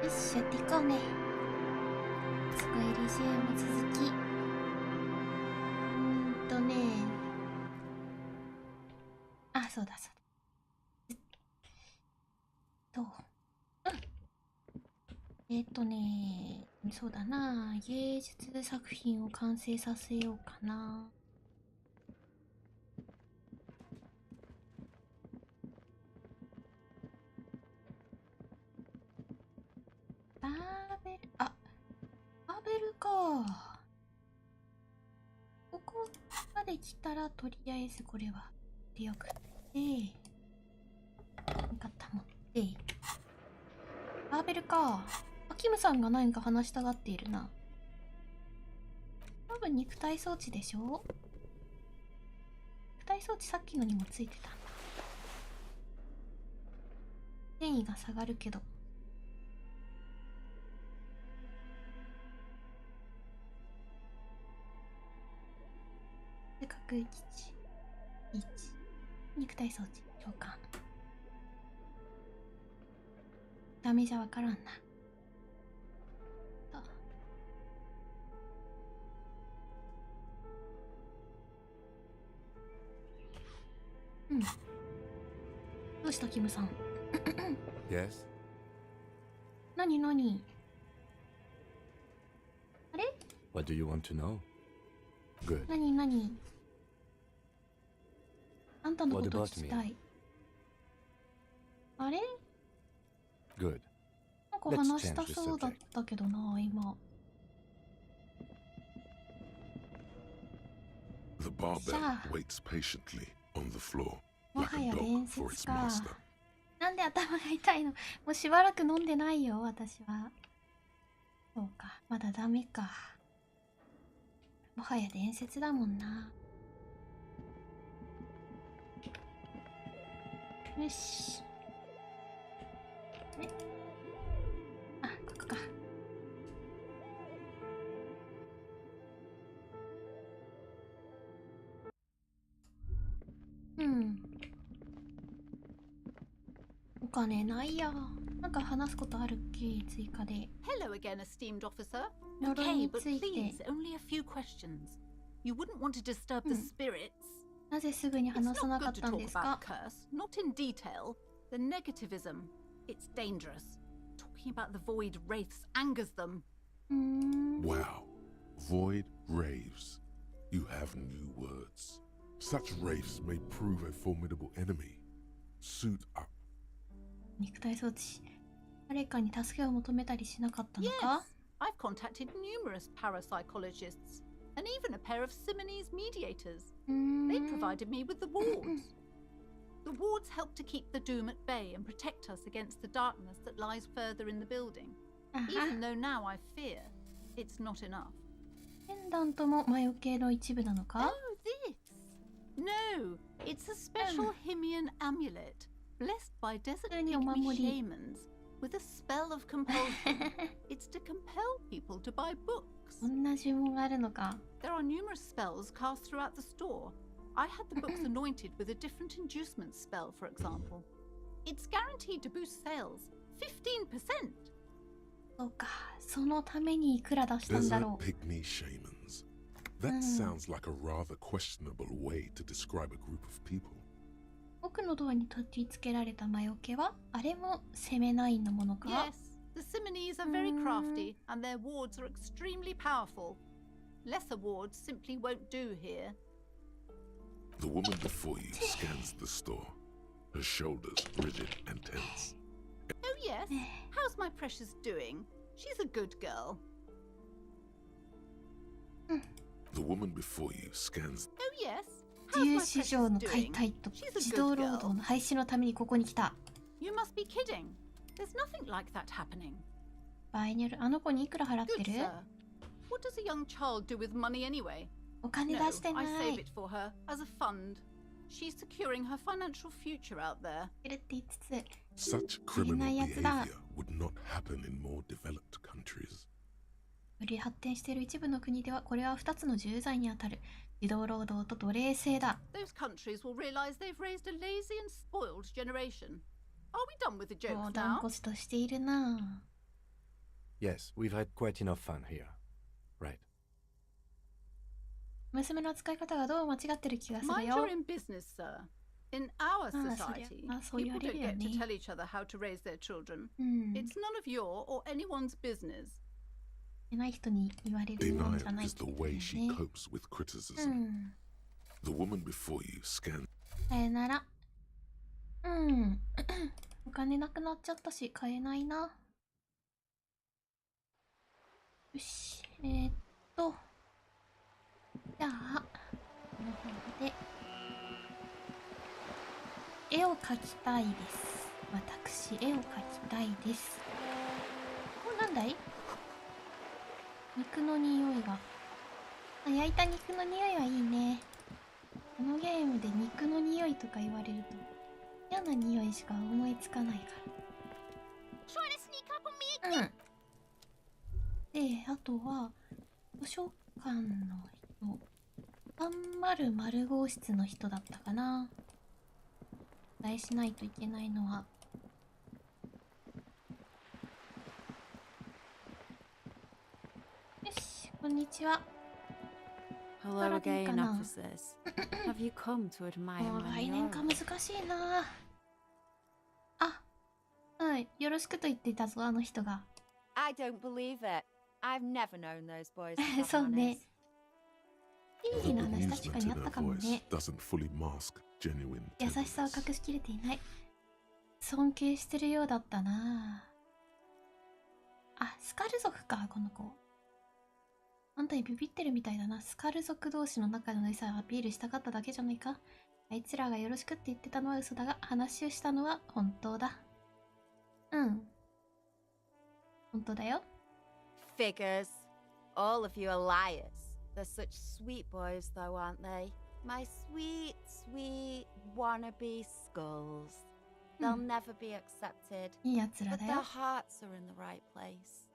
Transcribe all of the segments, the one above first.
よし、やっていこうね。すごいエリジウム続き。あ、そうだそうだ。そうだな。芸術作品を完成させようかな。バーベル、バーベルか。ここまで来たらとりあえずこれはよくって肩持ってバーベルか。キムさんが何か話したがっているな。多分肉体装置でしょ。肉体装置さっきのにもついてたんだ。繊維が下がるけど各1肉体装置召喚。ダメじゃわからんな。うん。どうしたキムさん。Yes? 何あれ What do you want to know? Good. 何あんたのこと聞きたい。あれ Good. なんか話したそうだったけどな、今。The barbell waits patiently on the floor も like は a や dog 伝 for 説 its か。 master. なんで頭が痛いの。もうしばらく飲んでないよ、私は。そうか、まだダメか。もはや伝説だもんな。よし。あ、ここか。お金ないや。なんか話すことあるっけ、追加で。 Hello again, esteemed officer. 呪い Okay, に but ついて please, only a few questions. You wouldn't want to disturb the spirits. なぜすぐに It's 話さな not かっ good to たん talk ですか。 about curse, not in detail. The negativism, it's dangerous. Talking about the void wraiths angers them. Wow. Void raves. You have new words. Such wraiths may prove a formidable enemy. Suit up. 肉体装置。誰かに助けを求めたりしなかったのか。 Yes, I've contacted numerous parapsychologists and even a pair of Simonese mediators. They provided me with the wards. The wards help to keep the doom at bay and protect us against the darkness that lies further in the building. Even though now I fear it's not enough. ペンダントも魔除けの一部なのか。 Oh, this? No, it's a special Himian amulet blessed by desert pygmy shamans with a spell of compulsion. It's to compel people to buy books. こんな呪文があるのか。 There are numerous spells cast throughout the store. I had the books anointed with a different inducement spell, for example. It's guaranteed to boost sales 15%. そうか、そのためにいくら出したんだ Desert ろう。 pygmy shamans. That sounds like a rather questionable way to describe a group of people. 奥のドアに取り付けられた魔除けはあれも攻めナインのものか。 Yes, the Simonese are very crafty and their wards are extremely powerful. Lesser wards simply won't do here. The woman before you scans the store, her shoulders rigid and tense. Oh yes, how's my precious doing? She's a good girl. The woman before you scans. Oh yes, 自 how's 由 my 市場 precious の解 doing? 体と She's a 自 good 動労働 girl. の廃止のためにここに来た。 You must be kidding. There's nothing like that happening. 場合による。あの子にいくら払って Good る？ sir. What does a young child do with money anyway? お金 No, 出してな I い。 save it for her as a fund. She's securing her financial future out there. いるって言いつつ、 Such 言えな criminal いやつだ。 behavior would not happen in more developed countries. より発展している一部の国ではこれは2つの重罪にあたる。自動労働と奴隷制だ。 Those countries will realize they've raised a lazy and spoiled generation. Are we done with the もう jokes 断 now? 固としているな。Yes, we've had quite enough fun here. Right. 娘の扱い方がどう間違ってる気がする Mind よ your。own business, sir. In our Ah, society, sorry. Ah, so people don't you're get to really- tell each other how to raise their children. うん。 It's none of your or anyone's business. いない人に言われるもんじゃ Denial ない is って the ことだよ way ね she copes with う criticism. ん。 The woman before you scanned さよなら。うん。お金なくなっちゃったし、買えないな。よし。じゃあ、この方で、絵を描きたいです。私、絵を描きたいです。お、なんだい？肉の匂いが。あ、焼いた肉の匂いはいいね。このゲームで肉の匂いとか言われると嫌な匂いしか思いつかないから。うん。で、あとは図書館の人、300号室の人だったかな。お伝えしないといけないのは。よし、こんにちは。 Hello again, Parang officers. Have you come to admire もう my 来年か mural? 難しいな。あ、うん、よろしくと言っていたぞ、あの人が。 I don't believe it. I've never known those boys to have そうね。 manners. いい the な話確か amusement にあ in った her かも voice ね。 doesn't fully mask genuine 優しさを tenderness. 隠しきれていない。尊敬してるようだったな。あ、スカル族か、この子。あんたにビビってるみたいだな。スカル族同士の仲の良さをアピールしたかっただけじゃないか。あいつらがよろしくって言ってたのは嘘だが、話をしたのは本当だ。うん。本当だよ。 Figures. All of you are liars. They're such sweet boys, though, aren't they? My sweet, sweet wannabe skulls. They'll never be accepted. いいやつら But だ their よ。 hearts are in the right place.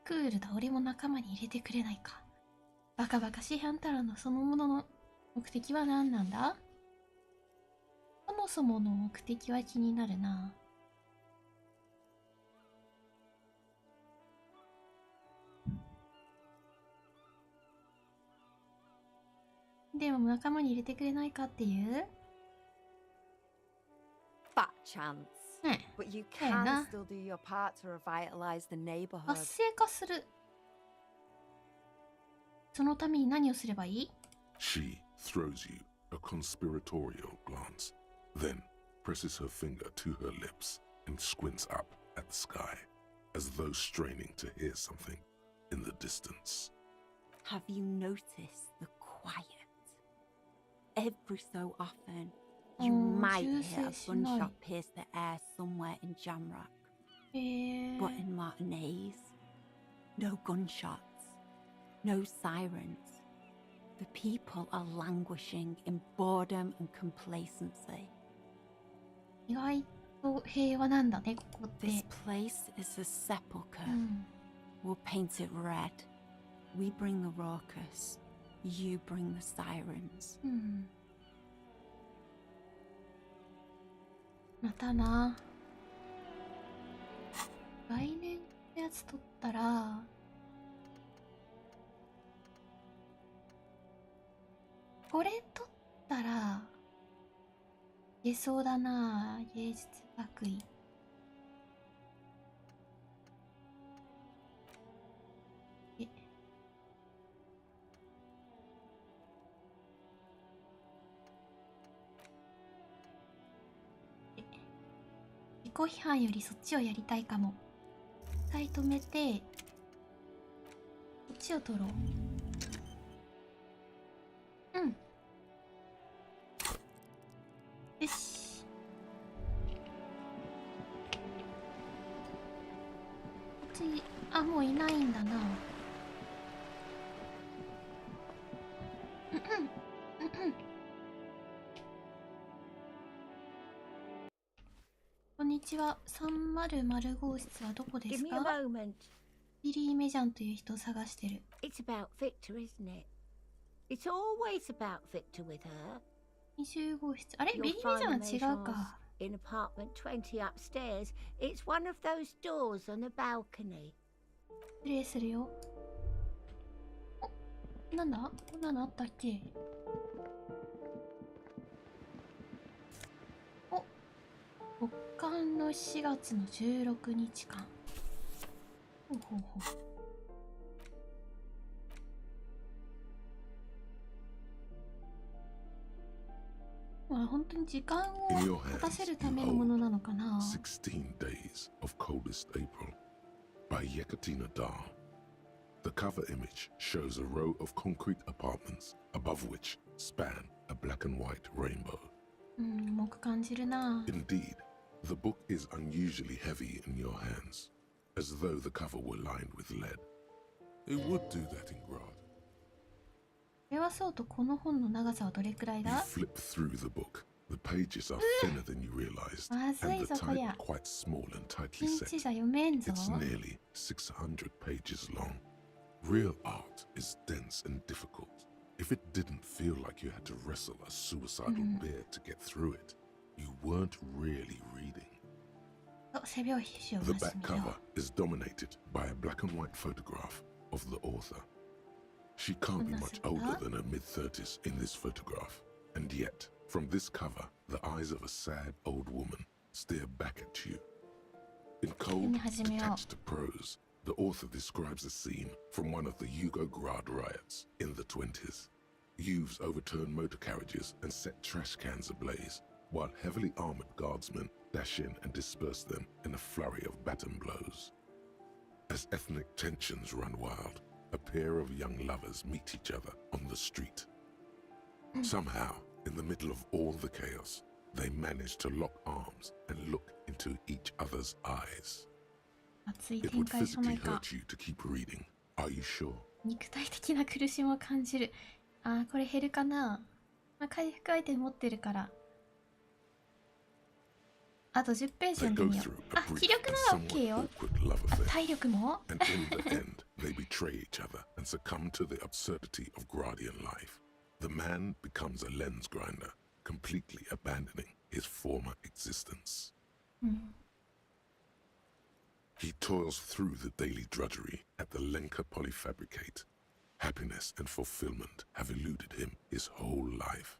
クールだ、俺も仲間に入れてくれないか。バカバカしいあんたらのそのものの目的は何なんだ？そもそもの目的は気になるな。でも仲間に入れてくれないかっていう？ Fat chance. ねえ、 But you Fair can enough. still do your part to revitalize the neighborhood. 活性化する。そのために何をすればいい？ She throws you a conspiratorial glance, then presses her finger to her lips and squints up at the sky, as though straining to hear something in the distance. Have you noticed the quiet? Every so often, you might hear a gunshot pierce the air somewhere in Jamrock. へえ。 But in Martinez, no gunshots, no sirens. The people are languishing in boredom and complacency. 意外と平和なんだね、ここって。 This place is a sepulchre. うん。 We'll paint it red. We bring the raucous. You bring the sirens. うん。またな。来年のやつ取ったら、これ取ったら、いけそうだな。芸術学院。自己批判よりそっちをやりたいかも。一回止めて、こっちを取ろう。うん。よし。こっち、あ、もういないんだな。うんうん。うんうん。こんにちは。300号室はどこです Give me a か？ moment. ビリー・メジャンという人を探してる。 It's about Victor, isn't it? It's always about Victor with her. 20号室。あれ You'll ビリー・メジャンは find 違 the うか。in apartment 20 upstairs. It's one of those doors on the balcony. 失礼するよ。お、なんだこんなのあったっけ。お、極寒の4月の16日間。ほうほうほう。まあ本当に時間を In your 持たせ hands, る you ためのものなのか hold な。 16 Days of Coldest April by Yekaterina Dahl. The cover image shows a row of concrete apartments above which span a black and white rainbow. 重く感じるな。 Indeed, the book is unusually heavy in your hands, as though the cover were lined with lead. It would do that in Grad. これはそうとこの本の長さはどれくらい You だ。 flip through the book. The pages are thinner than you realized, まず and い the ぞこり type ゃ。 quite small and tightly ピンチ set. じゃ読めんぞ。 It's nearly 600 pages long. Real art is dense and difficult. If it didn't feel like you had to wrestle a suicidal bear to get through it, you weren't really reading. お、背表紙を The 出して back みよ cover is dominated by a black and white photograph of the author. She can't be much older than her mid-30s in this photograph, and yet, from this cover, the eyes of a sad old woman stare back at you. In cold, detached prose, the author describes a scene from one of the Yugograd riots in the 20s. Youths overturn motor carriages and set trash cans ablaze, while heavily armored guardsmen dash in and disperse them in a flurry of baton blows. As ethnic tensions run wild, a pair of young lovers meet each other on the street. Somehow, in the middle of all the chaos, they manage to lock arms and look into each other's eyes. 熱い It 展 would 開その physically いか。 hurt you to keep reading. Are you sure? 肉体的な苦しみを感じる。あー、これ減るかな。まあ、回復アイテム持ってるから。あと10ページ They 読んで go みよ through う。 a あ、 brief 気力 and なら OK somewhat よ。 awkward love あ、 affair. 体力も And in the end, they betray each other and succumb to the absurdity of Gradian life. The man becomes a lens grinder, completely abandoning his former existence. He toils through the daily drudgery at the Lenka Polyfabricate. Happiness and fulfillment have eluded him his whole life.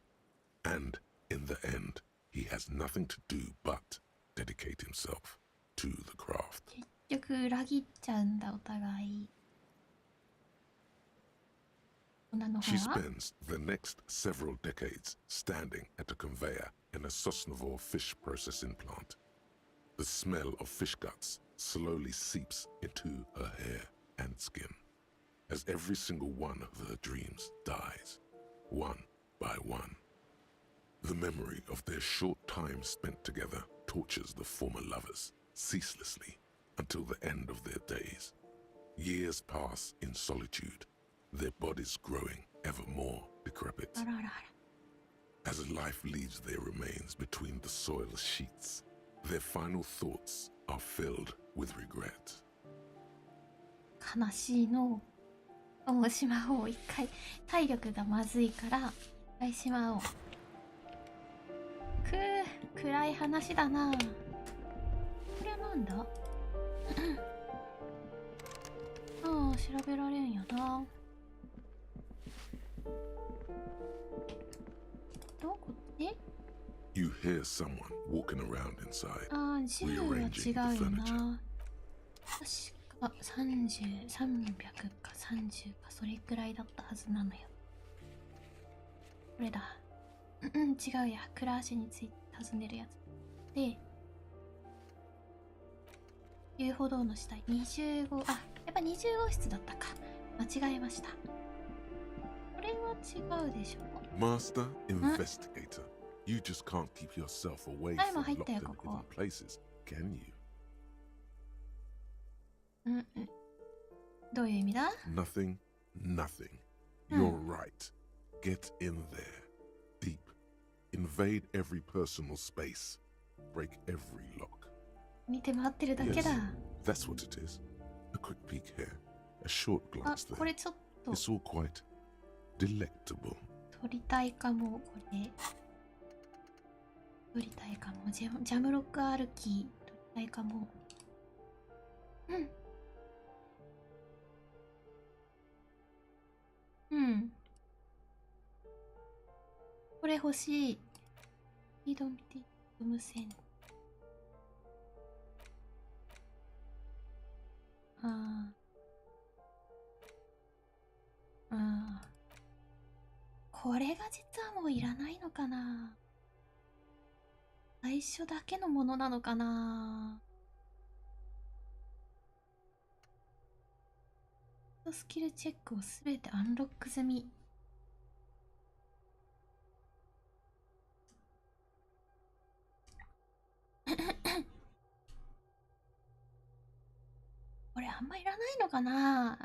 And in the end, he has nothing to do but dedicate himself to the craft. 結局裏切っちゃうんだお互い。女の She 方は spends the next several decades standing at a conveyor in a Sosnovo fish processing plant. The smell of fish guts slowly seeps into her hair and skin, as every single one of her dreams dies, one by one. The memory of their short time spent together tortures the former lovers ceaselessly until the end of their days. Years pass in solitude, their bodies growing ever more decrepit. あらあらあ As life leaves their remains between the soil sheets, their final thoughts are filled with regret. ら。悲しいの。もうしまおう。一回体力がまずいから一回しまおう。暗い話だな。これはなんだ。ああ、調べられんやな。どこで You hear someone walking around inside. ああ、銃は違うよな。確か30、300か30かそれくらいだったはずなのよ。これだ。違うや。倉橋について尋ねるやつ。で、遊歩道の下20号、あ、やっぱ20号室だったか。間違えました。これは違うでしょ。 Master investigator, you just can't keep yourself away I'm from a locked hide and there, hidden places, can you? どういう意味だ？ Nothing, nothing. You're right. Get in there. Deep. Invade every personal space. Break every lock. 見て回ってるだけだ。 That's what it is. A quick peek here. A short あ、 glance こ there. れちょっと It's all quite delectable. 撮りたいかも、これ。取りたいかも。ジャムロック歩き取りたいかも。これ欲しい。移動見て無線。これが実はもういらないのかな。最初だけのものなのかな。スキルチェックをすべてアンロック済み。これあんまいらないのかな。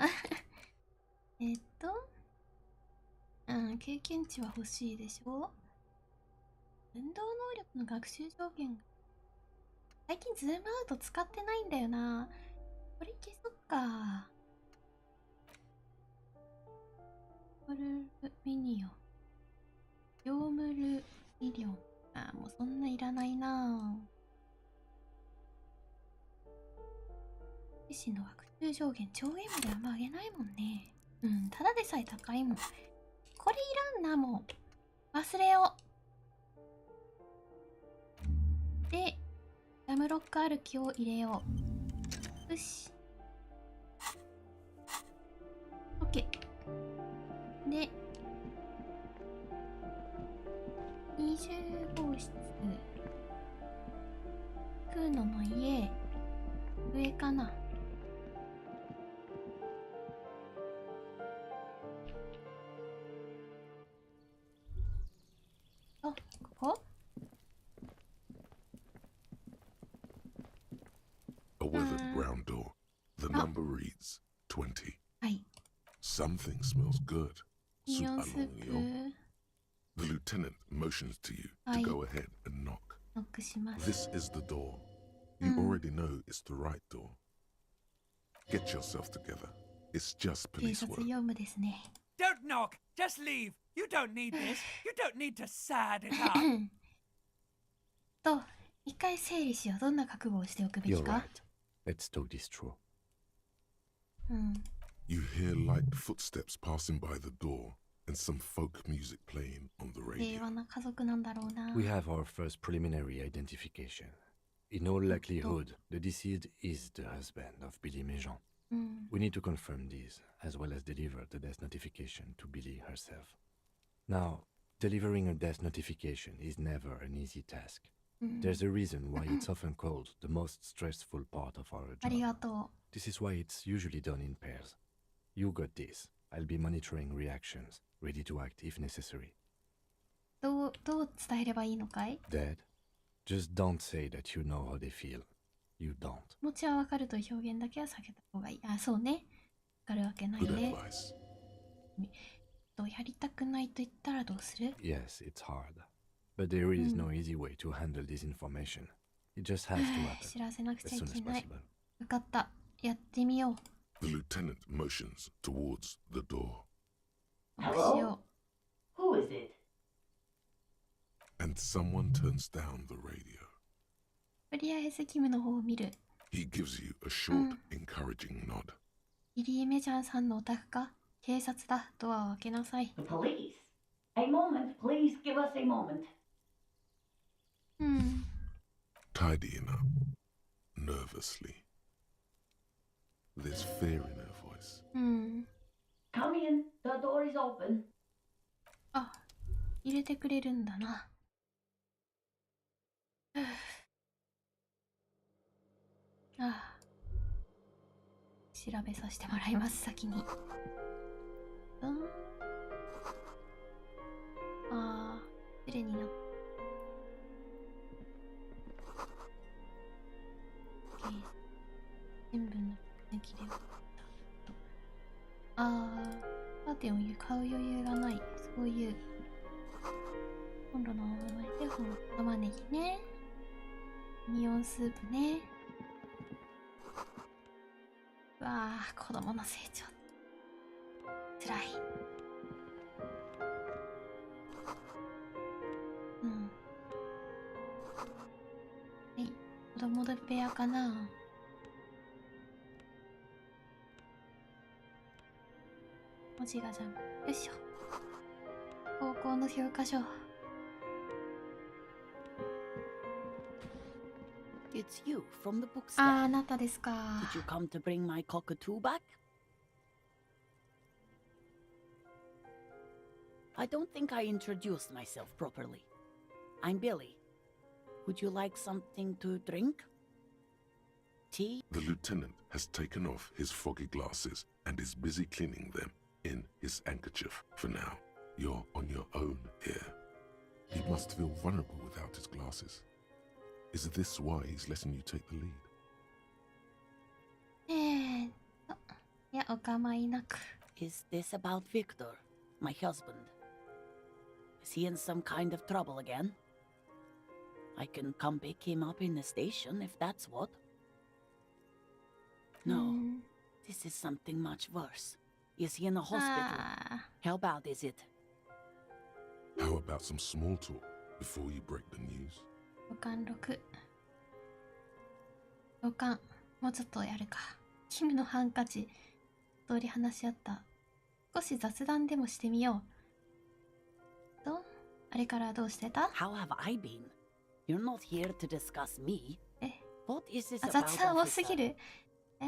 経験値は欲しいでしょ。運動能力の学習条件が最近ズームアウト使ってないんだよな。これ消そっか。モルルミニオン、ヨームルミリオン。もうそんないらないな。自身の学習上限上限まであんま上げないもんね。ただでさえ高いもん。これいらんな、もう忘れよう。でジャムロック歩きを入れよう。よし OK で20号室、クーノの家上かな。あ、ここA weathered brown door. The number reads 20. はい。 Something smells good. イオンスー Along プ your- The lieutenant motions to you to Aye. go ahead and knock. ノックします。 This is the door. You already know it's the right door. Get yourself together. It's just 警 police 察 work. 業務ですね。 Don't knock. Just leave. You don't need this. You don't need to sad it up. と、一回整理しよう。どんな覚悟をしておくべき You're か。 right. Let's talk this through. You hear light footsteps passing by the door and some folk music playing on the 平 radio. 和な家族なんだろうな。 We have our first preliminary identification. In all likelihood, the deceased is the husband of Billy Méjean. We need to confirm this, as well as deliver the death notification to Billy herself. Now, delivering a death notification is never an easy task. There's a reason why it's often called the most stressful part of our あり job. がと This is why it's usually done in pairs. You got this. I'll be monitoring reactions, ready to act if necessary. う。どう伝えればいいのかい。 Dad, just don't say that you know how they feel. You don't. 気持ちはわかるという表現だけは避けた方がいい。あ、そうね。わかるわけない Good ね。 advice. やりたくないと言ったらどうする。 Yes, it's hard. But there is no easy way to handle this information. It just has to happen 知らせなくち as ゃい soon け as ない。 possible. わかった。やってみよう。 The lieutenant motions towards the door, そうしよ Who is it? and someone turns down the radio. う。とりあえずキムの方を見る。 He gives you a short, encouraging nod. ビリー・メジャンさんのお宅か。警察だ。ドアを開けなさい。 The police. A moment, please give us a moment. Tidying up, nervously. There's fear in her voice. Come in. The door is open. あ、入れてくれるんだな。調べさせてもらいます、先に。失礼になった。全部の抜きで終わった。カーテンを買う余裕がない。そういう。コンロの前で玉ねぎね。ミオンスープね。うわあ、子供の成長。つらい。子供の部屋かな。文字がじゃん。よいしょ。高校の教科書。It's you from the bookstore. あなたですか。 Did you come to bring my cockatoo back? I don't think I introduced myself properly. I'm Billy. Would you like something to drink? Tea? The lieutenant has taken off his foggy glasses and is busy cleaning them in his handkerchief for now. You're on your own here. He must feel vulnerable without his glasses. Is this why he's letting you take the lead? いや、お構いなく。 Is this about Victor, my husband? Is he in some kind of trouble again? I can come pick him up in the station if that's what. No, this is something much worse. Is he in a hospital? How bad is it? How about some small talk before you break the news? 五感6。五感、もうちょっとやるか。キムのハンカチ、通り話し合った。少し雑談でもしてみよう。と、あれからどうしてた？ How have I been? You're not here to discuss me. え、 What is this あ、 about? 雑談多す officer? ぎる。ちょっ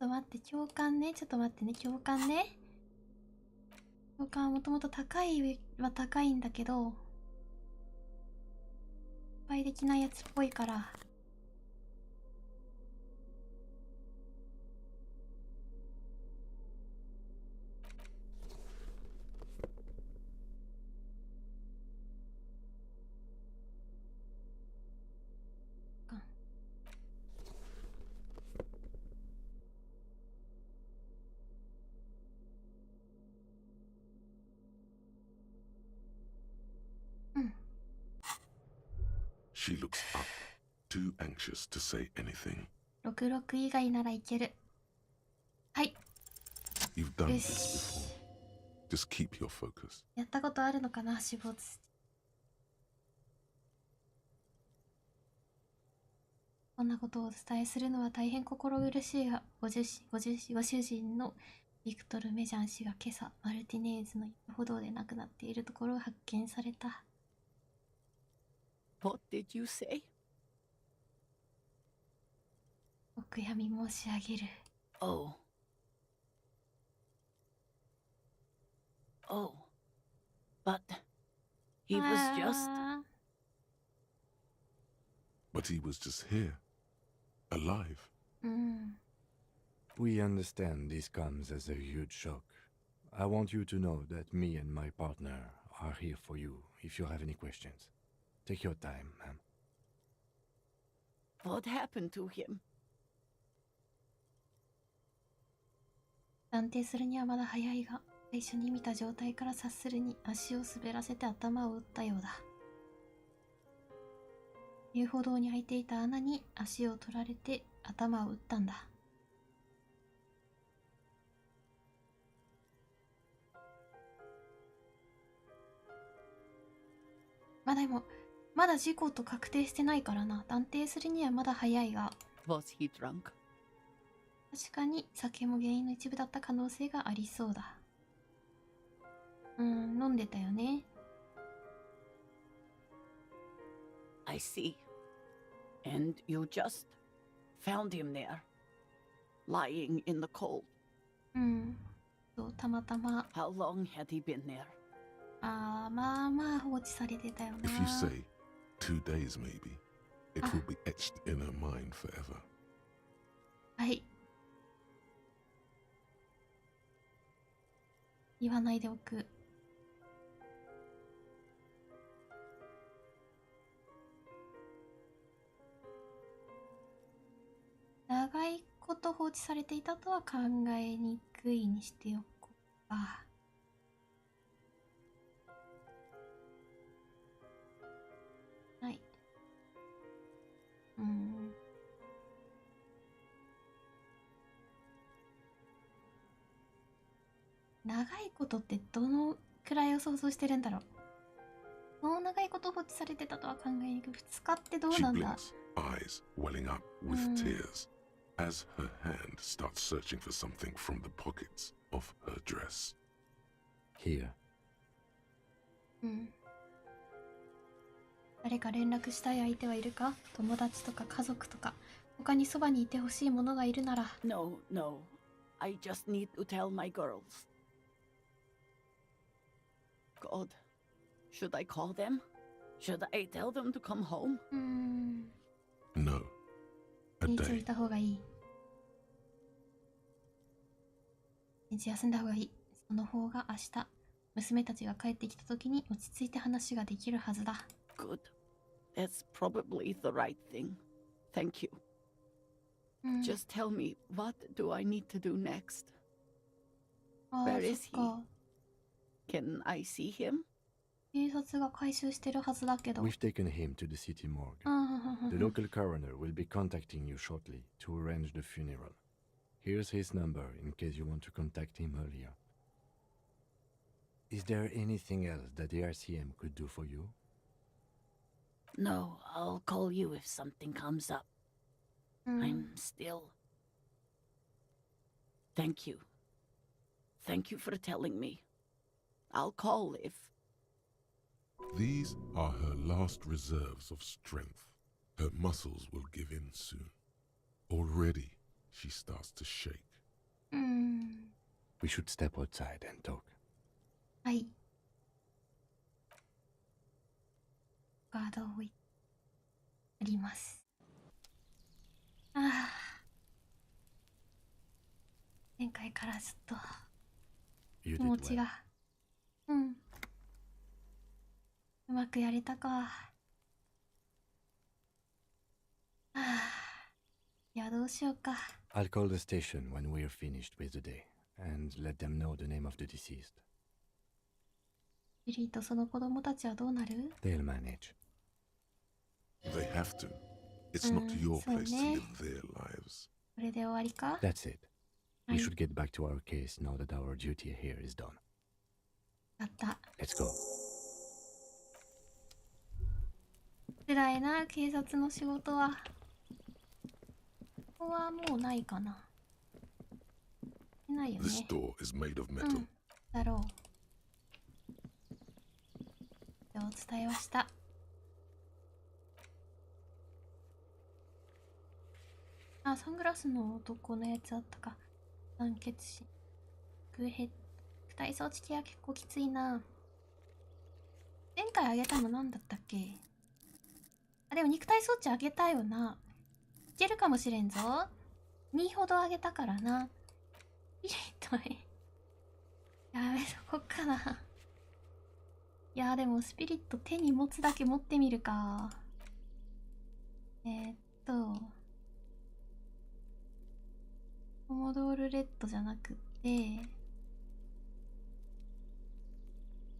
と待って、共感ね。ちょっと待ってね、共感ね。共感はもともと高いは高いんだけど、失敗できないやつっぽいから。She looks up, too anxious to say anything. 66以外ならいける。はい。 You've done よ this し。 before. Just keep your focus. やったことあるのかな、死亡つ。こんなことをお伝えするのは大変心苦しいが、ご主人のビクトル・メジャン氏が今朝、マルティネーズの遊歩道で亡くなっているところを発見された。What did you say? お悔やみ申し上げる。Oh. Oh. But he was just... But he was just here, alive. We understand this comes as a huge shock. I want you to know that me and my partner are here for you if you have any questions. Take your time, ma'am. What happened to him? 断定するにはまだ早いが、最初に見た状態から察するに足を滑らせて頭を打ったようだ。遊歩道に開いていた穴に足を取られて頭を打ったんだ。まだ事故と確定してないからな。断定するにはまだ早いが。Was he drunk? 確かに酒も原因の一部だった可能性がありそうだ。飲んでたよね。I see. And you just found him there, lying in the cold. そう、たまたま。 How long had he been there? まあ放置されてたよな。 If you say 2 days maybe, it will be etched in her mind forever. はい。言わないでおく。長いこと放置されていたとは考えにくいにしておこうか。はい。長いことってどのくらいを想像してるんだろう。もう長いこと放置されてたとは考えにくい。2日ってどう She なんだ？ blinks, eyes welling up with tears, as her hand starts searching for something from the pockets of her dress. Here. 誰か連絡したい相手はいるか？友達とか家族とか、他にそばにいてほしいものがいるなら。No, no. I just need to tell my girls. God, should I call them? Should I tell them to come home? No. A 一日置い day. た方がいい。一日休んだ方がいい。その方が明日、娘たちが帰ってきた時に落ち着いて話ができるはずだ。Good. That's probably the right thing. Thank you. Just tell me, what do I need to do next? ああ、 Where そ is っか。 Can I see him? 警察が回収してるはずだけど。 We've taken him to the city morgue. うん The local coroner will be contacting you shortly to arrange the funeral. Here's his number in case you want to contact him earlier. Is there anything else that the RCM could do for you? No, I'll call you if something comes up. I'm still... Thank you. Thank you for telling me. I'll call if... These are her last reserves of strength. Her muscles will give in soon. Already, she starts to shake. We should step outside and talk. はい。ガードを置いてあります。ああ。前回からずっと You 気持 did ち well. が。うまくやれたか。ああ。いや、どうしようか。I'll call the station when we're finished with the day and let them know the name of the deceased. ビリーとその子供たちはどうなる？ They'll manage. They have to. It's not your so place to ne. live their lives. これで終わりか？ That's it. We はい should get back to our case now that our duty here is done. だった。 Let's go. 辛いな、警察の仕事は。ここはもうないかな。ないよ This ね。 door is made of metal. だろう。お伝えはした。あ、サングラスの男のやつあったか。酸欠死。肉体装置系は結構きついな。前回あげたの何だったっけ？あ、でも肉体装置あげたよな。いけるかもしれんぞ。2ほどあげたからな。ビリッとやべ、そこかな。いやでもスピリット手に持つだけ持ってみるか。コモドールレッドじゃなくて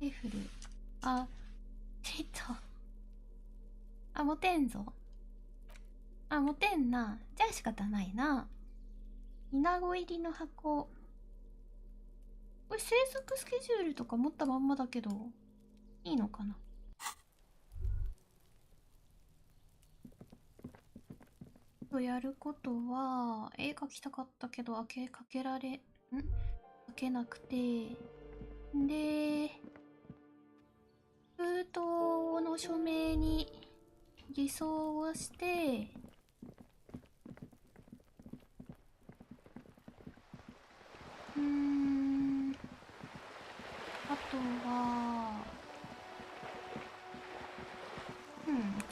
レフル。あ、スピリット。あ、持てんぞ。あ、持てんな。じゃあ仕方ないな。イナゴ入りの箱。これ制作スケジュールとか持ったまんまだけどいいのかな。やることは絵描きたかったけどかけなくて、で封筒の署名に偽装をして、あとは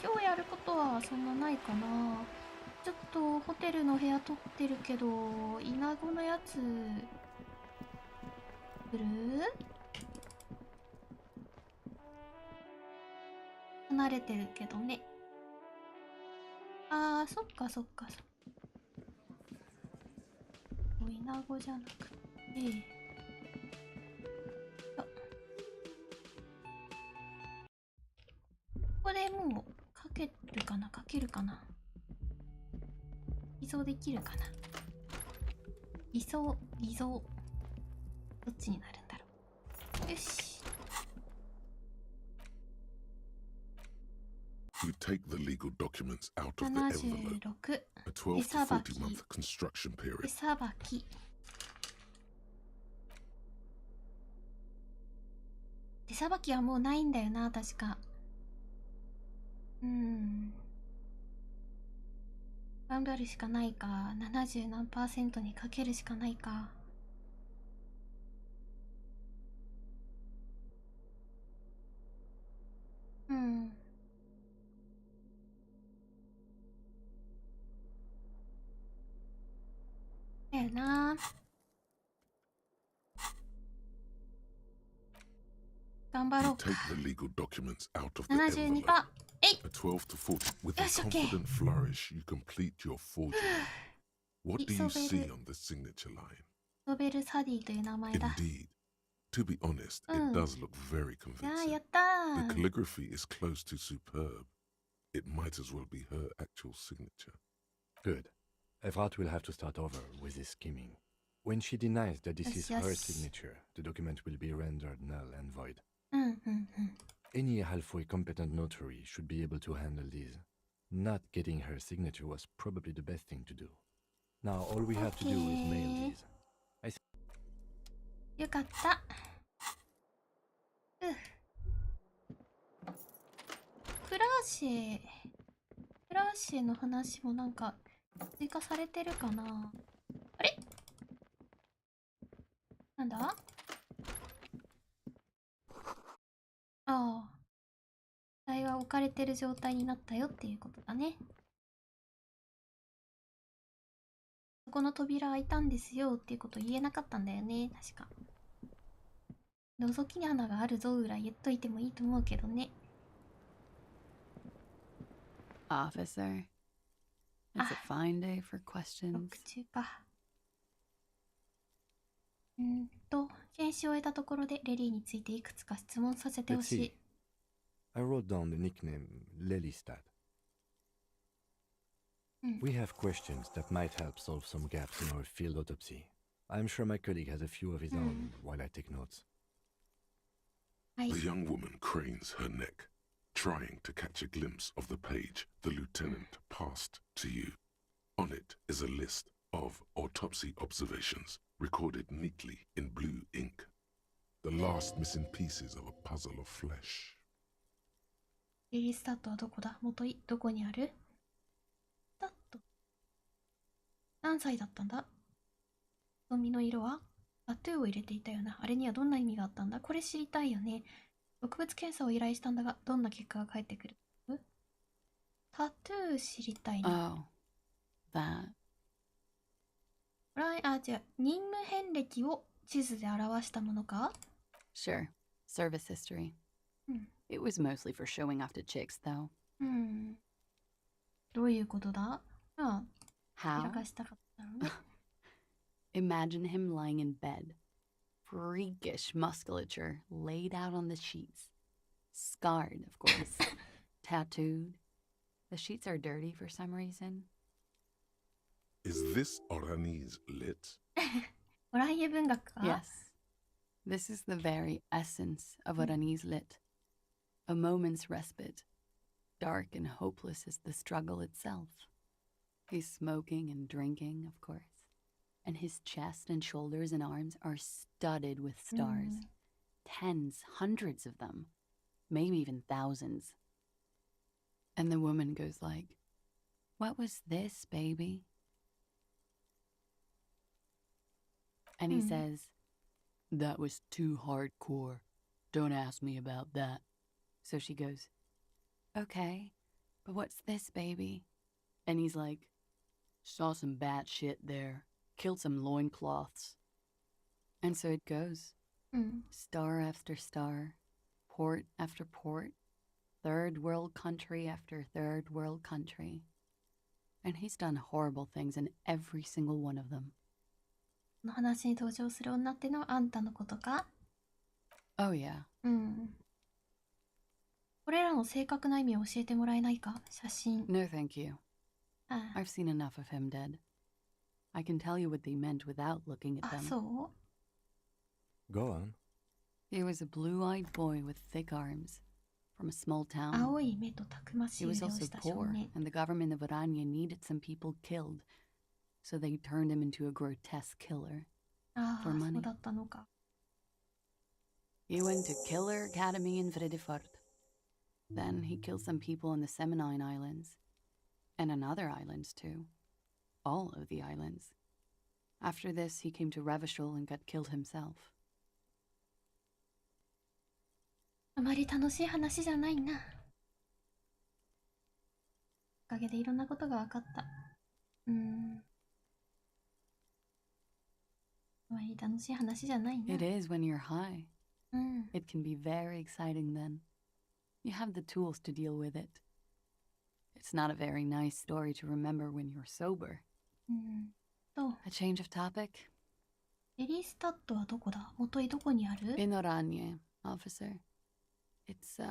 今日やることはそんなないかな。ちょっとホテルの部屋取ってるけどイナゴのやつ来る？離れてるけどね。あー、そっかそっか。イナゴじゃなくてここでもうかけるかな。偽装できるかな。偽造どっちになるんだろう。よし。Take the legal documents out of the envelope. 76 A 12 to 40 month construction 手 period. さばき。手さばきはもうないんだよな、確か。頑張るしかないか。70何%にかけるしかないか。だよな。頑張ろ You うか。 take the legal documents out of the 72%。 envelope. えい A 12 to 40. With a Yes, okay. confident flourish, you complete your forgery. What do you Isobel. see on the signature line? ソベル・サディという名前だ。 Indeed. To be honest, it does look very や convincing. やったー。 The calligraphy is close to superb. It might as well be her actual signature. Good. Evrat will have to start over with this skimming. When she denies that this is her Yes. signature, the document will be rendered null and void. うんうんうん。 Any halfway competent notary should be able to handle these. Not getting her signature was probably the best thing to do. Now all we have to do is mail these. よかった。クラーシェの話もなんか追加されてるかな。あれなんだ。ああ。台は置かれてる状態になったよっていうことだね。そこの扉開いたんですよっていうこと言えなかったんだよね、確か。覗き穴があるぞぐらい言っといてもいいと思うけどね。Officer, it's a fine day for questions. 録中か。検視を終えたところでレリーについていくつか質問させてほ Let's し see. い。I wrote down the nickname Lelystat. We have questions that might help solve some gaps in our field autopsy. I'm sure my colleague has a few of his own while I take notes. はい。 The young woman cranes her neck, trying to catch a glimpse of the page the lieutenant passed to you. On it is a list of autopsy observations recorded neatly in blue ink. The last missing pieces of a puzzle of flesh. レリースタットはどこだ？元いどこにある？スタット。何歳だったんだ？瞳の色は？タトゥーを入れていたよな。あれにはどんな意味があったんだ？これ知りたいよね。毒物検査を依頼したんだが、どんな結果が返ってくる？タトゥー知りたいな。Oh, that. じゃあ、任務遍歴を地図で表したものか？ Sure. Service history. It was mostly for showing off to chicks, though. どういうことだ？How? 開かしたかったのね。Imagine him lying in bed. Freakish musculature laid out on the sheets. Scarred, of course. Tattooed. The sheets are dirty for some reason. Is this Orani's lit? オランイ文学か？ Yes. This is the very essence of Orani's lit. A moment's respite. Dark and hopeless as the struggle itself. He's smoking and drinking, of course. And his chest and shoulders and arms are studded with stars. Tens, hundreds of them. Maybe even thousands. And the woman goes like, "What was this, baby?" And he says, "That was too hardcore. Don't ask me about that." So she goes, "Okay, but what's this, baby?" And he's like, "Saw some bat shit there. Killed some loincloths." And so it goes. Star after star, port after port, third world country after third world country. And he's done horrible things in every single one of them. この話に登場する女ってのはあんたのことか？ Oh yeah. これらの正確な意味を教えてもらえないか？写真。 No thank you. あ I've seen enough of him dead. I can tell you what they meant without looking at あ、 them. そう？ Go on. He was a blue-eyed boy with thick arms, from a small town. 青い目とたくまし He い was 腕を also した少 poor, 年。 and the government of Orania needed some people killed, so they turned him into a grotesque killer. あ for あ、 money. そうだったのか。 He went to Killer Academy in Vredefort. Then he killed some people in the Seminine Islands, and on other islands too. All of the islands. After this, he came to Revachol and got killed himself. あまり楽しい話じゃないな。おかげでいろんなことが分かった。あまり楽しい話じゃないな。 It is when you're high. うん。 It can be very exciting then. You have the tools to deal with it. It's not a very nice story to remember when you're sober. と、 A change of topic? エリスタットはどこだ？元井どこにある？ In Oranje, officer. It's,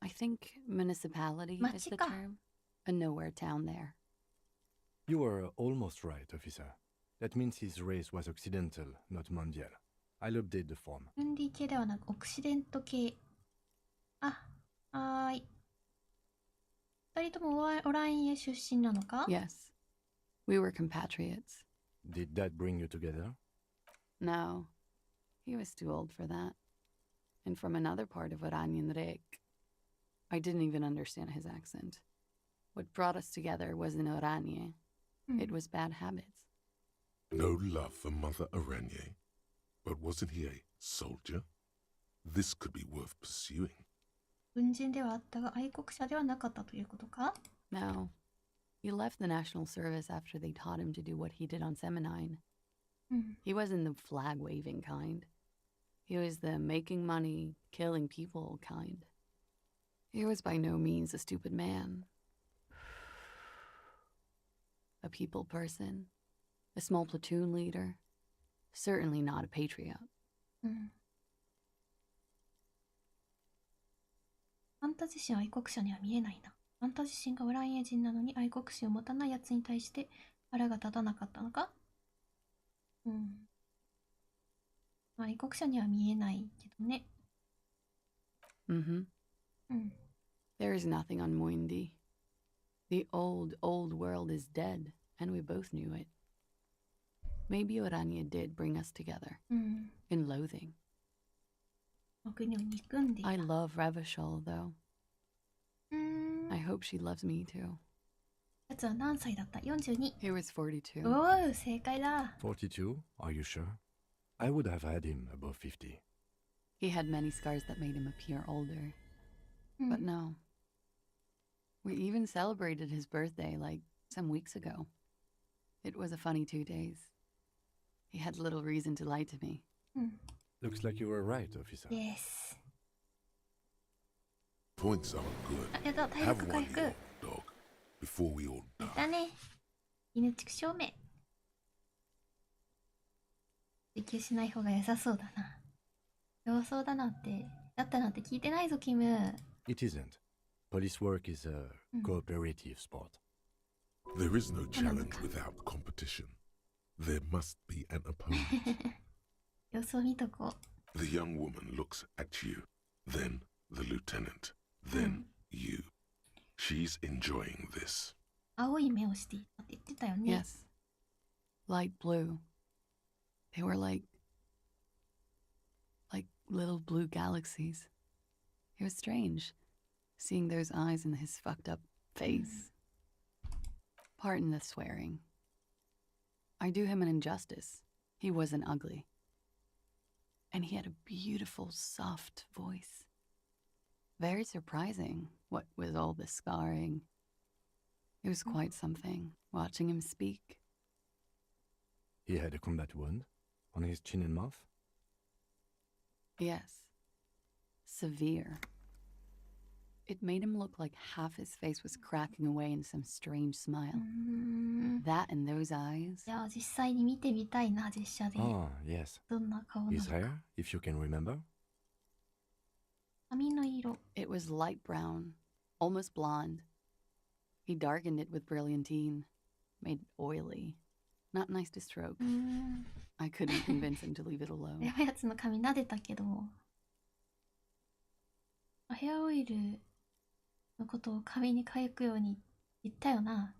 I think municipality is the 町か。 term. A nowhere town there. You were almost right, officer. That means his race was occidental, not mondial. I'll update the form. ウンディ系ではなくオクシデント系。あ、はーい。二人ともオランイエ出身なのか？ Yes. We were compatriots. Did that bring you together? No. He was too old for that. And from another part of Oranje Rek. I didn't even understand his accent. What brought us together wasn't Oranje. It was bad habits. No love for Mother Oranje. But wasn't he a soldier? This could be worth pursuing. 軍人ではあったが愛国者ではなかったということか？ No. He left the national service after they taught him to do what he did on Seminine. He wasn't the flag-waving kind. He was the making money, killing people kind. He was by no means a stupid man. A people person. A small platoon leader. Certainly not a patriot. あんた自身は愛国者には見えないな。あんた自身がオランイエ人なのに愛国心を持たない奴に対して腹が立たなかったのか？愛国者には見えないけどね。There is nothing on Muindi. The old world is dead, and we both knew it. Maybe Oranje did bring us together. In loathing. 国を憎んでいた。 I love Revachol, though. I hope she loves me too. やつは何歳だった？ 42。 He was 42. おお、正解だ。 42? Are you sure? I would have had him above 50. He had many scars that made him appear older. But no. We even celebrated his birthday like some weeks ago. It was a funny 2 days. He had little reason to lie to me. Looks like you were right, officer. Yes. Points aren't あ、 good. やだ、体 Have 力回 one, 復。 you dog, before we all や die. だね。犬畜生命。追求しない方が良さそうだな。様相だなんて、だったなんて聞いてないぞ、キム。 It isn't. Police work is a cooperative sport. There is no challenge without competition. There must be an opponent. 様子を見とこう。 The young woman looks at you, then the lieutenant, then you. She's enjoying this. 青い目をしていたって言ってたよね。 Yes. Light blue. They were like little blue galaxies. It was strange, seeing those eyes in his fucked up face. Pardon the swearing. I do him an injustice. He wasn't ugly. And he had a beautiful, soft voice. Very surprising, what with all the scarring. It was quite something, watching him speak. He had a combat wound on his chin and mouth. Yes. Severe. It made him look like half his face was cracking away in some strange smile. That and those eyes. じゃあ実際に見てみたいな、実写で。 Ah, yes. どんな顔なの His か。 hair, if you can remember. 髪の色。 It was light brown, almost blonde. He darkened it with brilliantine, made it oily. Not nice to stroke. I couldn't convince him to leave it レ alone. オやつの髪撫でたけど。ヘアオイルのことを壁に書くように言ったよな。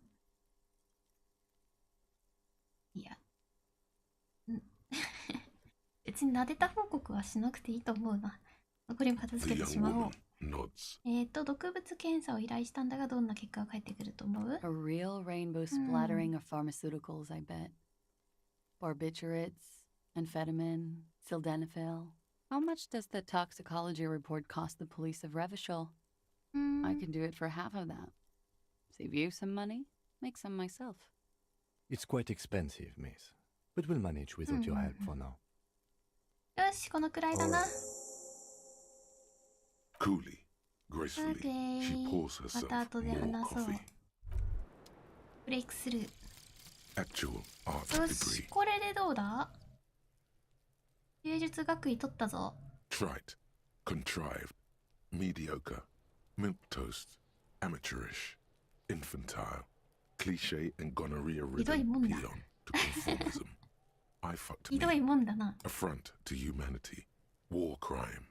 いや。別に撫でた報告はしなくていいと思うな。残りも片付けてしまおう。毒物検査を依頼したんだが、どんな結果が返ってくると思う？ A real rainbow splattering of pharmaceuticals, I bet. Barbiturates, amphetamine, sildenafil. How much does the toxicology report cost the police of Revachol? I can do it for half of that. Save you some money, make some myself. It's quite expensive, miss. But we'll manage without your help for now. よし、このくらいだな。Coolly, gracefully, she pours ま herself た後で more 話そう。 coffee. ブレイクスルー。 Actual art よし、 degree. これでどうだ？芸術学位取ったぞ。Trite, contrived, mediocre, milquetoast, amateurish, infantile, cliche and gonorrhea ridden peon to conformism. I fucked ひどい me. もんだな。 Affront to humanity. War crime.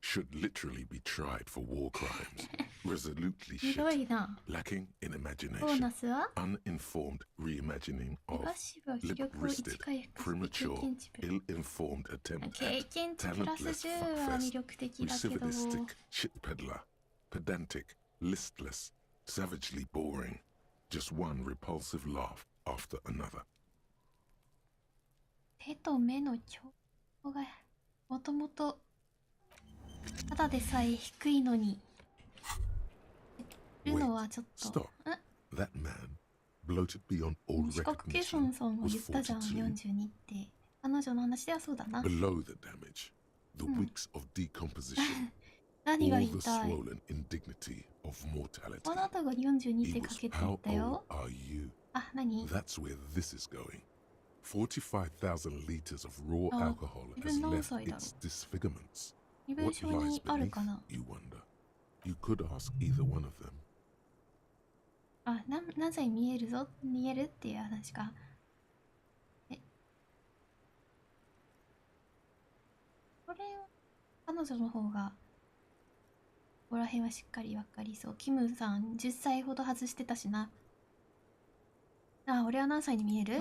Should literally be tried for war crimes. Resolutely ひどい shit. な。 Lacking in ボー imagination. ナスは Uninformed reimagining パ of ッシブは気力を1 lip-wristed, 回復して経 premature, 験値プラス ill-informed attempt 経 at 験値プラス talentless 10は魅 fuckfest, 力的だけど recidivistic shit peddler, pedantic, listless, savagely boring. Just one repulsive laugh after another. 手と目の強度がもともとただでさえ低いのにいるのはちょっと Stop. That man, bloated beyond all 四角計 recognition, 算さんが was 言ったじゃん42. 42って彼女の話ではそうだな Below the damage, the weeks of decomposition, 何が all 言い the たい swollen indignity of mortality. あなたが42って He か was, けて how いたよ old are you? あ、何 That's where this is going. 45,000 liters of raw Oh, alcohol even has now left side its disfigurements. 身分 What 証 lies にある beneath, かな you wonder? You could ask either one of them. あ、何歳見えるぞ見えるっていう話かこれは彼女の方がここら辺はしっかりわかりそう。キムさん10歳ほど外してたしな。あ、俺は何歳に見える？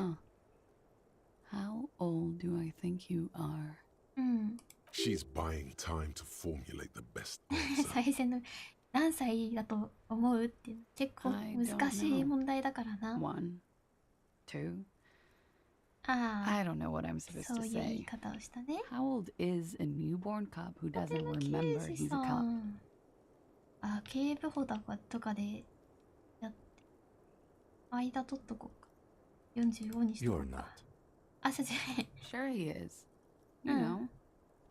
How old do I think you are? うん。She's buying time to formulate the best answer. 最初の何歳だと思うって結構難しい問題だからな。One, two. ああ、 I don't know what I'm supposed そう to いう言 say. い方をしたね。 How old is a newborn cop who とて doesn't も remember 刑事 he's さ a cop? ん。あ、警部補だとかでやって間取っとこうか。45にしとこ You're う not. か。あ、そうじゃない。 Sure he is. You know,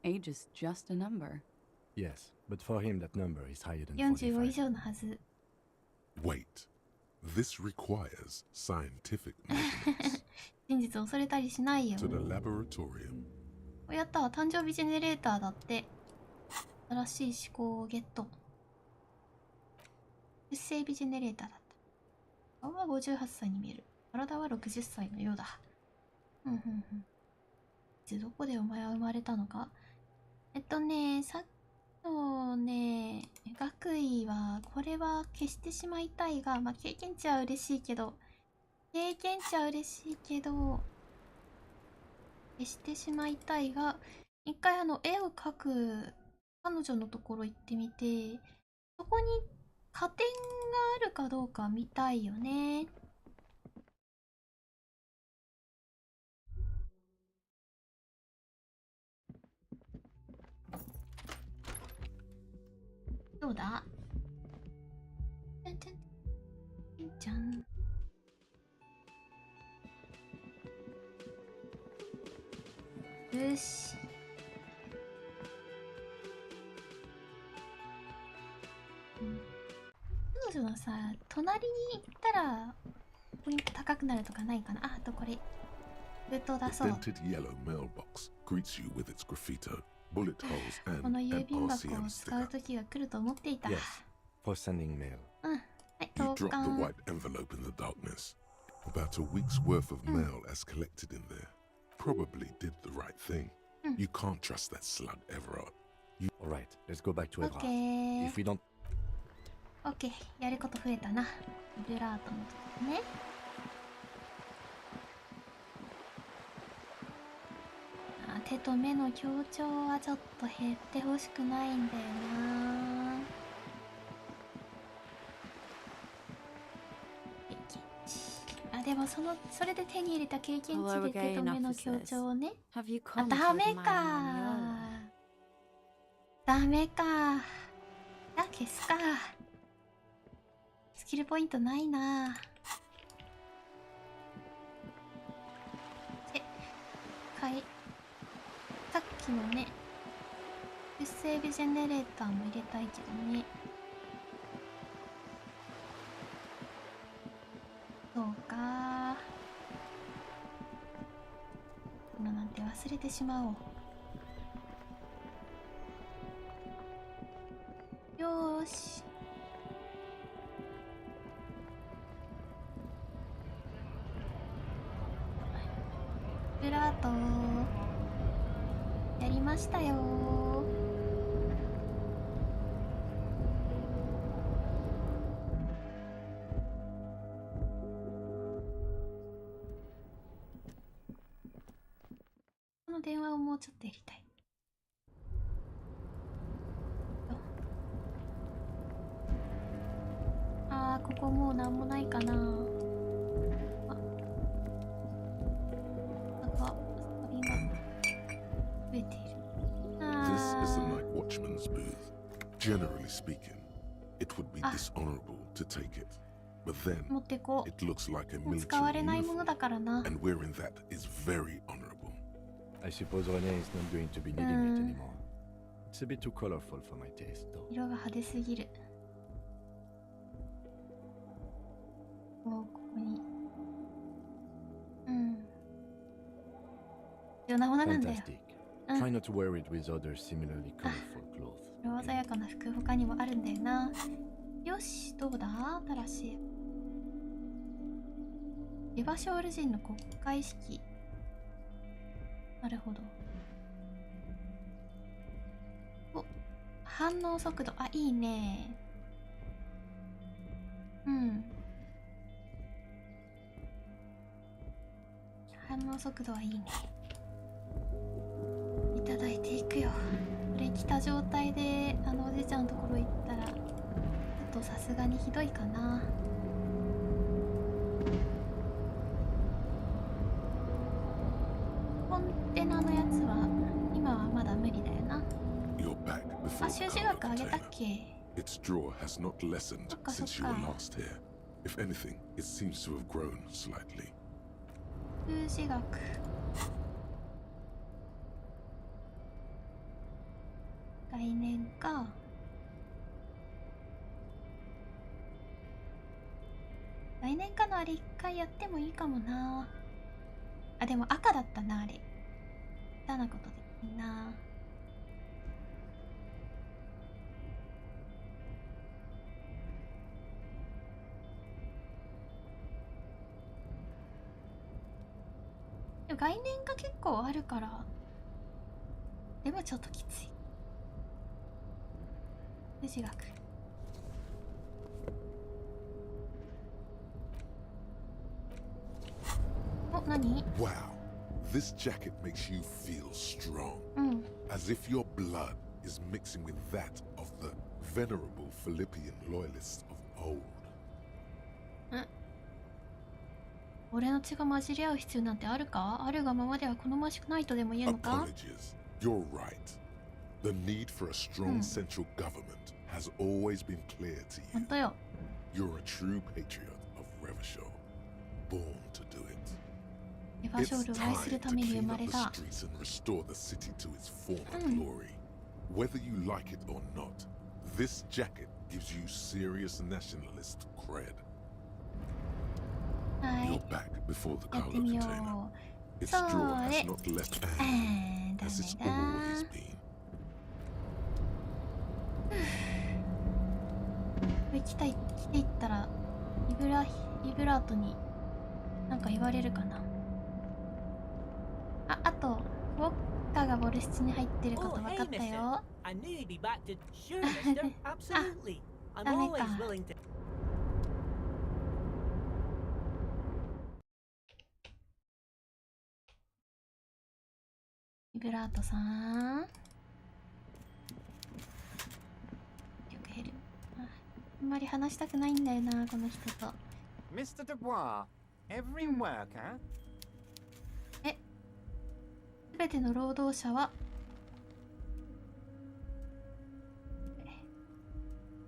age is just a number. Yes, but for him that number is higher than 45以 45. 上のはず。 Wait. This requires scientific measurements. 真実を恐れたりしないよ。 To the laboratorium. やったわ、誕生日ジェネレーターだって。新しい思考をゲット。出生日ジェネレーターだった。顔は58歳に見える。体は60歳のようだ。いつどこでお前は生まれたのか？さっきのね、学位は、これは消してしまいたいが、まあ、経験値は嬉しいけど、消してしまいたいが、一回絵を描く彼女のところ行ってみて、そこに加点があるかどうか見たいよね。どうだ？じゃんじゃん。いいじゃん。よし。彼女のさ、隣に行ったらポイント高くなるとかないかな。あ、あとこれ。ルートを出 The そう。 dented yellow mailbox greets you with its graffito, bullet holes, こ and の an 郵便箱を RCM 使う sticker. 時が来ると思っていた。 Yes, for sending mail. うん。はい、 You 投 drop the 函。 white envelope in the darkness. About a week's worth of mail as collected in there. Probably did the right thing. You can't trust that slug, Everard. All right, let's go back to Evrard. Okay. If we don't... オッケー、やること増えたな。ビブラートのとこね。手と目の強調はちょっと減ってほしくないんだよな。でもそれで手に入れた経験値で手と目の強調をね。ダメか。ダメか。消すか。スキルポイントないな。さっきのね、フッセーブジェネレーターも入れたいけどね。そうか。このなんて忘れてしまおう。よーし。ブラートやりましたよー。この電話をもうちょっとやりたい。ここもうなんもないかな。This is the night watchman's booth. Generally speaking, it would be dishonorable to take it. But then, it looks like a military uniform, and wearing that is very honorable. I suppose Renee is not going to be needing it anymore. It's a bit too colorful for my taste, though. 色が派手すぎる。ここに。必要なものなんだよ。Try not to wear it with other similarly colorful clothes. 色鮮やかな服他にもあるんだよな。よし、どうだ新しい。エヴァショール人の国会式。なるほど。お、反応速度。いいね。反応速度はいいね。いただいていくよ。これ着た状態でおじいちゃんのところ行ったらちょっとさすがにひどいかな。コンテナのやつは今はまだ無理だよな。習字学あげたっけ。 Its draw has not lessened since you were last here. If anything, it seems to have grown slightly. 数字学。来年か。来年かのあれ一回やってもいいかもな。でも赤だったなあれ。下手なことでいいな。概念が結構あるから、でもちょっときつい。数字学。お、何？ Wow, this jacket makes you feel strong, as if your blood is mixing with that of the venerable Philippian loyalists of old. 俺の血が混じり合う必要なんてあるか？あるがままでは好ましくないとでも言うのか？ Apologies. You're right. The need for a strong central government has always been clear to you. 本当よ。 You're a true patriot of Revachol, born to do it. エヴァショールを愛するために生まれた。 It's time to clean up the streets and restore the city to its former glory. Whether you like it or not, this jacket gives you serious nationalist cred. You're back before the cargo container. Its drawer has not left as it's always been. 着ていったらイブラートになんか言われるかな。あとウォッカがボル室に入ってること分かったよ。I'm ダメ always か。 willing to. ビブラートさん。よく減る。あんまり話したくないんだよな、この人と。Mr. Dubois, every worker. すべての労働者は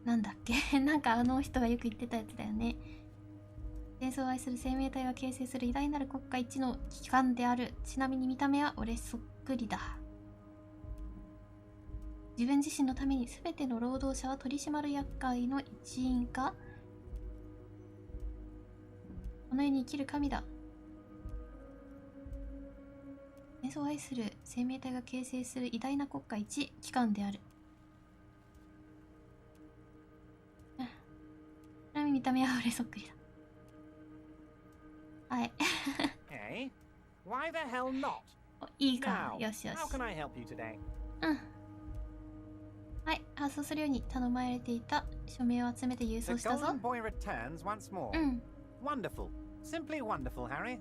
なんだっけなんかあの人がよく言ってたやつだよね。戦争を愛する生命体が形成する偉大なる国家一の機関である。ちなみに見た目は俺そっくりだ。自分自身のためにすべての労働者は取締役会の一員か。この世に生きる神だ。戦争を愛する生命体が形成する偉大な国家一機関である。ちなみに見た目は俺そっくりだ。はい。Hey, why the hell not? いいか。 Now, よしよし。 how can I help you today? うん。はい、発送するように頼まれていた署名を集めて郵 The 送したぞ。 golden boy returns once more. うん。 Wonderful. Simply wonderful, Harry.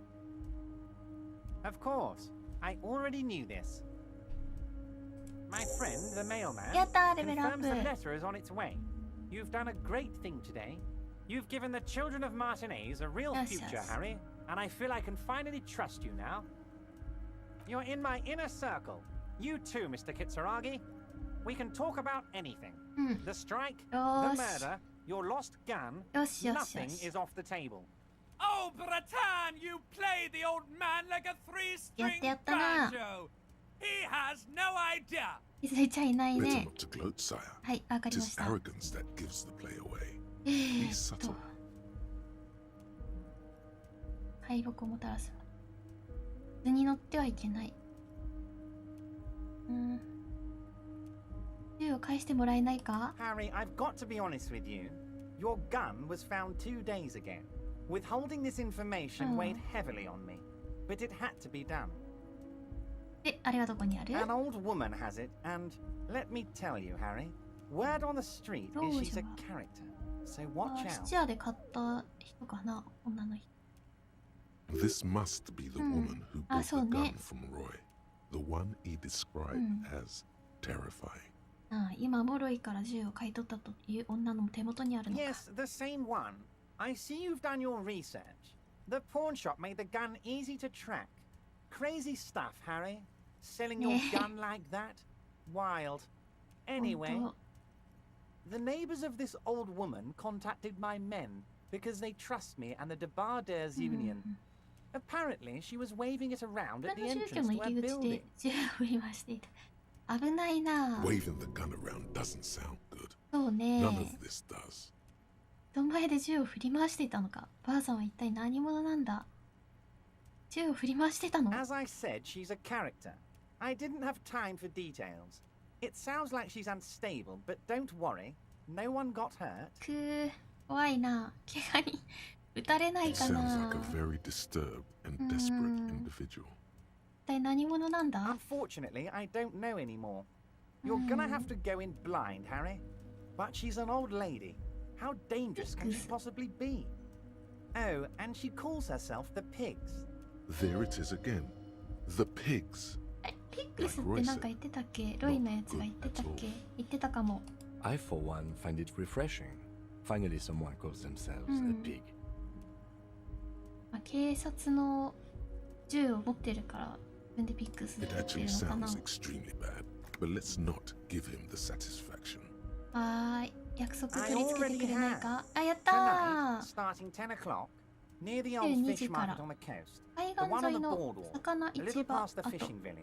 Of course. I already knew this. My friend, the mailman, やったー、レベルアッ confirms the プ。 letter is on its way. You've done a great thing today. You've given the children of Martinez a real Yes, future, yes. Harry, and I feel I can finally trust you now. You're in my inner circle. You too, Mr. Kitsuragi. We can talk about anything. うん。 The strike, よ the し。 murder, your lost gun. よしよしよ Nothing し。 is off the table. Oh, Bratan, you play the old man like a three-string やったな。 banjo. He has no idea. 気づいちゃいない Better ね。 not to gloat, sire. はい、わかり It ま is した。 arrogance that gives the play away. え Be ーっと subtle. 敗北をもたらす。図に乗ってはいけない。銃を返してもらえないか。 Harry, I've got to be honest with you. Your gun was found 2 days ago. Withholding this information weighed heavily on me, but it had to be done. で、あれはどこにある？ An old woman has it, and let me tell you, Harry, word on the street is she's a character, so あ watch 質 out. 屋で買った人かな、女の人。 This must be the woman who Ah, bought so the gun ne- from Roy. The one he described as terrifying. ああ、今もろいから銃を買い取ったという女の手元にあるのか。 Yes, the same one. I see you've done your research. The pawn shop made the gun easy to track. Crazy stuff, Harry. Selling your gun like that? Wild. Anyway, 本 the neighbors of this old woman contacted my men because they trust me and the Debarders 当 Union. Apparently, she was waving it around 他 at の the 宗 entrance 教の to her 入り口 building. で銃を振り回していた。危ないな。 Waving the gun around doesn't sound good. そうね。 None of this does. 人前で銃を振り回していたのか。ばあさんは一体何者なんだ。銃を振り回してたの？ As I said, she's a character. I didn't have time for details. It sounds like she's unstable, but don't worry. No one got hurt. くー、怖いな。怪我に撃たれない It か sounds な。 like a very disturbed and desperate individual. 一体何者なんだ？ Unfortunately, I don't know anymore. You're gonna have to go in blind, Harry. But she's an old lady. How dangerous can she possibly be? Oh, and she calls herself the Pigs. There it is again. The pigs. ピックスってなんか言ってたっけ？ロイのやつが言ってたっけ？言ってたかも。 I, for one, find it refreshing. Finally, someone calls themselves a pig. まあ、警察の銃を持ってるから自分でピックスっ It て言って actually るのかな。 sounds extremely bad. But let's not give him the satisfaction. はーい、約束 I 取り付けて already くれない have. か？あ、やった Tonight, ー。 starting 10 o'clock, near the old 12 fish 時から market on the coast. 海 The one 岸 on 沿 the いの boardwalk. 魚 A 市 little 場、 past the あと fishing village.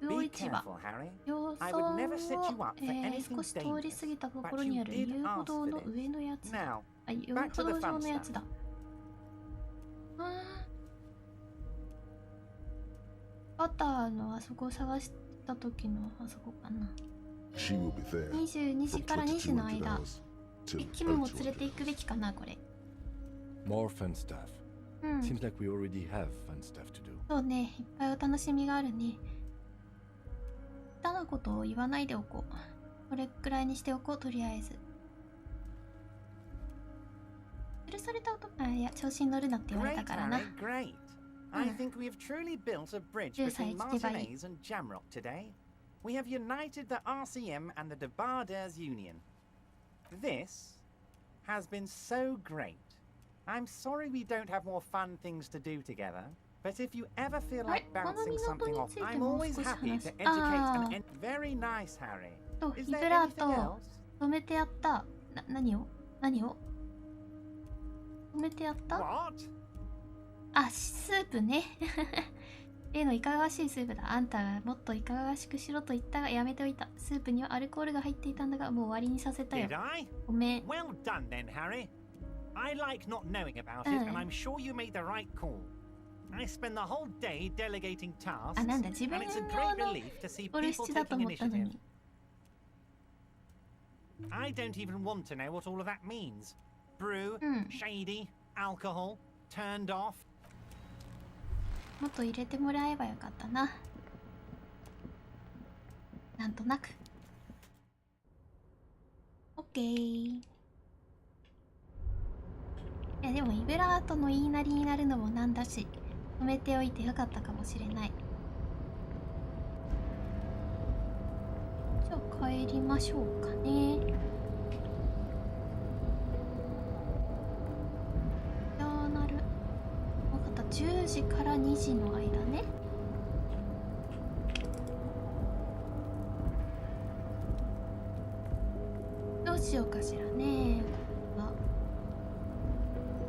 魚 Be 市場、 careful, Harry. 養 I 豚 would never set を you up for anything 少し通り過ぎたとこ dangerous, ろにある but you did 遊歩道 ask の for this. 上のやつ。 Now, あ、遊 back to 歩 the 道 fun 上のやつ stuff. だ。バターのあそこを探した時のあそこかな。 She will be there 22時 from から2時の 2200間。 hours till え、キムも連れ 0200. て行くべきかな、これ。 More fun stuff. うん。 Seems like we already have fun stuff to do. そうね、いっぱいお楽しみがあるね。下手なことを言わないでおこう。これくらいにしておこう、とりあえず。許された音、いや、調子に乗るなって言われた Great, からな。 Harry, great. I think we have truly built a bridge between Martinez and Jamrock today. We have united the RCM and the Debarders Union. This has been so great. I'm sorry we don't have more fun things to do together, but if you ever feel like bouncing something off, I'm always happy to educate and very nice, Harry. Is there anything else? 止めてやった。何を止めてやった？ What? あ、スープね。例のいかがわしいスープだ。あんたがもっといかがわしくしろと言ったがやめておいた。スープにはアルコールが入っていたんだがもう終わりにさせたよ。Did I? ごめん。 Well done then, Harry. I like not knowing about it, and I'm sure you made the right call. I spend the whole day delegating tasks, あ、なんだ、自分 and it's a の great relief to see ボル people シチだと taking 思ったの initiative. に。I don't even want to know what all of that means. Brew, shady, alcohol, turned off. もっと入れてもらえばよかったな。なんとなく。オッケー。いやでもイベラートの言いなりになるのもなんだし、止めておいてよかったかもしれない。じゃあ帰りましょうかね。じゃあなる。わかった。10時から2時の間ね。どうしようかしらね。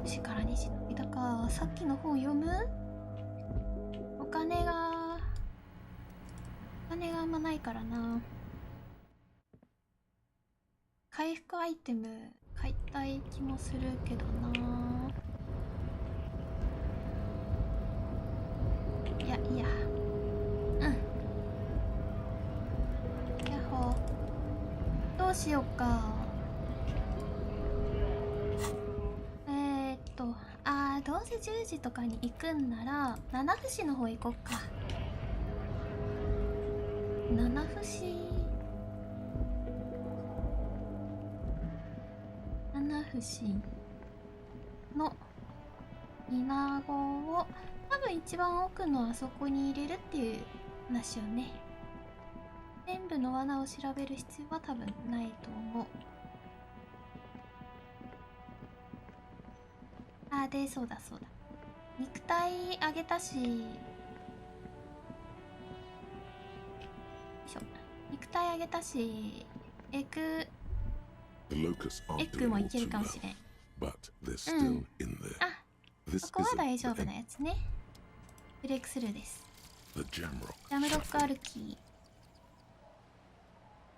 10時から2時の間か。さっきの本読む？お金があんまないからな。回復アイテム買いたい気もするけどな。いやいや、やっほー。どうしようか。どうせ10時とかに行くんなら七節の方行こっか。七節の稲子を多分一番奥のあそこに入れるっていう話よね。全部の罠を調べる必要は多分ないと思う。あ、で、そうだ。肉体あげたし、よいしょ。肉体あげたし、エクもいけるかもしれん。そこは大丈夫なやつね。ブレイクスルーです。ジャムロック歩き。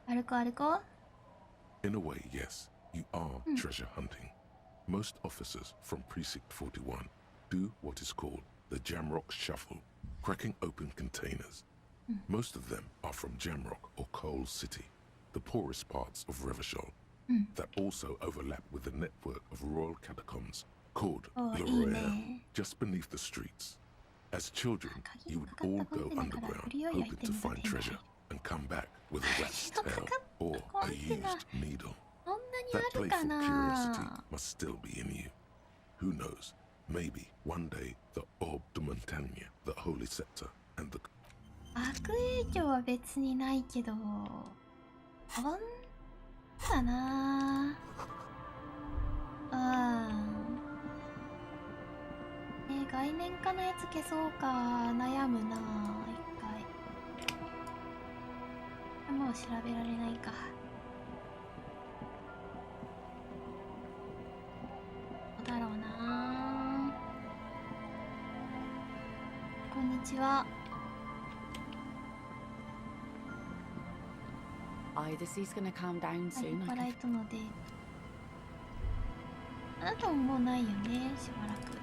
歩こう。 In a way, yes, you are treasure hunting. Most officers from Precinct 41 do what is called the Jamrock Shuffle, cracking open containers. Most of them are from Jamrock or Coal City, the poorest parts of Revachol, that also overlap with the network of royal catacombs called Le Royale, just beneath the streets. As children, you would all go underground, hoping to find treasure, and come back with a rat's tail or a used needle. That playful curiosity must still be in you. Who knows? Maybe one day the Orbe de Montagne, the Holy Scepter, and the... 悪影響は別にないけど、だなあ。外面化のやつ消そうか悩むな。一回。もう調べられないか。どうだろうな。こんにちは。Either sea's gonna calm down soon. パライトので。あなたももうないよね、しばらく。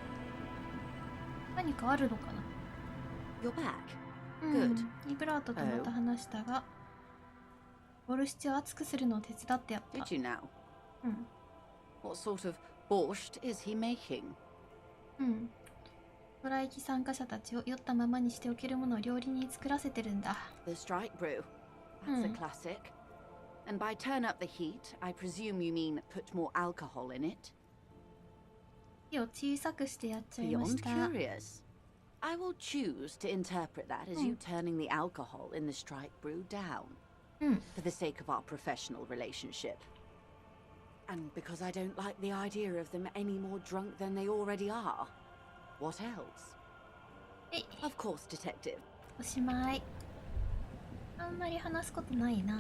何かあるのかな。 You're back. Good. イブラートとまた話したが、ボルシチを熱くするのを手伝ってやった。 Did you now? What sort of borscht is he making? トライキ参加者たちを酔ったままにしておけるものを料理に作らせてるんだ。 The strike brew. That's a classic. And by turn up the heat, I presume you mean put more alcohol in it? 火を小さくしてやっちゃいまし Beyond た。 curious. I will choose to interpret that as you turning the alcohol in the strike brew down. For the sake of our professional relationship. And because I don't like the idea of them any more drunk than they already are. What else? Of course, detective. おしまい。あんまり話すことないな。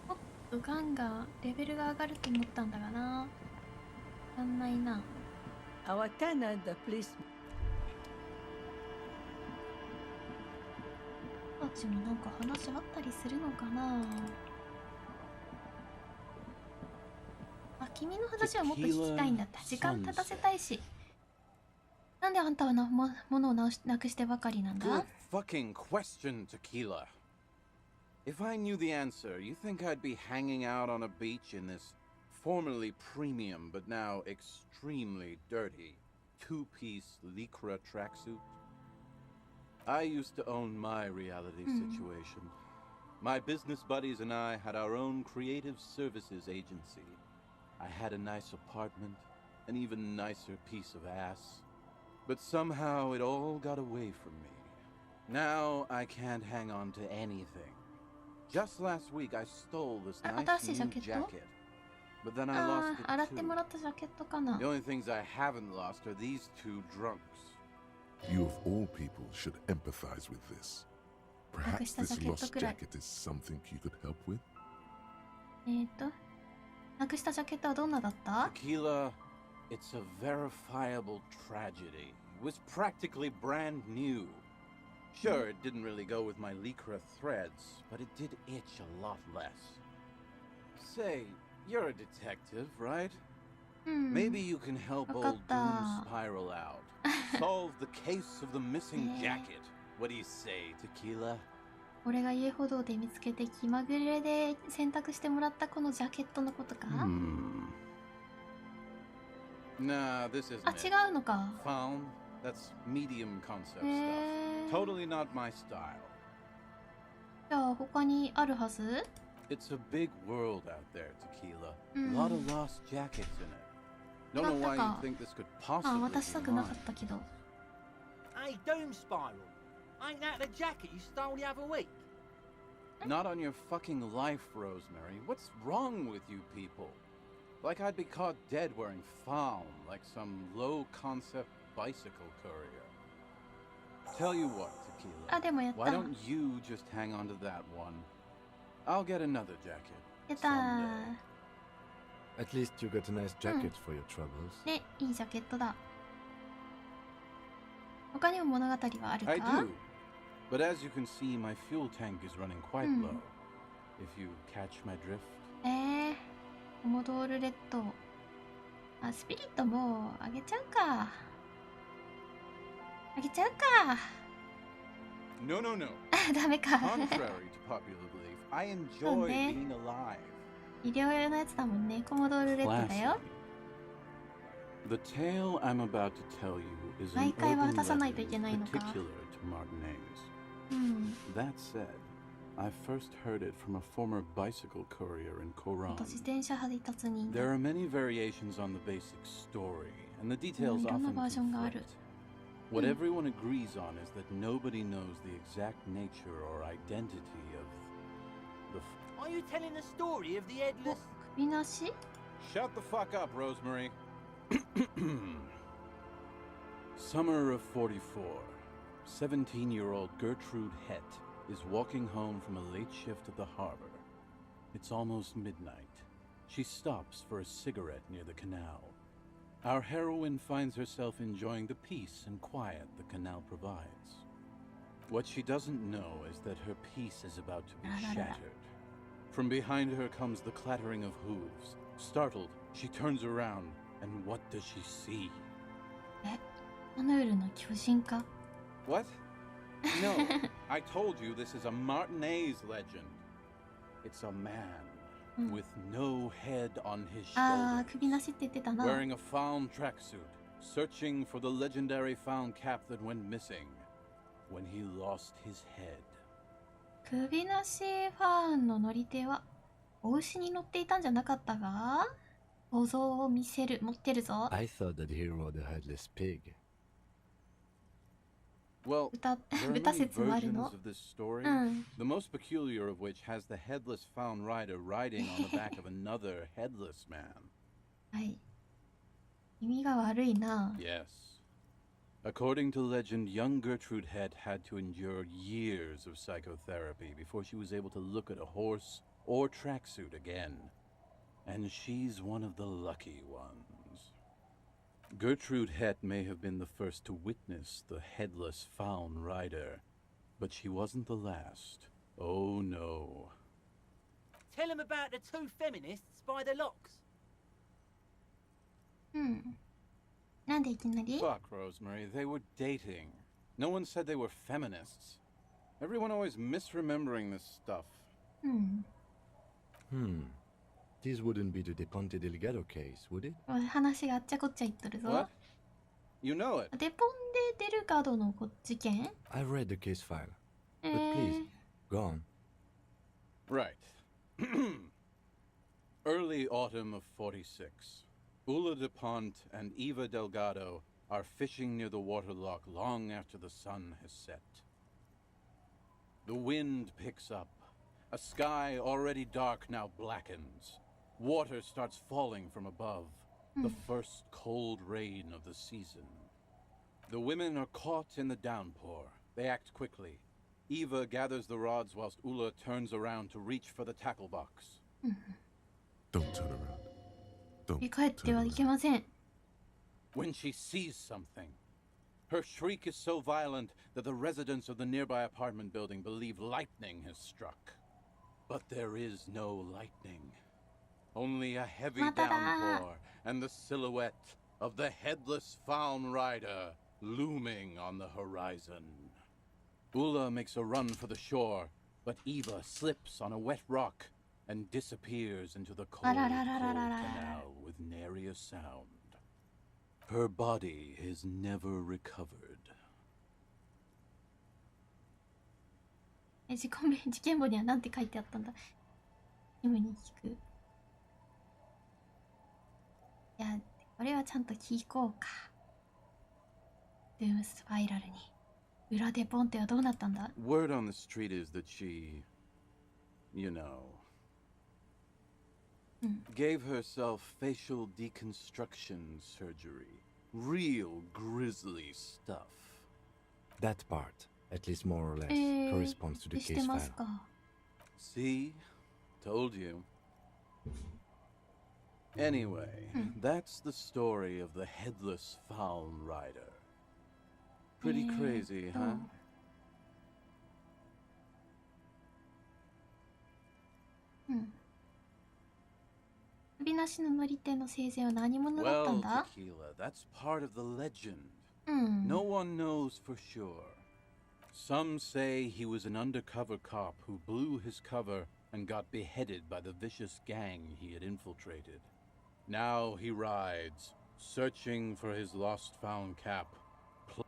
もっとガンがレベルが上がると思ったんだがな。やんないな。Our tenant, please. たちもなんか話あったりするのかな。あ、君の話はもっと聞きたいんだって。時間経たせたいし。なんであんたは物をなくしてばかりなんだ？ Good fucking question, Tequila. If I knew the answer, you think I'd be hanging out on a beach in this formerly premium but now extremely dirty two-piece lycra tracksuit? I used to own my reality situation. My business buddies and I had our own creative services agency. I had a nice apartment, an even nicer piece of ass. But somehow it all got away from me. Now I can't hang on to anything. Just last week I stole this nice new jacket. But then I lost it 洗ってもらったジャケットかな。 The only things I haven't lost are these two drunks. You of all people should empathize with this. Perhaps this lost jacket is something you could help with? なくしたジャケットはどんなだった？ Tequila, it's a verifiable tragedy. It was practically brand new. Sure, it didn't really go with my lycra threads, but it did itch a lot less. Say, you're a detective, right? Maybe you can help old Doom spiral out. Solve the case of the missing jacket. What do you say, Tequila? 俺が家歩道で見つけて気まぐれで選択してもらったこのジャケットのことか？ Nah, this isn't あ、 it. 違うのか。 Found? That's medium concept stuff. Totally not my style. じゃあ他にあるはず？ It's a big world out there, Tequila. A lot of lost jackets in it. Don't know why you think this could あ、 possibly 渡したく be なか mine. ったけど。 Hey, Doom Spiral. Ain't that the jacket you stole the other week? Not on your fucking life, Rosemary. What's wrong with you people? Like I'd be caught dead wearing fawn, like some low-concept bicycle courier. Tell you what, Tequila. あ、でもやった。 Why don't you just hang on to that one? I'll get another jacket. やったー。 At least you got a nice jacket for your troubles. ね、いいジャケットだ。他にも物語はあるか？ I do. But as you can see, my fuel tank is running quite low. If you catch my drift. コモドールレッド。あ、スピリットもうあげちゃうか。あげちゃうか。 No, no, no. ダメか。 Contrary to popular belief, I enjoy being alive. 医療用のやつだもんね。コモドールレッドだよ。 The tale I'm about to tell you is an 毎回 urban 渡さないとい legend けないのか。 particular to Martinez. That said, I first heard it from a former bicycle courier in Koran. 自転車配達人だ。 There are many variations on the basic story, and the details いろんな often バージョンがある。 conflict. What everyone agrees on is that nobody knows the exact nature or identity of the... Are you telling the story of the headless... 首なし？ Shut the fuck up, Rosemary. Summer of 44. 17-year-old Gertrude Het is walking home from a late shift at the harbor. It's almost midnight. She stops for a cigarette near the canal. Our heroine finds herself enjoying the peace and quiet the canal provides. What she doesn't know is that her peace is about to be shattered. From behind her comes the clattering of hooves. Startled, she turns around, and what does she see? ナヌールの巨人か？ What? No, I told you this is a Martinez legend. It's a man with no head on his あ shoulders, あ、首なしって言ってたな。 wearing a found tracksuit, searching for the legendary found cap that went missing when he lost his head. 首なしファンの乗り手はお牛に乗っていたんじゃなかったが？構造を見せる、持ってるぞ。 I thought that he rode a headless pig. Well, 豚 there are 豚 many 説もある versions の。 of this story, うん。 the most peculiar of which has the headless found rider riding on the back of another headless man. はい。意味が悪いな。 Yes. According to legend, young Gertrude Het had to endure years of psychotherapy before she was able to look at a horse or tracksuit again. And she's one of the lucky ones. Gertrude Het may have been the first to witness the headless found rider, but she wasn't the last. Oh no. Tell him about the two feminists by the locks. うん。なんでいきなり？ Fuck, Rosemary, they were dating. No one said they were feminists. Everyone always misremembering this stuff. うん。 This wouldn't be the De Ponte Delgado case, would it? 話があっちゃこっちゃ言っとるぞ。 What? You know it. デポンデ・デルガドの事件？ I've read the case file. But please, go on. Right. Early autumn of 46. Ula de Pont and Eva Delgado are fishing near the waterlock long after the sun has set. The wind picks up. A sky already dark now blackens. Water starts falling from above. The first cold rain of the season. The women are caught in the downpour. They act quickly. Eva gathers the rods whilst Ula turns around to reach for the tackle box. Don't turn around. 振り返ってはいけません。 When she sees something. Her shriek is so violent that the residents of the nearby apartment building believe lightning has struck. But there is no lightning. Only a heavy downpour and the silhouette of the headless found rider looming on the horizon. Ula makes a run for the shore, but Eva slips on a wet rock and disappears into the cold, cold canal with nary a sound. Her body is never recovered. 事件簿には何て書いてあったんだ。キムに聞く。いや、これはちゃんと聞こうか。ドゥームスパイラルに。裏デポンテはどうなったんだ？ Word on the street is that she, you know, gave herself facial deconstruction surgery. Real grisly stuff. That part, at least more or less, corresponds to the して case ま file. すか。 See? Told you. Anyway, that's the story of the headless found rider. Pretty crazy, huh? 首なしの乗り手の生前は何者だったん Well, だ？ Tequila, that's part of the legend. うん。 No one knows for sure. Some say he was an undercover cop who blew his cover and got beheaded by the vicious gang he had infiltrated. Now he rides, searching for his lost found cap.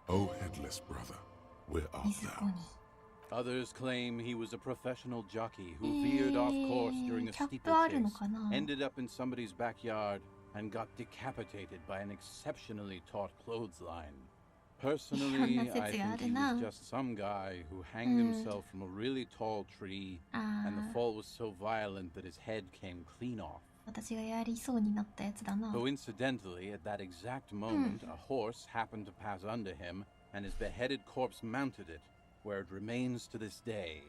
Oh, headless brother, where art 水子 thou? に。 Others claim he was a professional jockey who veered off course during a キャップ steeplechase, あるのかな？ ended up in somebody's backyard, and got decapitated by an exceptionally taut clothesline. Personally, I think he was just some guy who hanged himself from a really tall tree, and the fall was so violent that his head came clean off. 私がやりそうになったやつだな。 Coincidentally, at that exact moment, a horse happened to pass under him, and his beheaded corpse mounted it, where it remains to this day.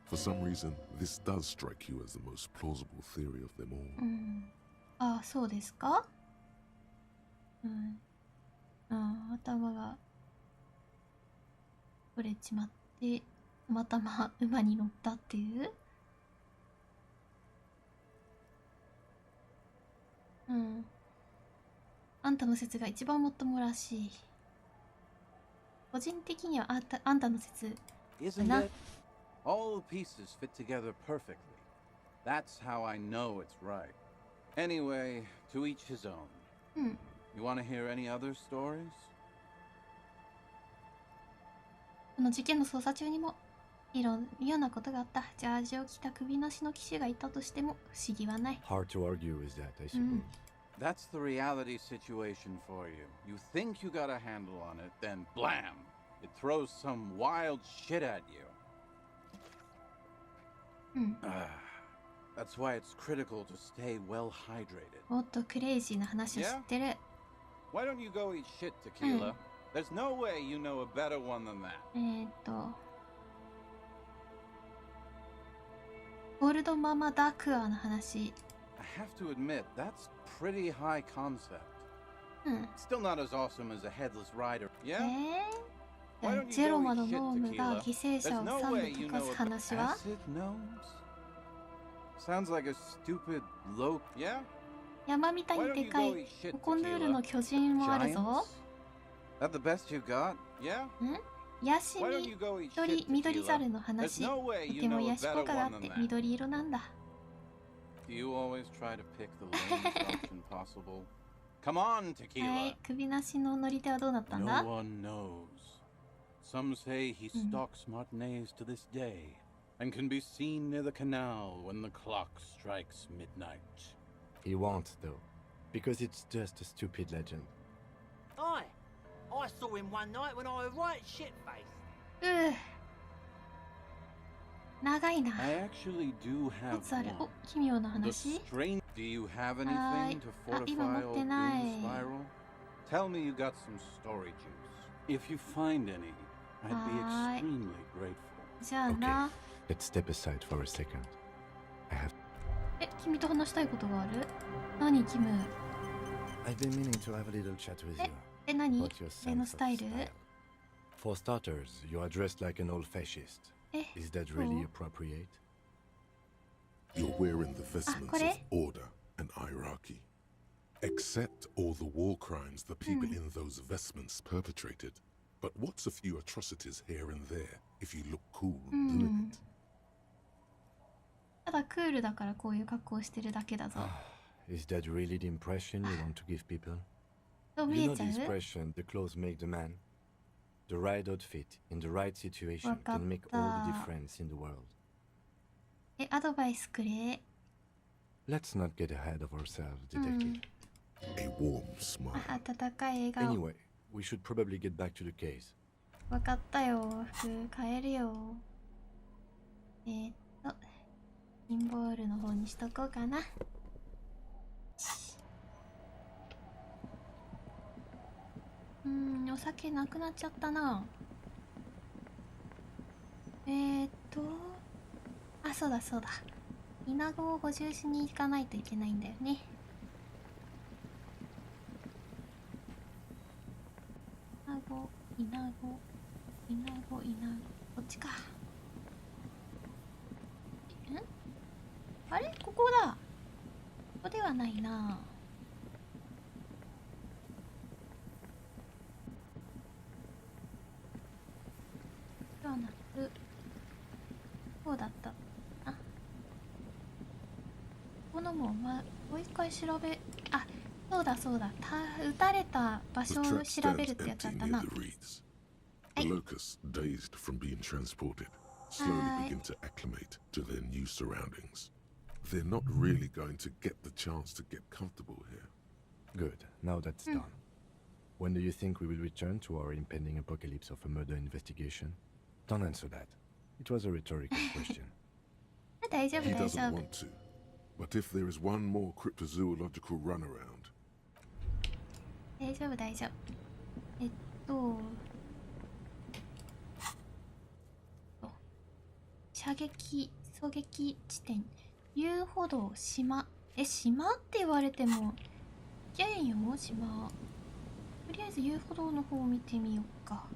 For some reason, this does strike you as the most plausible theory of them all. ああ、そうですか？うん。頭が取れちまって、たまたま馬に乗ったっていう？あんたの説が一番もっともらしい。個人的にはあんたの説 Isn't な。 it? All the pieces fit together perfectly. That's how I know it's right. Anyway, to each his own. You want to hear any other stories? この事件の捜査中にも嫌なことがあった。ジャージを着た首なしの騎士がいたとしても不思議はない。Hard to argue with that, I suppose. That's the reality situation for you. You think you got a handle on it, then blam! It throws some wild shit at you. That's why it's critical to stay well hydrated. もっとクレイジーな話を知ってる。Why don't you go eat shit, Tequila? There's no way you know a better one than that. ゴールドママダークアーの話。I have to admit, that's pretty high concept. Still not as awesome as a headless rider. Yeah? ジェロマのノームが犠牲者を3で溶かす話は Sounds like a stupid low. Yeah? 山みたいにでかいココヌールの巨人もあるぞ。That the best you got? Yeah? ヤシミ緑猿の話。とても癒し効果があって緑色なんだ。You always try to pick the lamest option possible. Come on, Tequila. はい、首なしの乗り手はどうなったんだ？ No one knows. Some say he stalks Martinez to this day and can be seen near the canal when the clock strikes midnight. He won't, though, because it's just a stupid legend. Aye. I saw him one night when I was right shit-faced. 長いな。 I actually do have つある。 one. お、奇妙な The 話。 strain. Do you have anything to fortify old Doom Spiral? Tell me you got some story juice. If you find any, I'd be extremely grateful. じゃあな。 Let's step aside for a second. I have. 君と話したいことがある？何、キム？ I've been meaning to have a little chat with you. 何？ What's your 例の sense ス of タイル？ style? For starters, you are dressed like an old fascist. Is that really appropriate? You're wearing the vestments of order and hierarchy. Accept all the war crimes the people in those vestments perpetrated. But what's a few atrocities here and there if you look cool doing it? ただクールだからこういう格好をしてるだけだぞ。Is that really the impression you want to give people? そう見 You え know ちゃ the う？ expression, the clothes make the man? The right outfit in the right situation can make all the difference in the world. アドバイスくれ。 Let's not get ahead of ourselves, detective. A warm smile. 温かい笑顔。 Anyway, we should probably get back to the case. わかったよ。服変えるよ。ピンボールの方にしとこうかな。お酒なくなっちゃったな。あ、そうだそうだ。イナゴを補充しに行かないといけないんだよね。イナゴ、こっちか。あれ？ここだ。ここではないな。ではなく、こうだったな。このもう一回調べ、あ、そうだそうだ。撃たれた場所を調べるってやつだったな。The locusts, dazed from being transported, slowly begin to acclimate to their new surroundings. They're not really going to get the chance to get comfortable here. Good, now that's done. When do you think we will return to our impending apocalypse of a murder investigation? Don't answer that. It was a rhetorical question. 大丈夫 He 大 doesn't 丈夫。 want to. But if there is one more cryptozoological runaround, 大丈夫大丈夫。射撃狙撃地点遊歩道島。島って言われてもいやんよ島。とりあえず遊歩道の方を見てみようか。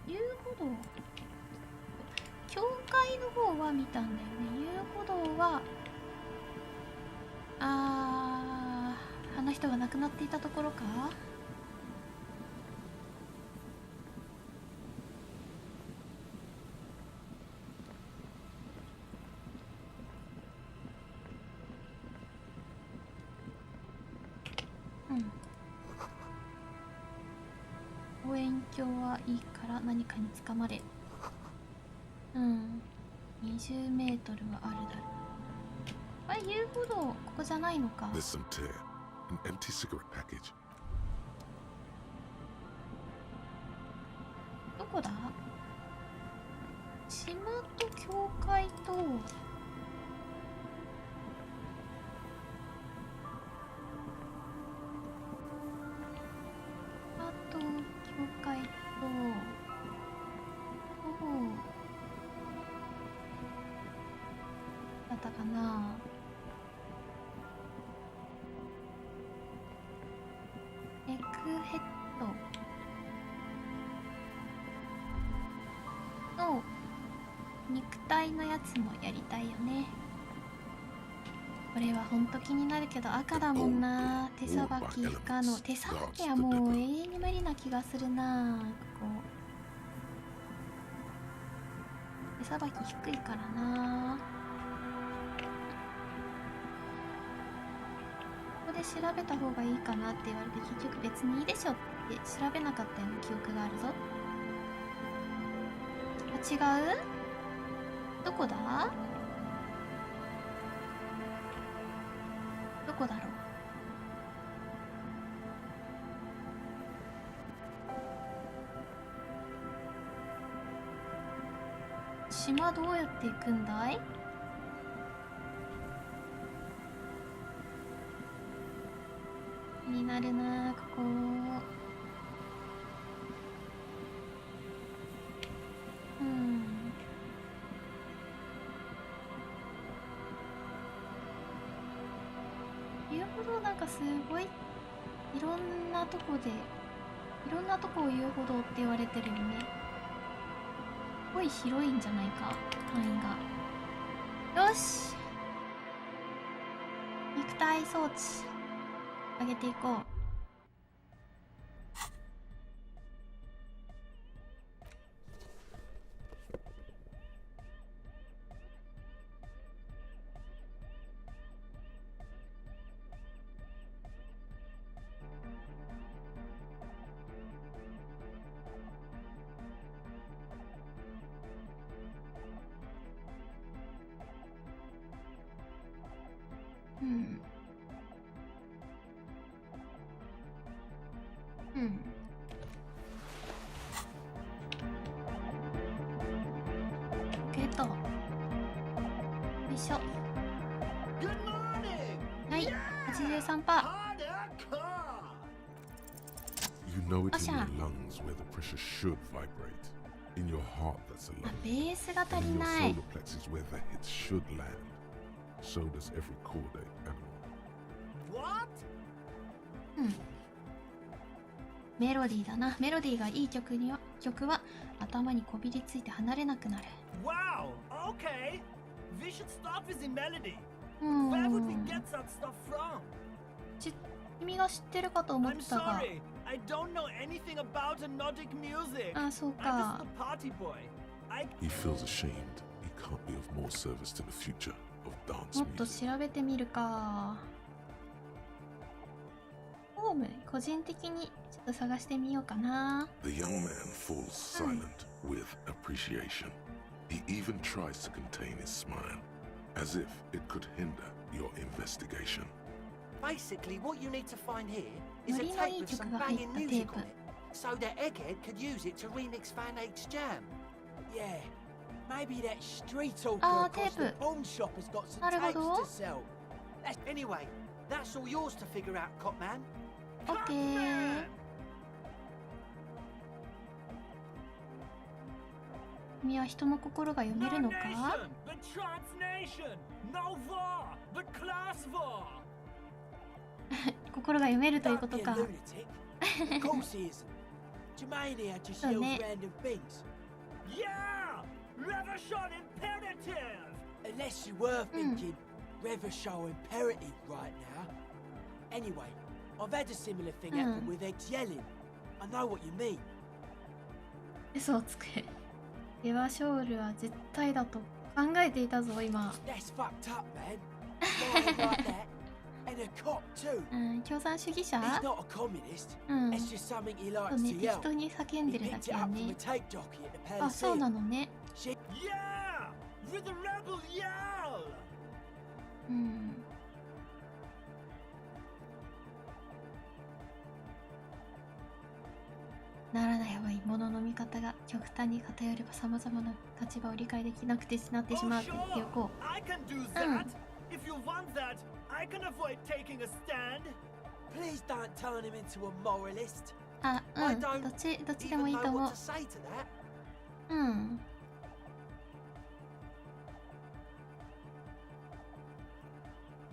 遊歩道教会の方は見たんだよね。遊歩道はあの人が亡くなっていたところか。境はいいから何かにつかまれ。うん。20メートルはあるだろう。あれ、遊歩道、ここじゃないのか。There's some tear. An empty cigarette package. どこだ？島と教会と教会とだったかな。エッグヘッドの肉体のやつもやりたいよね。これはほんと気になるけど赤だもんな。手さばき不可能。手さばきはもう永遠に無理な気がするな。ここ手さばき低いからな。ここで調べた方がいいかなって言われて結局別にいいでしょって調べなかったような記憶があるぞ。あ、違う？どこだ？どこだろう。島どうやって行くんだい？気になるな、ここ。遊歩道なんかすごいいろんなとこでいろんなとこを遊歩道って言われてるよね。すごい広いんじゃないか、範囲が。よし、肉体装置上げていこう。ゲット。よいしょ。はい、83%。You know it in your lungs where the pressure should vibrate. In your heart that's a lung. ベースが足り In な your い。 solar plexus where the hits should land. So does every chordate animal. What? メロディーだな。メロディーがいい曲は頭にこびりついて離れなくなる。 Wow, okay. Vicious stuff is in melody. Where would we get that stuff from? 君が知ってるかと思っ I'm たが。 sorry, I don't know anything about Nordic music. あ、そう I'm か。 just a party boy. He feels ashamed. He can't be of more service to the future of dance もっと music. 調べてみるか。ホーム、個人的にちょっと探してみようかな。 The young man falls silent with appreciation. He even tries to contain his smile, as if it could hinder your investigation. Basically, what you need to find here is a ノリの tape いい with 曲 some が入っ banging たテー music プ on。it, so that Egghead could use it to remix Fan 8's jam. Yeah, maybe that street talker Ah, across the tape. pawn shop has got some なるほ tapes ど。 to sell. Anyway, that's all yours to figure out, Copman. オッケー。君は人の心が読めるのか？ but transnation. No war, but class war. 心が読めるということ Don't be a か。 lunatic. Of course he isn't. Jermaine here just Oh, yells mate. random things. Yeah! Revolution imperative! Unless you were thinking Revolution imperative right now. Anyway, I've had a similar thing happen with eggs yelling. I know what you mean. 嘘をつく。レバショールは絶対だと考えていたぞ今。 That's fucked up, man. Lying like that. And of cop too. 共産主義者 He's not a communist. うん。 It's just something he そう likes ね、 to 適 yell. 当に叫ん He でるだ picked け it よ up from a ね。 tape jockey at the あ、そうな Elysium. のね。 She Yeah! With the rebel yell! うん。ならない方がいい。ものの見方が極端に偏れば様々な立場を理解できなくてなってし Oh, まうって言ってお sure! こ I can do that! If you want that, I can avoid taking a stand. please don't turn him into a moralist. う。あ、うん。どっちでもいい Even と know 思う what to。say to that. うん。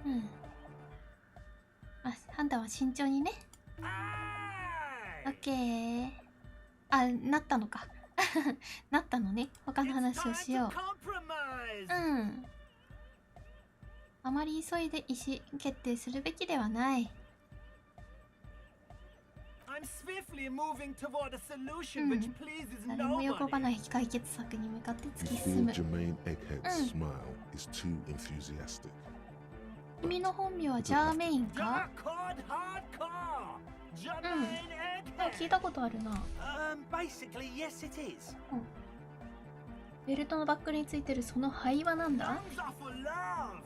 うん。あ、判断は慎重にね。オッケー。あ、なったのか。なったのね。他の話をしよう。うん。あまり急いで意思決定するべきではない。I'm swiftly moving toward a solution which pleases 誰も喜ば nobody. ない解決策に向かって突 You き進 feel む。 Jermaine Egghead's smile is too enthusiastic. 君の本名はジャーメインか？ Hardcore! Jermaine あ、聞いたことあるな。 Basically, yes, it is. ベルトのバックルについてるその灰はなんだ？ Lungs are for love!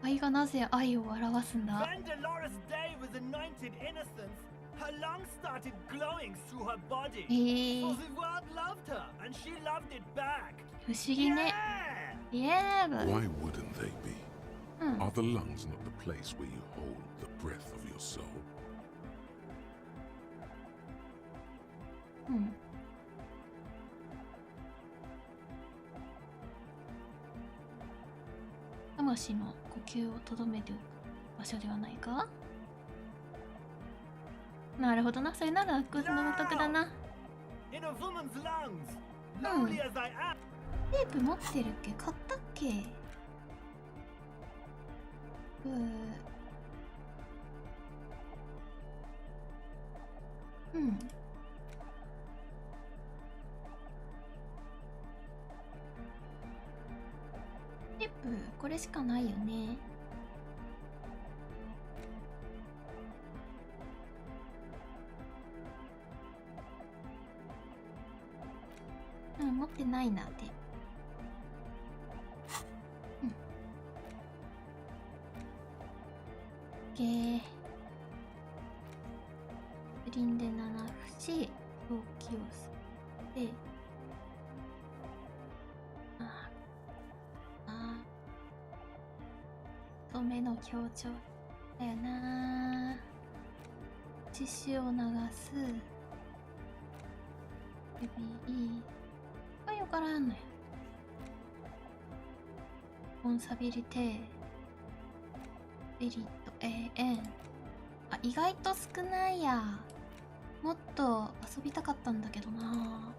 灰がなぜ愛を表すんだ？ When Dolores Day was anointed innocence, her lungs started glowing through her body. So the world loved her, and she loved it back. 不思議ね。イエーブ。 Why wouldn't they be? Are the lungs not the place where you hold the breath of your soul? うん。魂の呼吸をとどめておく場所ではないか？なるほどな。それならグッドの得だな。In a woman's lungs, lonely as I am. テープ持ってるっけ？買ったっけ？うん。テープこれしかないよね。うん、持ってないなって。うん。オッケー。グリーンで七節、表記をすって、太めの強調だよな。血潮を流す。指。がよからんのよ。コンサビリティ。ベリット AN。あ、意外と少ないや。もっと遊びたかったんだけどな。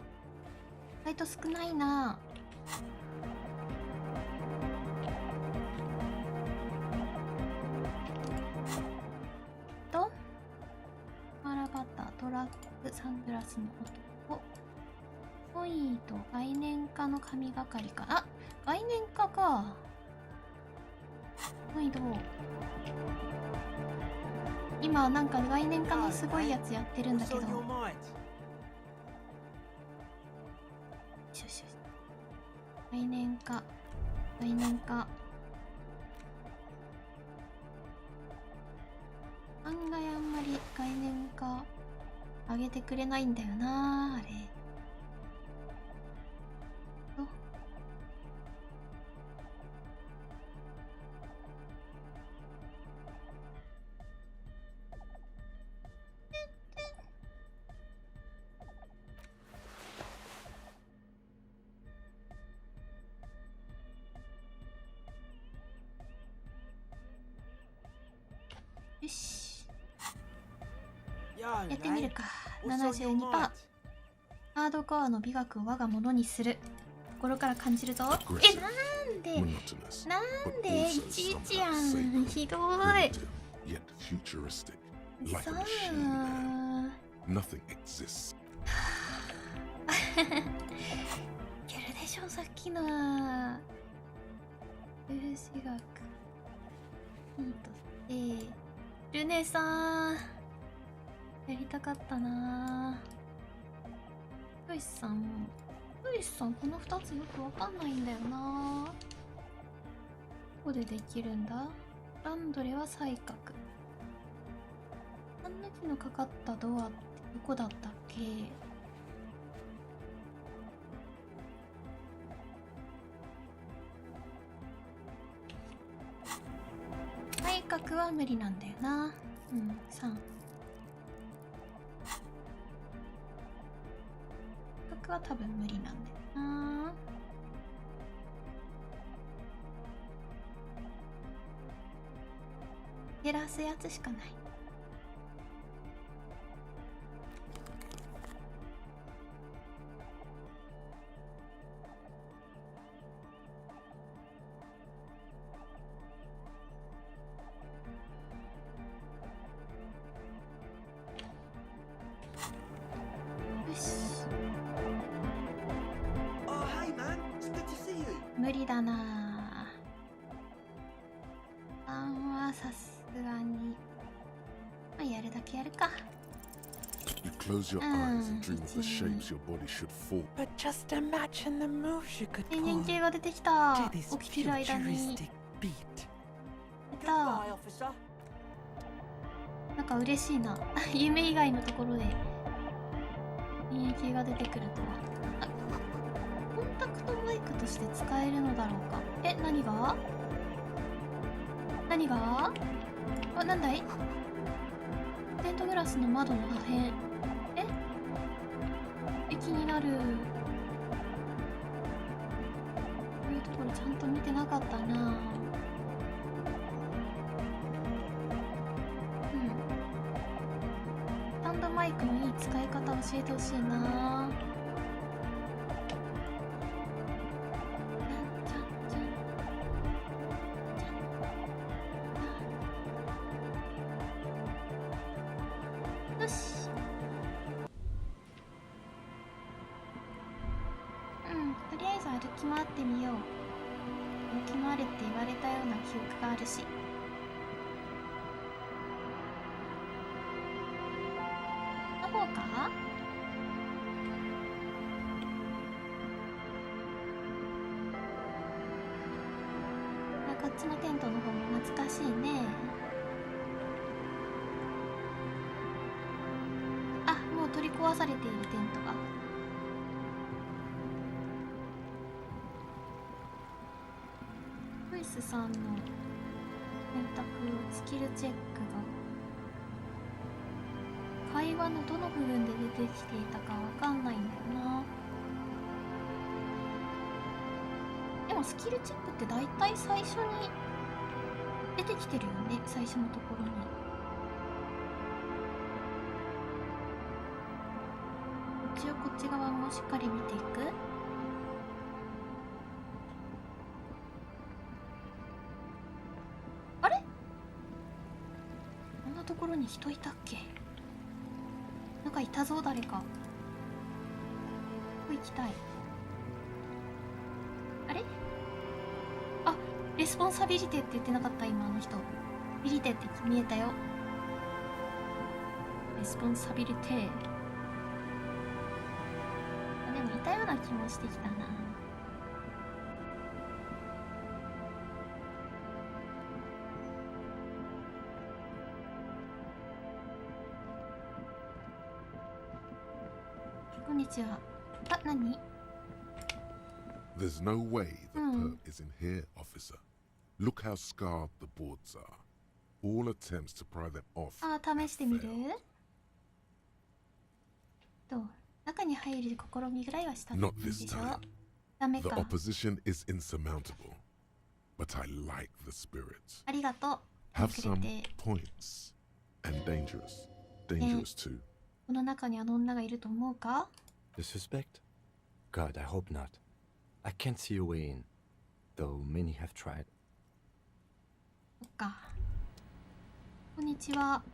意外と少ないな。マラバタ、トラック、サングラスの男。ポイント、概念化の神がかりか。あ、概念化か。ポイント。今なんか概念化のすごいやつやってるんだけど。概念化。概念化。案外あんまり概念化上げてくれないんだよな、あれ。よし。やってみるか。72%。ハードコアの美学を我が物にする。心から感じるぞ。なんでなんでいちいちやん。ひどい。さあ。Nothing exists. いけるでしょ、さっきのは。数字学いいとして、ルネさんやりたかったな。トイスさんこの2つよくわかんないんだよな。どこでできるんだ。ランドレは三角。缶抜きのかかったドアってどこだったっけ。三角は無理なんだよな。うん、3。角は多分無理なんだよな。減らすやつしかない。無理だなぁ。あんはさすがに、まあ、やるだけやるか。 You close your eyes and dream of the shapes your body should fall. But just imagine the moves you could 人間が出てきた。起きてる間に出た。なんか嬉しいな。夢以外のところで人間が出てくるとは。コンタクトマイクとして使えるのだろうか。え、何があ、なんだい。ステントグラスの窓の破片。気になる。こういうところちゃんと見てなかったな。スタンドマイクのいい使い方教えてほしいな。よし。とりあえず歩き回ってみよう。歩き回れって言われたような記憶があるし。の方か？こっちのテントの方も懐かしいね。あ、もう取り壊されているテントが。さんの選択スキルチェックが会話のどの部分で出てきていたかわかんないんだよな。でもスキルチェックってだいたい最初に出てきてるよね。最初のところに。一応こっち側もしっかり見ていく。ところに人いたっけ。なんかいたぞ、誰か。ここ行きたい。あれ、あ、レスポンサビリテって言ってなかった今あの人。ビリテって見えたよ。レスポンサビリテ。あ、でもいたような気もしてきたな。こんにちは。あ、何？ There's no way the perp is in here, officer. Look how scarred the boards are. All attempts to pry them off. あ、試してみる？どう？中に入る試みぐらいはしたんでしょ？ダメか。The opposition is insurmountable, but I like the spirit. ありがとう。Have some points and dangerous too. この中にあの女がいると思うか？ The suspect? God, I hope not. I can't see a way in, though many have tried. そっか。こんにちは。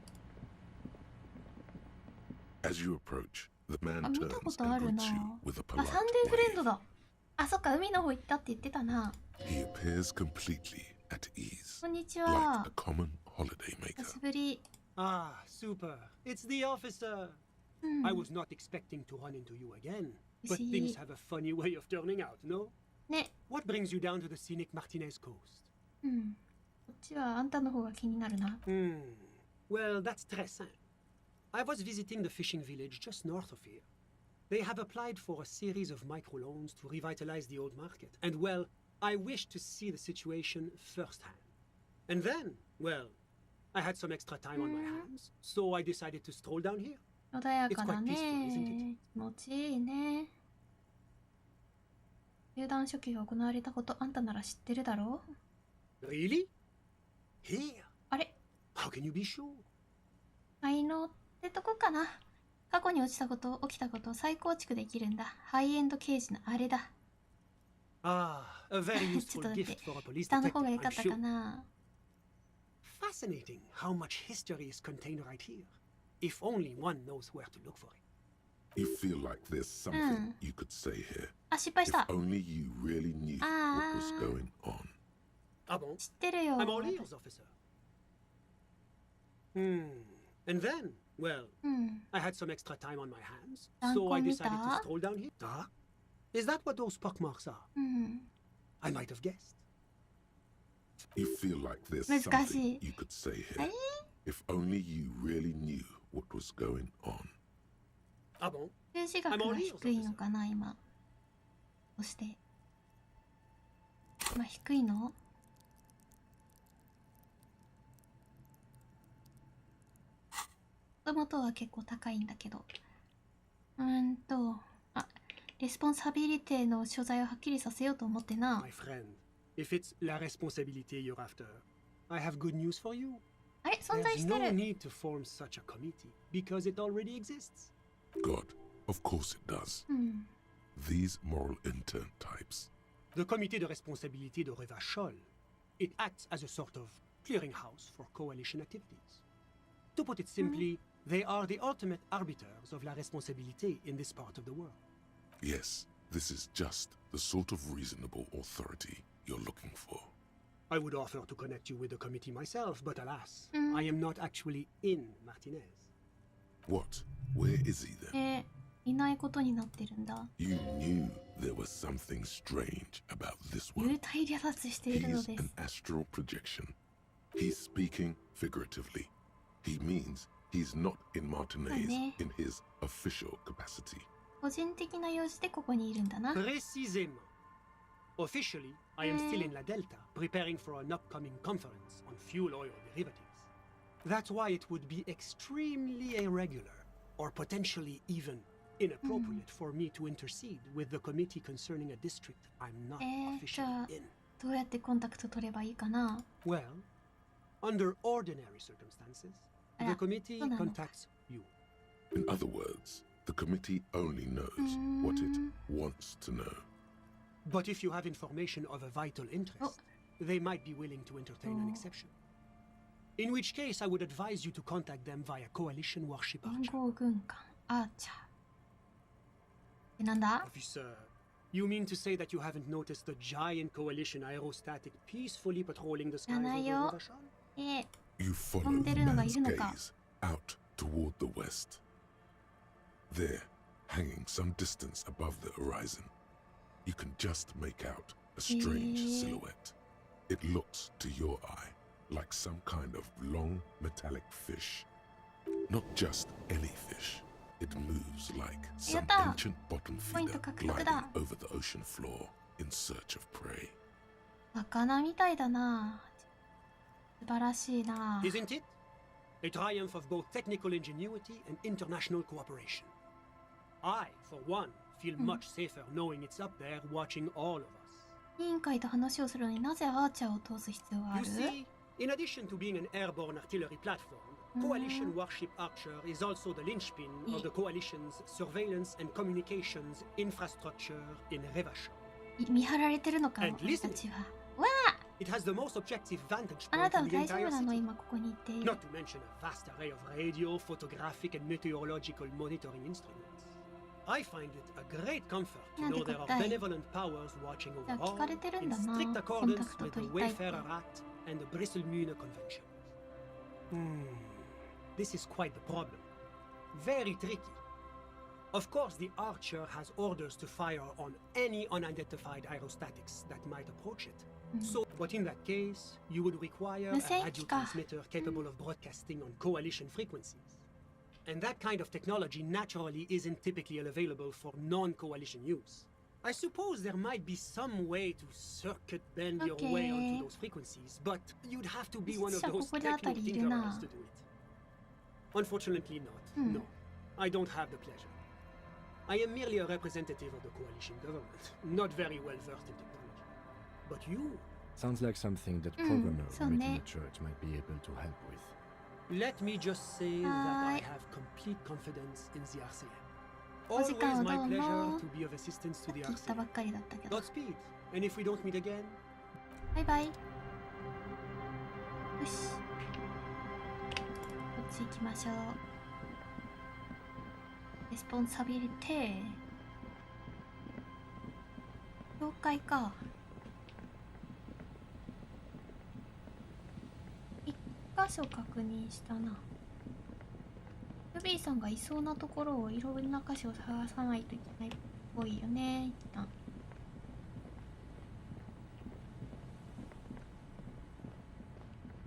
As you approach, the man あ、見た turns こと and あるな。greets you with a あ、 polite サンデーフレンドだ。あ、そっか、海の方行ったって言ってたな。 He appears completely at ease, こんにちは。 like a common holiday 久 maker. しぶり。 Ah, super. It's the officer. I was not expecting to run into you again, but things have a funny way of turning out, no? ね。 What brings you down to the scenic Martinez coast? うん。こっちはあんたの方が気になるな。Well, that's très simple. I was visiting the fishing village just north of here. They have applied for a series of microloans to revitalize the old market. And well, I wish to see the situation firsthand. And then, well, I had some extra time on my hands, so I decided to stroll down here. 穏やかだ It's quite peaceful, isn't ね。気持ちいいね。集団初期が行われたことあんたなら知ってるだろう？ Really? Here? あれ？ How can you be sure? 才能ってとこかな。過去に起きたことを再構築できるんだ。ハイエンド刑事のあれだ。Ah, a very ちょ useful っと待っ gift て。 for a police 下の detective, 方が良か I'm ったか sure. な。 Fascinating how much history is contained right here. If only one knows where to look for it. You feel like there's something you could say here. あ、失敗し If た。 only you really knew what was going on. Ah bon? 知ってるよ。 I'm all ears, officer. And then, well, I had some extra time on my hands, so I decided to stroll down here. Ah? Is that what those pockmarks are? I might have guessed. You feel like there's 難し something い。 you could say here. If only you really knew what was going on. Ah bon? 数字学が低いのかな、今。そして。今低いの？もともとは結構高いんだけど。あ、レスポンサビリティの所在をはっきりさせようと思ってな。 My friend, if it's la responsabilité you're after, I have good news for you. あれ、存在 There's して no る。 need to form such a committee because it already exists. God, of course it does. These moral intern types. The comité de responsabilité de Revachol. It acts as a sort of clearinghouse for coalition activities. To put it simply, they are the ultimate arbiters of la responsabilité in this part of the world. Yes, this is just the sort of reasonable authority you're looking for. I would offer to connect you with the committee myself, but alas, I am not actually in Martinez. What? Where is he then? いないことになってるんだ。 You knew there was something strange about this 幽 one. 体離脱しているの He's です an。astral projection. He's speaking figuratively. He means he's not in Martinez in his official capacity. 個人的な用事でここにいるんだな。 Précisément. Officially, I am still in La Delta, preparing for an upcoming conference on fuel oil derivatives. That's why it would be extremely irregular, or potentially even inappropriate for me to intercede with the committee concerning a district I'm not officially in. どうやってコンタクト取ればいいかな？ Well, under ordinary circumstances, the committee contacts you. In other words, the committee only knows what it wants to know. But if you have information of a vital interest, they might be willing to entertain an exception. In which case, I would advise you to contact them via Coalition Warship 連 Archer. 合軍艦アーチャー。なんだ？ Officer, you mean to say that you haven't noticed the giant coalition aerostatic peacefully patrolling the skies じゃない over よ。 Revachol? You follow 飛ん the でるのがい man's るのか。 gaze out toward the west. There, hanging some distance above the horizon, you can just make out a strange silhouette. It looks to your eye like some kind of long metallic fish. Not just any fish. It moves like some ancient bottom feeder gliding over the ocean floor in search of prey. 魚みたいだな。素晴らしいな。 Isn't it? A triumph of both technical ingenuity and international cooperation. I, for one, feel much safer knowing it's up there watching all of us. 委員会と話をするのになぜアーチャーを通す必要があ You る？ see, in addition to being an airborne artillery platform, Coalition Warship Archer is also the linchpin of the Coalition's surveillance and communications infrastructure in Revachol. 見張られてるのか And 私た listen, ちは。わあ！ it has the most objective vantage あな point た in は the 大丈夫 entire なの？ city. 今ここにいて。 Not to mention a vast array of radio, photographic, and meteorological monitoring instruments. I find it a great comfort to know there are benevolent powers watching over all in strict accordance with the Wayfarer Act and the Bristlemune Convention. This is quite the problem. Very tricky. Of course, the Archer has orders to fire on any unidentified aerostatics that might approach it. So, but in that case, you would require a radio transmitter capable of broadcasting on coalition frequencies. And that kind of technology naturally isn't typically available for non-coalition use. I suppose there might be some way to circuit bend your way onto those frequencies, but you'd have to be one of those techno tinkerers to do it. Unfortunately not. No, I don't have the pleasure. I am merely a representative of the coalition government, not very well versed in technology. But you... Sounds like something that programmers within the church might be able to help with. Let me just say that I have complete confidence in the RCM. Always my pleasure to be of assistance to the RCM. Godspeed, and if we don't meet again... Bye bye. よし。こっち行きましょう。レスポンサビリティ。教会か。1箇所確認したな。ルビーさんがいそうなところをいろんな箇所を探さないといけないっぽいよね。一旦。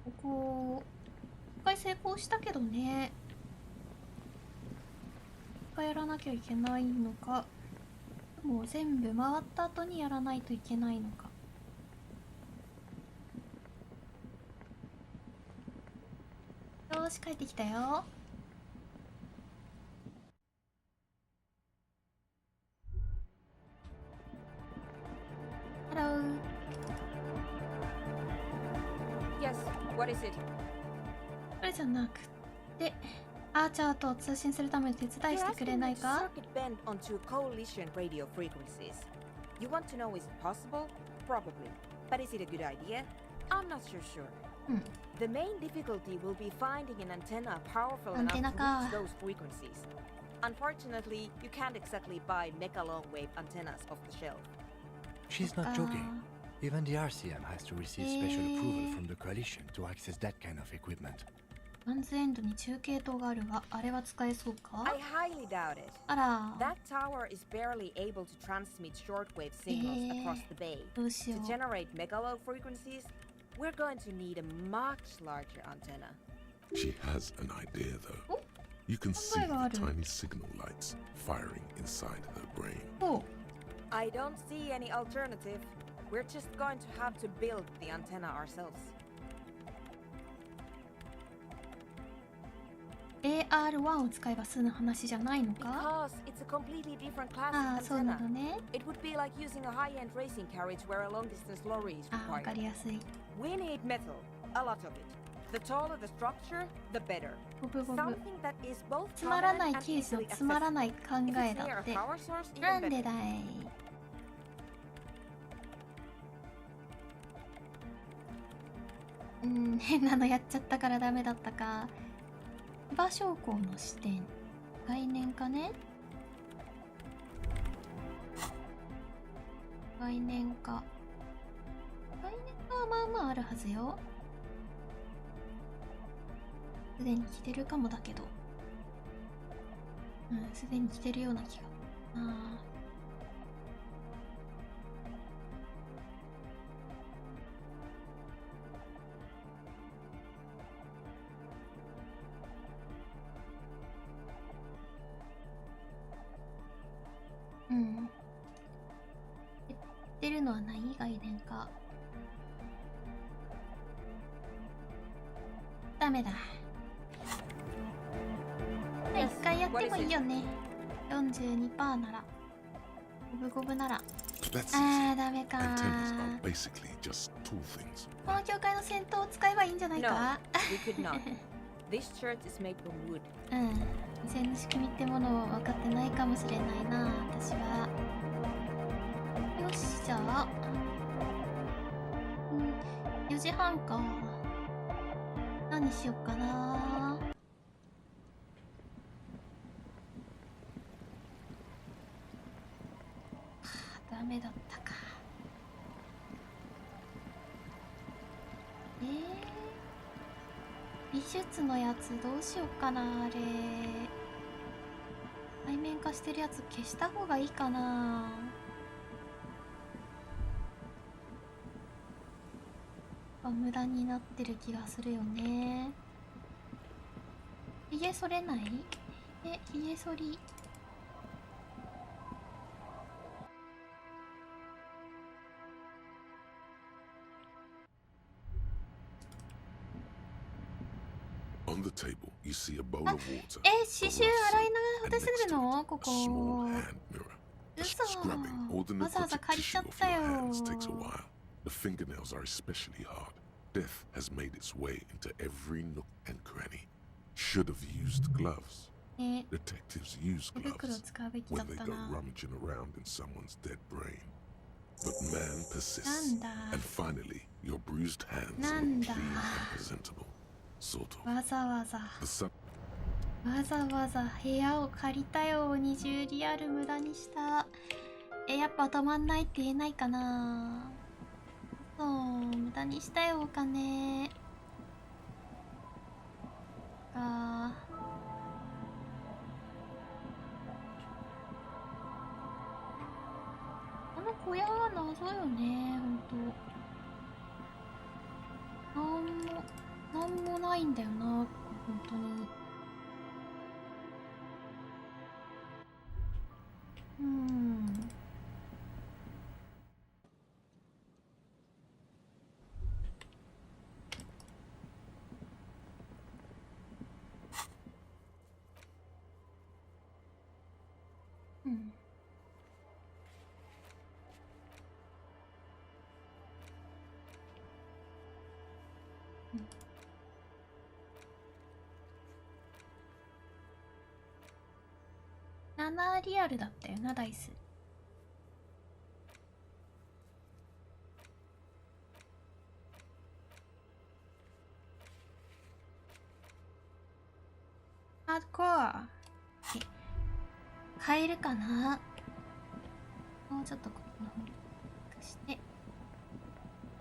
ここ一回成功したけどね。一回やらなきゃいけないのか、もう全部回った後にやらないといけないのか。よし、帰ってきたよ。Hello. Yes, what is it? これじゃなくて、アーチャーと通信するために手伝いしてくれないか？ Circuit bend onto coalition radio frequencies. You want to know is it possible? Probably. But is it a good idea? I'm not so sure. The main difficulty will be finding an antenna powerful enough to reach those frequencies. Unfortunately, you can't exactly buy mega long-wave antennas off the shelf. She's not joking. Even the RCM has to receive special approval from the coalition to access that kind of equipment. アンズエンドに中継塔があるが、あれは使えそうか？ I highly doubt it. あら。 That tower is barely able to transmit shortwave signals across the bay. To generate mega low frequencies, we're going to need a much larger antenna. She has an idea, though. You can see the tiny signal lights firing inside her brain. I don't see any alternative. We're just going to have to build the antenna ourselves. AR1 を使えば済む話じゃないのか？ Because it's a completely different class of antenna. It would be like using a high-end racing carriage where a long-distance lorry is required. わかりやすい。 We need metal, a lot of it. The taller the structure, the better. Something that is both つまらないケースのつまらない考えだって。なんでだい。変なのやっちゃったからダメだったか。騎馬将校の視点。概念化ね。概念化。概念化はまあまああるはずよ。すでに来てるかもだけど。すでに来てるような気が。言ってるのはない概念か。ダメだ。一回やってもいいよね。42% なら。五分五分なら。ダメか。この教会の戦闘を使えばいいんじゃないか？ This church is made from wood. 依然の仕組みってものを分かってないかもしれないな、私は。よし、じゃあ。4時半か。何しよっかな。れだったか。美術のやつどうしようかな。あれ背面化してるやつ消した方がいいかな。無駄になってる気がするよね。ひげ剃れない？ひげ剃り。On the table, you see a bowl of water. 刺繍洗い流せるの？ここ。 Scrubbing ordinary tissue off your hands takes a while. The fingernails are especially hard. Death has made its way into every nook and cranny. Should have used gloves. Detectives use gloves when they go rummaging around in someone's dead brain. But man persists, and finally, your bruised hands look clean and presentable. Sort of. わざわざ部屋を借りたよ。20リアル無駄にした。やっぱ止まんないって言えないかな。そう、無駄にしたよお金。あの小屋は謎よね、ほんと。なんもないんだよな、ほんとに。7リアルだったよな、ダイス。ハードコア。買えるかな。もうちょっとこっちの方にして。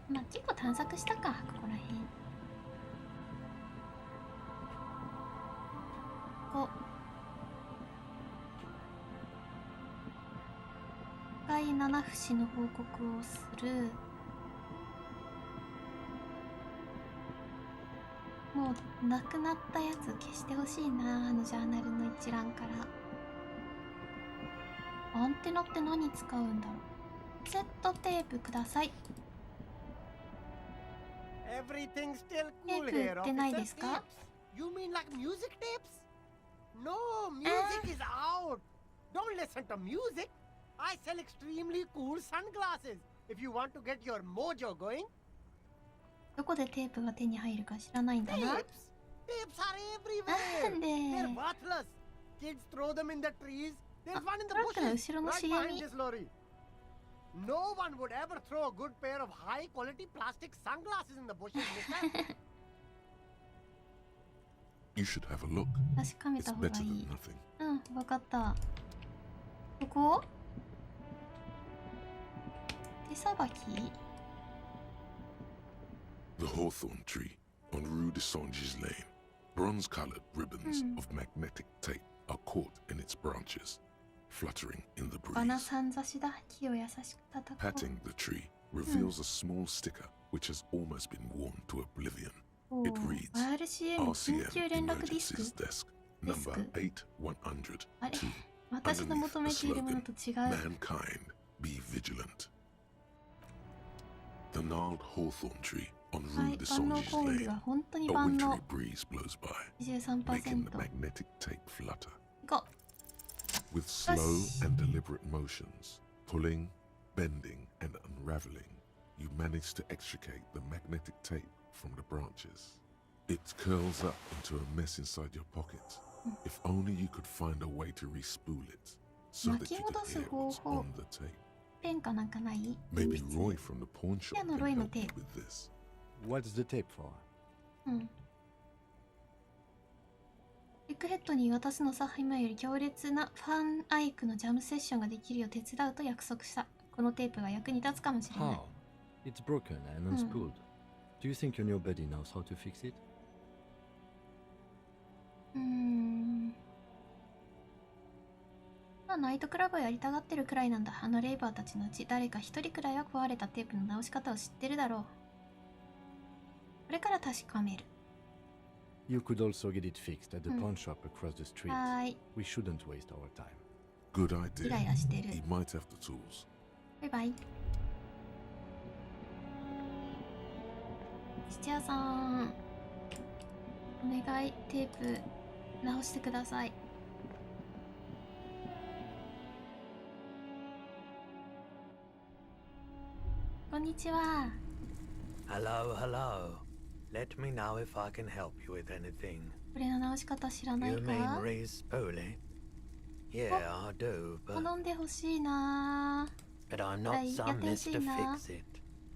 まあ結構探索したか、ここらへん。こう。第七節の報告をする。もうなくなったやつ消してほしいな、あのジャーナルの一覧から。アンテナって何使うんだろう。セットテープください。テープ売ってないですか？ You mean like music tapes? No, music is out. Don't listen to music. I sell extremely cool sunglasses. If you want to get your mojo going. どこでテープが手に入るか知らないんだな。Tapes are everywhere. They're worthless. Kids throw them in the trees. There's one in the bushes right behind this lorry. No one would ever throw a good pair of high-quality plastic sunglasses in the bushes, mister. You should have a look. 確かめた It's 方が better い than い。 nothing. わかった。ここ？手さばき？ The hawthorn tree on Rue de Songes Lane. Bronze-colored ribbons of magnetic tape are caught in its branches, fluttering in the バナ breeze. さんざしだ。木を優しく叩こう。 Patting the tree reveals a small sticker which has almost been worn to oblivion. It reads, RCM 緊急 RCM 連絡ディスク Emergencies Desk, number 8100. あれ私の Underneath 求め the ているもの slogan, と違う。 Mankind, be vigilant. The gnarled hawthorn tree on は Rue い、 de 万能 Songes コンビ Lane. は本当 A に万能。 wintry breeze blows by, making the 23%。magnetic tape flutter. 行こ With slow and deliberate motions, pulling, bending, and unraveling, you manage to extricate the magnetic tape from the branches. It curls up into a mess inside your pocket. If only you could find a way to respool it, so that you could hear what's on the tape. ペンかなんかない？ Maybe Roy from the pawn shop ピアノ can ロイの help テ you ープ。 with this. What's the tape for? ビッグヘッドに渡すのさ、今より強烈なファンアイクのジャムセッションができるよう手伝うと約束した。このテープが役に立つかもしれない。 How? It's broken and unspooled. Do you think your new buddy knows how to fix it? まあナイトクラブをやりたがってるくらいなんだ。あのレイバーたちのうち誰か一人くらいは壊れたテープの直し方を知ってるだろう。これから確かめる。 You could also get it fixed at the pawn shop across the street. We shouldn't waste our time. Good idea. イライラしてる。 He might have the tools. バイバイ。土屋さん、お願い、テープ直してください。こんにちは。 Hello, hello. Let me know if I can help you with anything. これの直し方知らない You か？ mean re-spool it? Yeah, I do, but 頼んでほしいな。 I'm not はい、や some ってほし Mr. いな。 Fix It.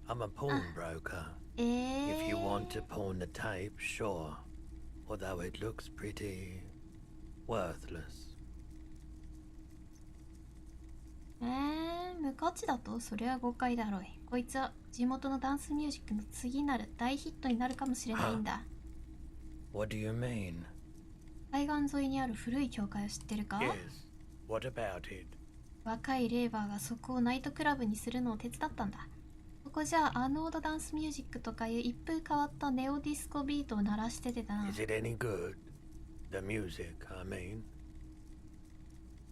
I'm a pawnbroker. If you want to pawn the tape, sure. Although it looks pretty worthless. 無価値だとそれは誤解だろい。こいつは地元のダンスミュージックの次なる大ヒットになるかもしれないんだ。What do you mean? 海岸沿いにある古い教会を知ってるか？ Yes. What about it? 若いレーバーがそこをナイトクラブにするのを手伝ったんだ。ここじゃアノードダンスミュージックとかいう一風変わったネオディスコビートを鳴らしててたな。 Is it any good? The music, I mean.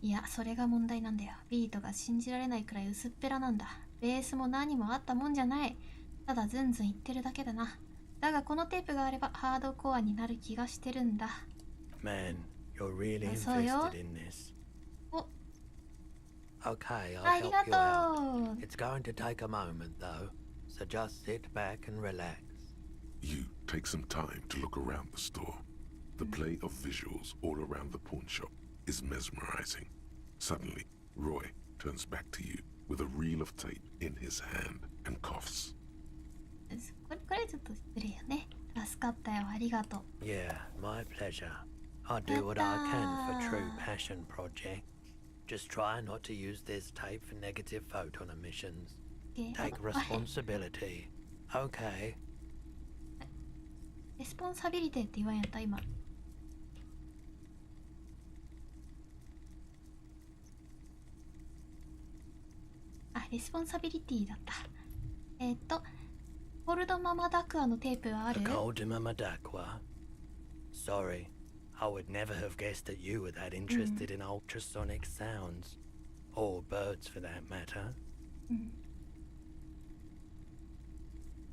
いや、それが問題なんだよ。ビートが信じられないくらい薄っぺらなんだ。ベースも何もあったもんじゃない。ただズンズン言ってるだけだな。だがこのテープがあればハードコアになる気がしてるんだ。Man, you're really そうよ。 invested in this. お、 Okay, I'll あり help が you と out. う。 It's going to take a moment though, so just sit back and relax. You take some time to look around the store. The play of visuals all around the pawn shop is mesmerizing. Suddenly, Roy turns back to you with a reel of tape in his hand and coughs. これちょっと失礼よね。助かったよ、ありがとう。 Yeah, my pleasure. I'll do what I can for true passion project. Just try not to use this tape for negative photon emissions. Take responsibility. Okay. レスポンサビリティって言わんやった今。あ、レスポンサビリティだった。コールドママダクアのテープはある？ Cold Mama Dakwa. Sorry, I would never have guessed that you were that interested in ultrasonic sounds. Or birds for that matter.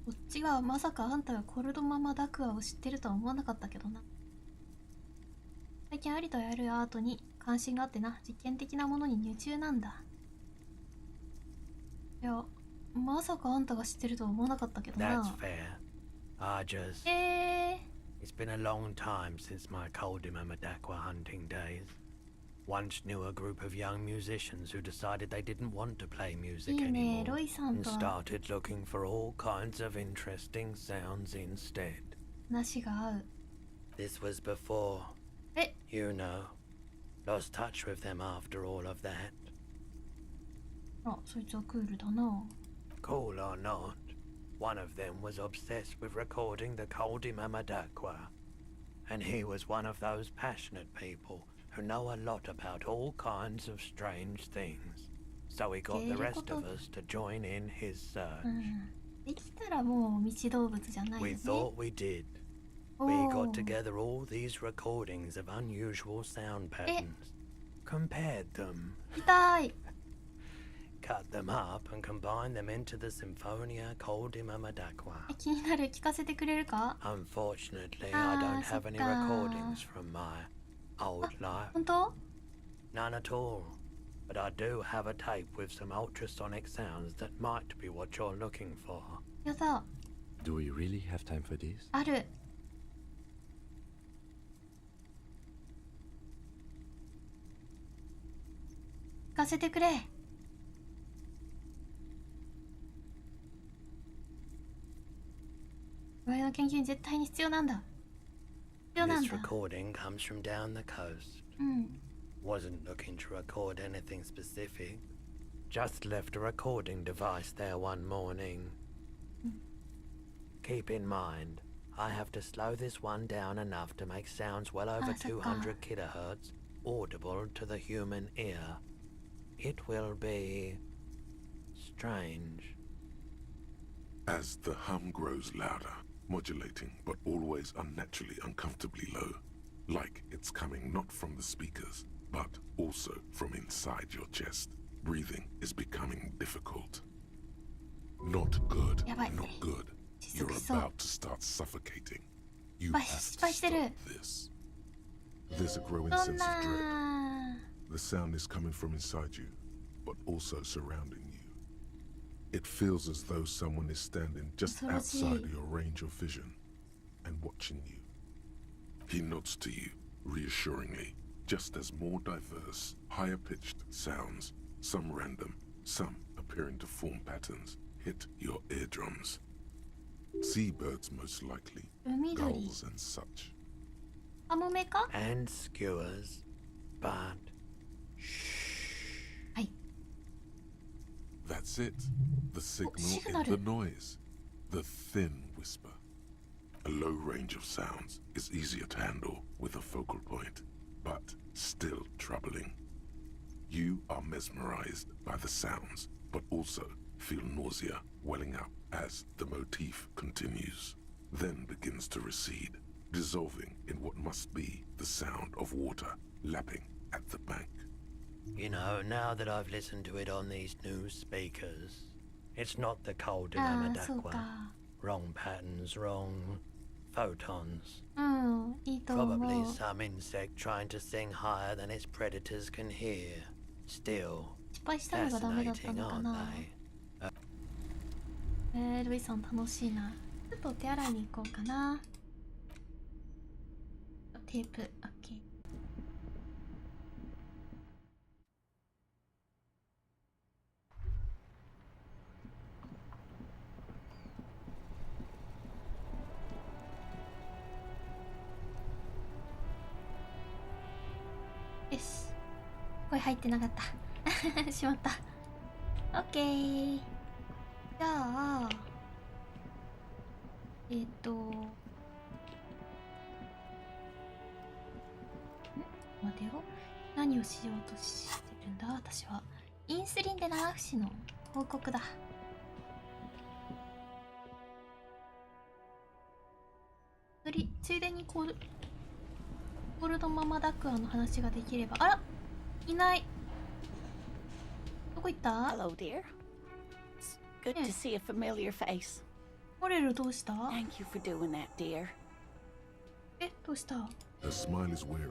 こっちはまさかあんたがコールドママダクアを知ってるとは思わなかったけどな。最近ありとあるアートに関心があってな、実験的なものに夢中なんだ。いや、まさかあんたが知ってるとは思わなかったけどな。 That's fair. I just... It's been a long time since my Cold Mama Dakwa hunting days. Once knew a group of young musicians who decided they didn't want to play music anymore and started looking for all kinds of interesting sounds instead. 話が合う。 This was before, you know, lost touch with them after all of that. あ、そいつはクールだな。 Cool or not, one of them was obsessed with recording the Cold Mama Dakwa, and he was one of those passionate people who know a lot about all kinds of strange things. So he got the rest of us to join in his search. できたらもう未知動物じゃないよね。 We thought we did. We got together all these recordings of unusual sound patterns, compared them, 痛い。 cut them up and combined them into the Symphonia Cold Mama Dakwa. 気になる、聞かせてくれるか？ Unfortunately, I don't have any recordings from my old life. 本当？ None at all. But I do have a tape with some ultrasonic sounds that might be what you're looking for. やだ。 Do we really have time for this? ある。聞かせてくれ。俺の研究に絶対に必要なんだ。必要なん This だ。 recording comes from down the coast. うん。 Wasn't looking to record anything specific. Just left a recording device there one morning. Keep in mind, I have to slow this one down enough to make sounds well over 200 kilohertz audible to the human ear. It will be strange. As the hum grows louder, modulating but always unnaturally uncomfortably low, like it's coming not from the speakers, but also from inside your chest, breathing is becoming difficult. Not good, not good. You're about to start suffocating. You have to stop this. There's a growing sense of dread. The sound is coming from inside you, but also surrounding you. It feels as though someone is standing just outside your range of vision and watching you. He nods to you, reassuringly, just as more diverse, higher-pitched sounds, some random, some appearing to form patterns, hit your eardrums. Seabirds most likely, gulls and such. And skewers, but That's it. The signal in the noise. The thin whisper. A low range of sounds is easier to handle with a focal point, but still troubling. You are mesmerized by the sounds, but also feel nausea welling up as the motif continues, then begins to recede, dissolving in what must be the sound of water lapping at the bank. you know, now that I've listened to it on these new speakers, it's not the cold Madakwa. Wrong patterns, wrong photons. Probably some insect trying to sing higher than its predators can hear. Still, fascinating, aren't they? ルイさん楽しいな。ちょっとお手洗いに行こうかな。テープ、オッケー。よし。声入ってなかった。しまった。オッケー。じゃあ、待てよ。何をしようとしてるんだ私は。インスリンで七節の報告だ。ついでにコールドママダクアの話ができれば。あら、いない。どこ行った？ Hello, dear. It's good to see a familiar face. モレルどうした？ Thank you for doing that, dear. え、どうした？ Her smile is weary.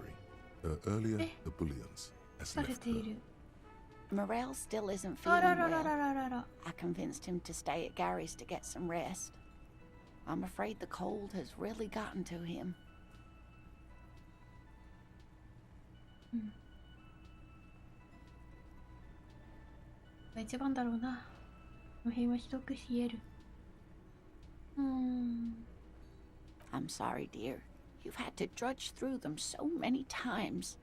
Earlier, the bullions has left her. Morel still isn't feeling well. I convinced him to stay at Gary's to get some rest. I'm afraid the cold has really gotten to him. 一番だろうな。この辺はひどく冷える。I'm sorry, dear. You've had to drudge through them so many times.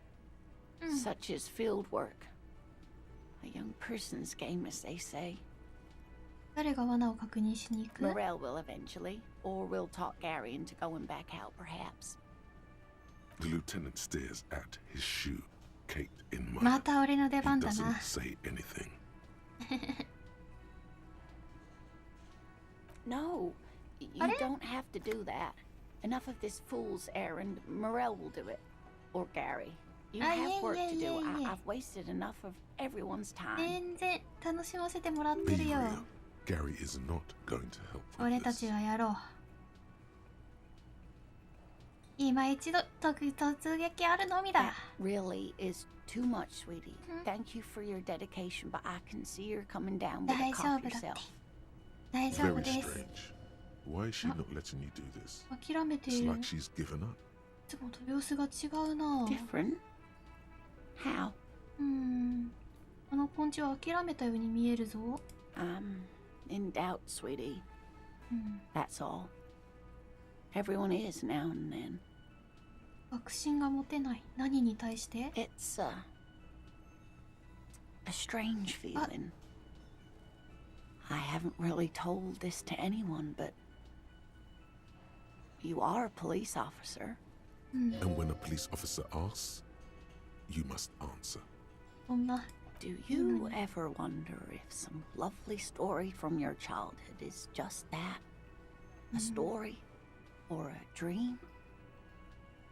Such is field work. A young person's game, as they say. 誰が罠を確認しに行く？ Morel will eventually, or we'll talk Gary into going back out, perhaps. The lieutenant stares at his shoe, caked in mud. また俺の出番だ He な。 doesn't say anything. No, you don't have to do that. Enough of this fool's errand. Morel will do it. Or Gary. You have work to do. I've wasted enough of everyone's time. 全然楽しませてもらってるよ。 Gary is not going to help. 俺たちはやろう。今一度突撃あるのみだ。 Really is too much, sweetie. Thank you for your dedication, but I can see you're coming down with a cough yourself. 大丈夫 Very です。 strange. Why is she not letting you do this? 諦めてい It's る。 like she's given up. いつもと様子が違うな。 Different? How? あのポンチは諦めたように見えるぞ。I'm in doubt, sweetie. That's all. Everyone is now and then. 確信が持てない。何に対して？ It's a strange feeling. I haven't really told this to anyone, but you are a police officer. And when a police officer asks, you must answer. Do you ever wonder if some lovely story from your childhood is just that? A story or a dream?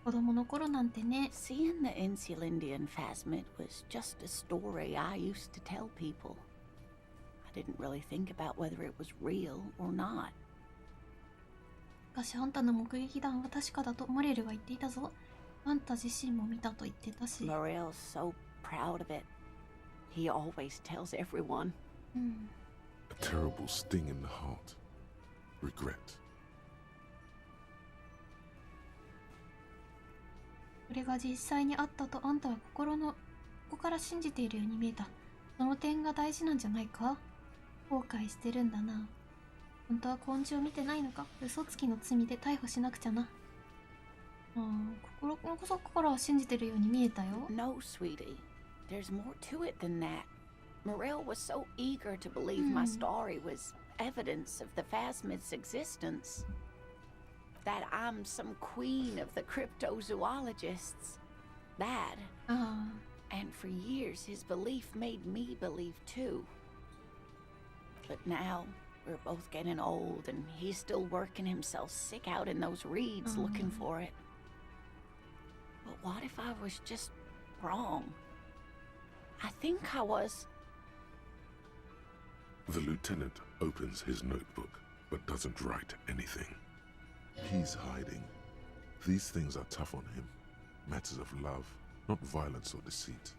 子供の頃なんてね。 Seeing the Insulindian phasmid was just a story I used to tell people. I didn't really think about whether it was real or not. 昔あんたの目撃談は確かだとモレルが言っていたぞ。あんた自身も見たと言ってたし。 Morel's so proud of it. He always tells everyone. A terrible sting in the heart. Regret. それが実際にあったとあんたはここから信じているように見えた。その点が大事なんじゃないか？後悔してるんだな。本当は根性を見てないのか？嘘つきの罪で逮捕しなくちゃな。心の底から信じてるように見えたよ。 No, sweetie. There's more to it than that. Morel was so eager to believe my story was evidence of the phasmid's existence. That I'm some queen of the cryptozoologists. That. And for years his belief made me believe too. But now we're both getting old and he's still working himself sick out in those reeds looking for it. But what if I was just wrong? I think I was. The lieutenant opens his notebook, but doesn't write anything. He's hiding. These things are tough on him. Matters of love, not violence or deceit.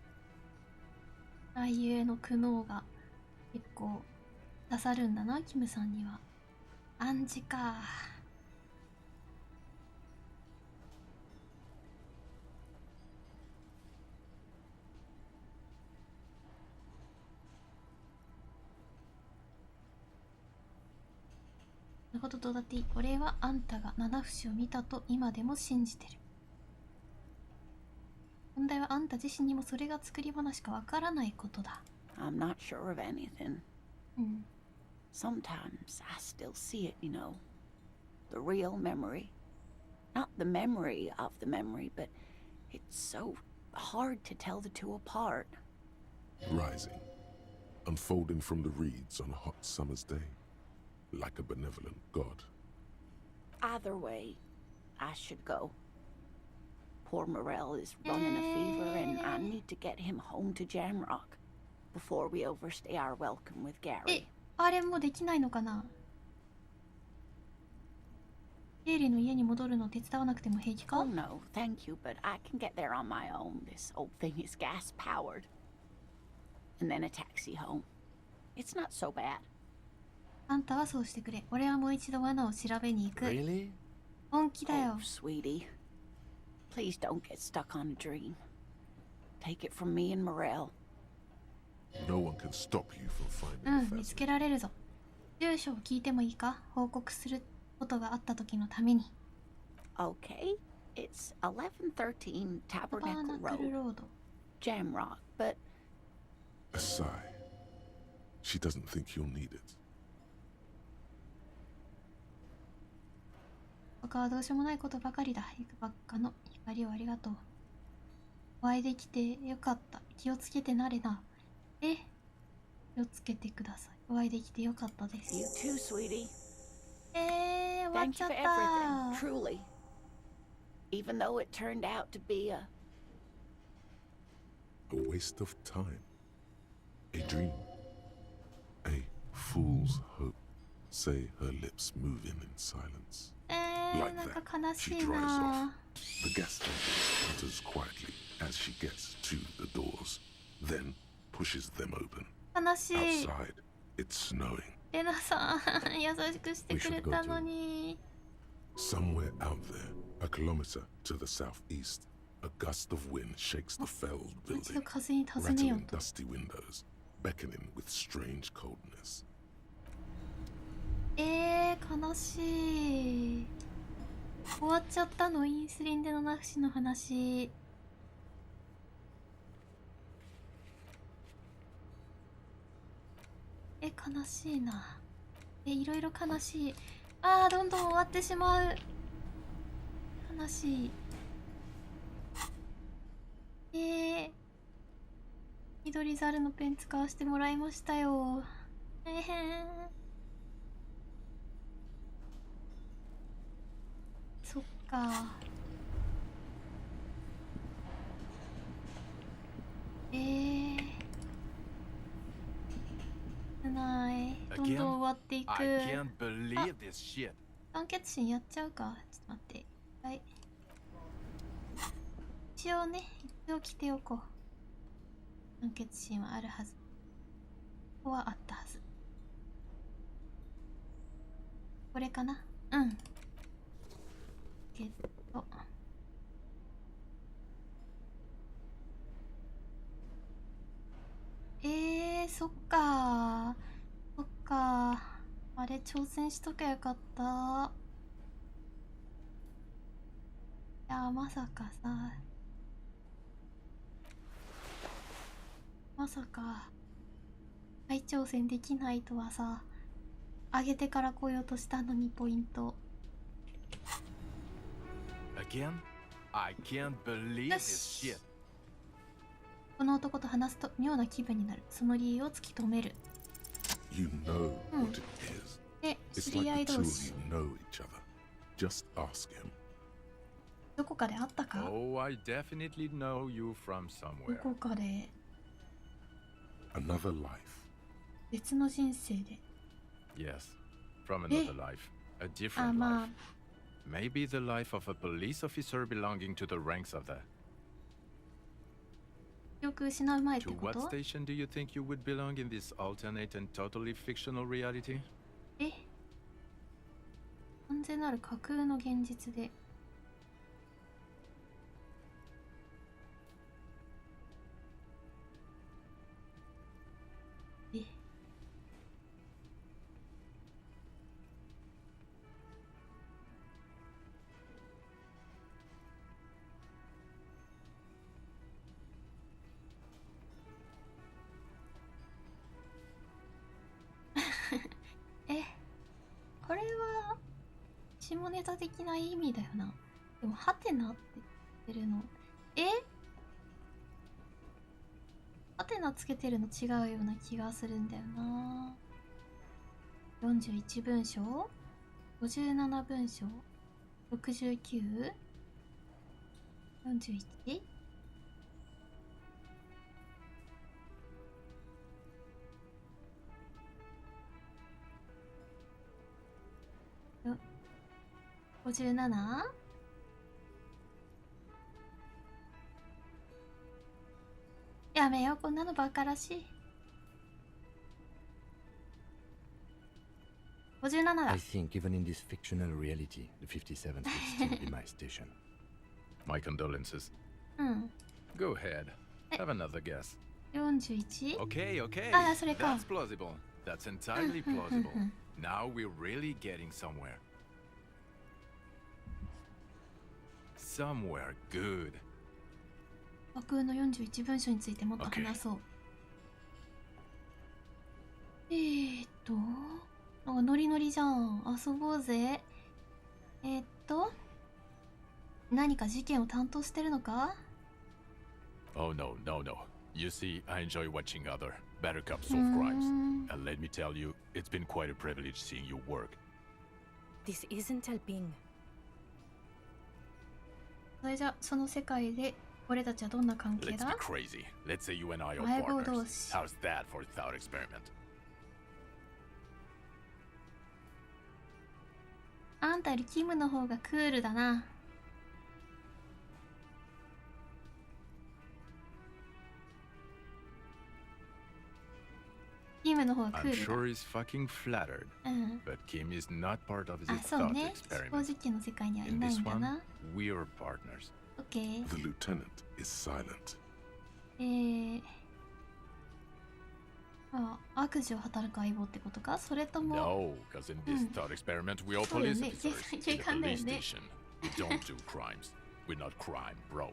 ああいうの苦悩が結構刺さるんだな、キムさんには。暗示か。そんなことどうだっていい。俺はあんたが七節を見たと今でも信じてる。問題はあんた自身にもそれが作り話かわからないことだ。I'm not sure of anything. Sometimes I still see it, you know. The real memory. Not the memory of the memory, but it's so hard to tell the two apart. Rising, unfolding from the reeds on a hot summer's day, like a benevolent god. Either way, I should go. Poor Morel is running a fever, and I need to get him home to Jamrock before we overstay our welcome with Gary. あれもできないのかな？ゲイリーの家に戻るの手伝わなくても平気か？ Oh no, thank you, but I can get there on my own. This old thing is gas-powered. And then a taxi home. It's not so bad. あんたはそうしてくれ。俺はもう一度罠を調べに行く。Really? 本気だよ。Oh, sweetie. Please don't get stuck on a dream. Take it from me and Morel. No one can stop you from finding 見つけられるぞ。住所を聞いてもいいか？報告することがあった時のために。Okay, it's 1113 Tabernacle Road, Jamrock, but... A sigh. She doesn't think you'll need it. 他はどうしようもないことばかりだ。行くばっかの光をありがとう。お会いできてよかった。気をつけてなれな。気をつけてください。お会いできてよかったです。 You too, sweetie. 終わっ Thank ちゃ you っ for た。 everything, truly. Even though it turned out to be a waste of time. A dream. A fool's hope. Say her lips moving in silence. Like なんか that, 悲し she い drives な。 off. The gas tank enters quietly as she gets to the doors, then pushes them open. 悲しい。 Outside, it's snowing. レナさん、優しくしてくれたのに。 Somewhere out there, a kilometer to the southeast, a gust of wind shakes the felled もう一度 building, 風に尋ねよう rattling と。 dusty windows, beckoning with strange coldness. 悲しい。終わっちゃったの？インスリンで七節の話。悲しいな。いろいろ悲しい。ああ、どんどん終わってしまう。悲しい。緑猿のペン使わせてもらいましたよ。そっか。ない。どんどん終わっていく。完結心やっちゃうか。ちょっと待って。はい。一応ね、一応着ておこう。完結心はあるはず。ここはあったはず。これかな。うん。そっか。そっか。あれ挑戦しときゃよかった。いや、まさかさ。まさか再挑戦できないとはさ、上げてから来ようとしたのにポイント。Again? I can't believe this shit. この男と話すと妙な気分になる。その理由を突き止める。You know what it is. で、 It's 知り合 like い the 同 two 士。 of you know each other. Just ask him. どこかで会ったか？ Oh, I definitely know you from ど somewhere. こかで。 Another life. 別の人生で。 Yes, from another life. A different life. Maybe the life of a police officer belonging to the ranks of the... 記憶失う前って To こ what と？ station do you think you would belong in this alternate and totally fictional reality? 完全なる架空の現実で。これは下ネタ的な意味だよな。でもハテナって言ってるの、ハテナつけてるの違うような気がするんだよな。41文章、57文章、69、41。57？ やめよう、こんなのバカらしい。57だ。 I think even in this fictional reality, the 57th would still be my station. My condolences. Go ahead. Have another guess. 41? Okay, okay. ああ、それか。 That's plausible. That's entirely plausible. Now we're really getting somewhere. Somewhere good. 架空の41文章についてもっと話そう。なんかノリノリじゃん。遊ぼうぜ。何か事件を担当してるのか？ Oh no, no, no. You see, I enjoy watching other better cops solve crimes. And let me tell you, it's been quite a privilege seeing you work. This isn't helping. それじゃ、その世界で俺たちはどんな関係 Let's だ？ be crazy. Let's say you and I are 迷子同 partners. 士。 How's that for a thought experiment? あんたよりキムの方がクールだな。キムの方がク I'm ールだ。 sure he's fucking flattered. But Kim is not part of あ、 this そう thought ね。思考 experiment. 実験の世界にはい In ない this んだ one, な。we're partners. オッケー。 The lieutenant is silent. 悪事を働く相棒ってことか？それとも No, because in this thought experiment, we are そうだよ police ね。 officers 警 in a 官だよ police ね。 station. We don't do crimes. We're not crime bros.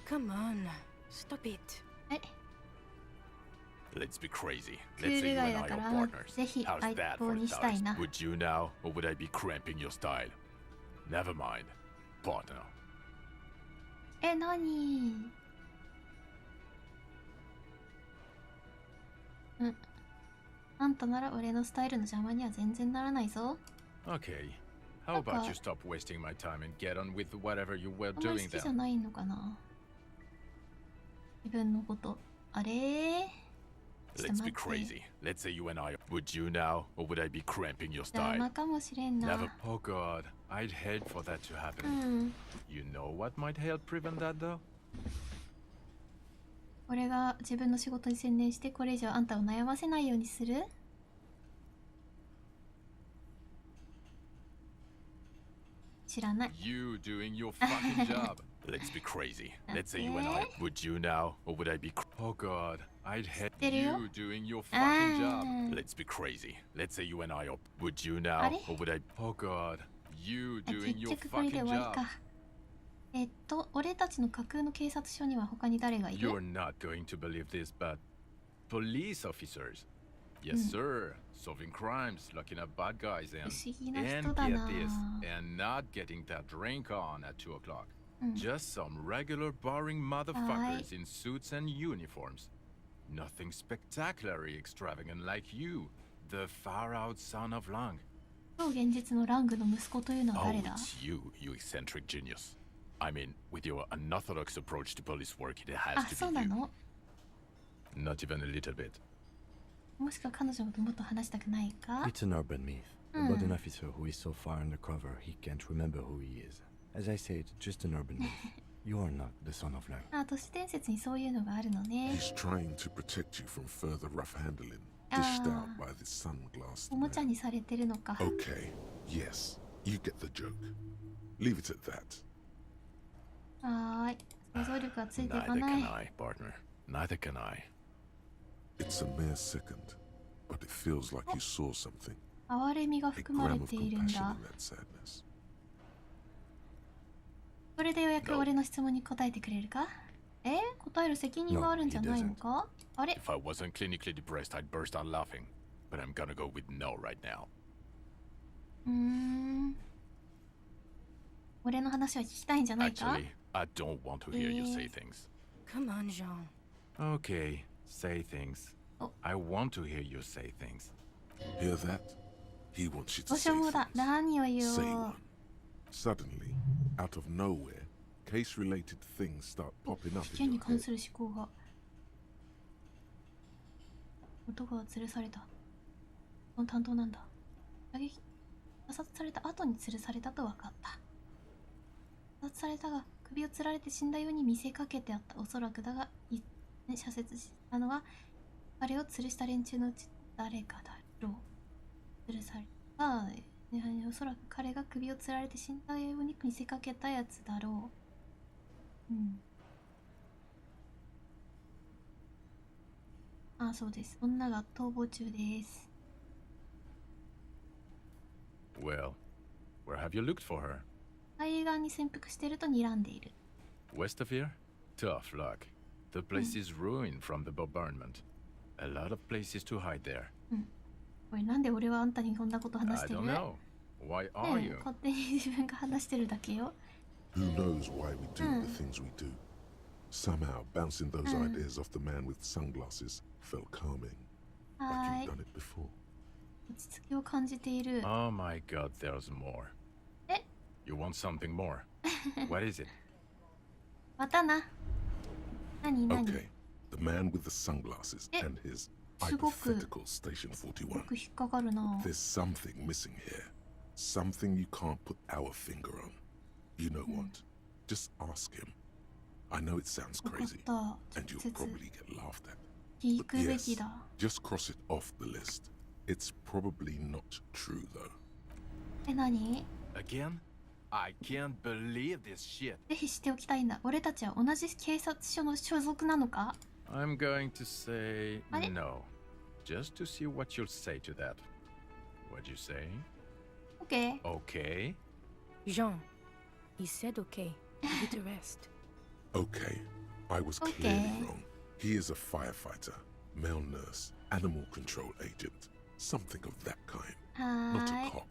Come on, stop it. Let's be crazy. ク Let's ー say ル you ガイ and だ I か are ら partners. ぜひ How's 相 that 棒 for にしたい starters? な。 Would you now, or would I be cramping your style? Never mind. Partner. 何？うん。あんたなら俺のスタイルの邪魔には全然ならないぞ。Okay. How about you stop wasting my time and get on with whatever you were あんまり doing 好きじゃ then? ないのかな。自分のこと。あれ？ Let's be crazy. Let's say you and I. Would you now, or would I be cramping your 邪 style? 魔かもしれんな。 Never. Oh God, I'd hate for that to happen. うん。 You know what might help prevent that, though? 俺が自分の仕事に専念してこれ以上あんたを悩ませないようにする？知らない。 You doing your fucking job. Let's be crazy. Let's say you and I. Would you now, or would I be? Oh God, I'd hate you doing your fucking job. Let's be crazy. Let's say you and I. Would you now, or would I? Oh God, you doing 結 your 局これで fucking 終わり job. か。俺たちの架空の警察署には他に誰がいる？ You're not going to believe this, but police officers. Yes, sir. Solving crimes, locking up bad guys, and get this, and not getting that drink on at 2 o'clock. Just some regular boring motherfuckers in suits and uniforms. Nothing spectacularly extravagant like you, the far-out son of Lang. 超現実のラングの息子というのは Oh, 誰だ？ it's you, you eccentric genius. I mean, with your unorthodox approach to police work, it has あ、 to そう be な you. の？ Not even a little bit. もしくは彼女のこともっと話したくないか？ It's an urban myth about an officer who is so far undercover he can't remember who he is. As I said, just an urban myth. You are not the son of Lang. あ、都市伝説にそういうのがあるのね。 He's trying to protect you from further rough handling, dished out by this sunglass. おもちゃにされてるのか。 Okay, yes, you get the joke. Leave it at that. はーい。想像力がついていか Neither な can い。 I, partner. Neither can I. It's a mere second, but it feels like you saw something. 哀れみが A 含まれ gram of ているん compassion だ in。that sadness. それでようやく俺の質問に答えてくれるか？答える責任があるんじゃないのか？あれ？ If I wasn't clinically depressed, I'd burst out laughing. But I'm gonna go with no right now. 俺の話は聞きたいんじゃないか？ Actually, I don't want to hear you say things. Come on, Jean. Okay, say things. I want to hear you say things. Hear that? He wants you ど to うしよ say うもだ。何を言 Say おう。 one. Suddenly, out of nowhere, case-related things start popping up 事 in 件に your 関 head. する思考が。男が吊るされた。この担当なんだ。射撃、射殺された後に吊るされたと分かった。射殺されたが、首を吊られて死んだように見せかけてあった。おそらくだが、射殺したのは、彼を吊るした連中のうち誰かだろう。吊るされた。おそらく彼が首を吊られて死んだように見せかけたやつだろう。あ、そうです。女が逃亡中です。Well, where have you looked for her? 海岸に潜伏していると睨んでいる。West of here? Tough luck. The place is ruined from the bombardment. A lot of places to hide there. これなんで俺はあんたにこんなこと話し I てる？ don't know. Why are you? 勝手に自分が話してるだけよ。 Who knows why we do the things we do? Somehow, bouncing those ideas off the man with sunglasses felt calming. Like you've done it before. 落ち着きを感じている。 Oh my god, there's more. You want something more? What is it? またな。何？ Okay, the man with the sunglasses and his すごく hypothetical Station 41. 引っかかるな。 There's something missing here. Something you can't put our finger on. You know what? Just ask him. I know it sounds crazy, and you'll probably get laughed at. 聞 But くべ yes, きだ。 just cross it off the list. It's probably not true, though. 何？ Again? I can't believe this shit. ぜひしておきたいんだ。俺たちは同じ警察署の所属なのか？ I'm going to say no. Just to see what you'll say to that. What'd you say? Okay. Okay? Jean, he said okay. Give it a rest. Okay, I was clearly wrong. He is a firefighter. Male nurse, animal control agent, something of that kind. Not a cop.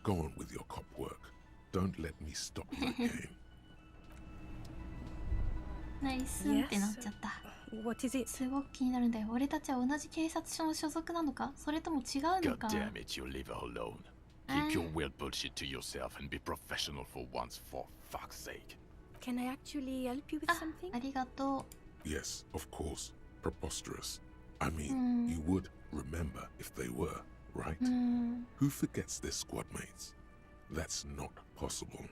Go on with your cop work. Don't let me stop your game. 何すんってなっちゃった。What is it? すごく気になるんだよ。俺たちは同じ警察署の所属なのか、それとも違うのか。 God damn it, you leave her alone. Keep your weird bullshit to yourself and be professional for once, for fuck's sake. Can I actually help you with something? ありがとう。 Yes, of course. Preposterous. I mean, you would remember if they were, right? Who forgets their squad mates? That's not possible.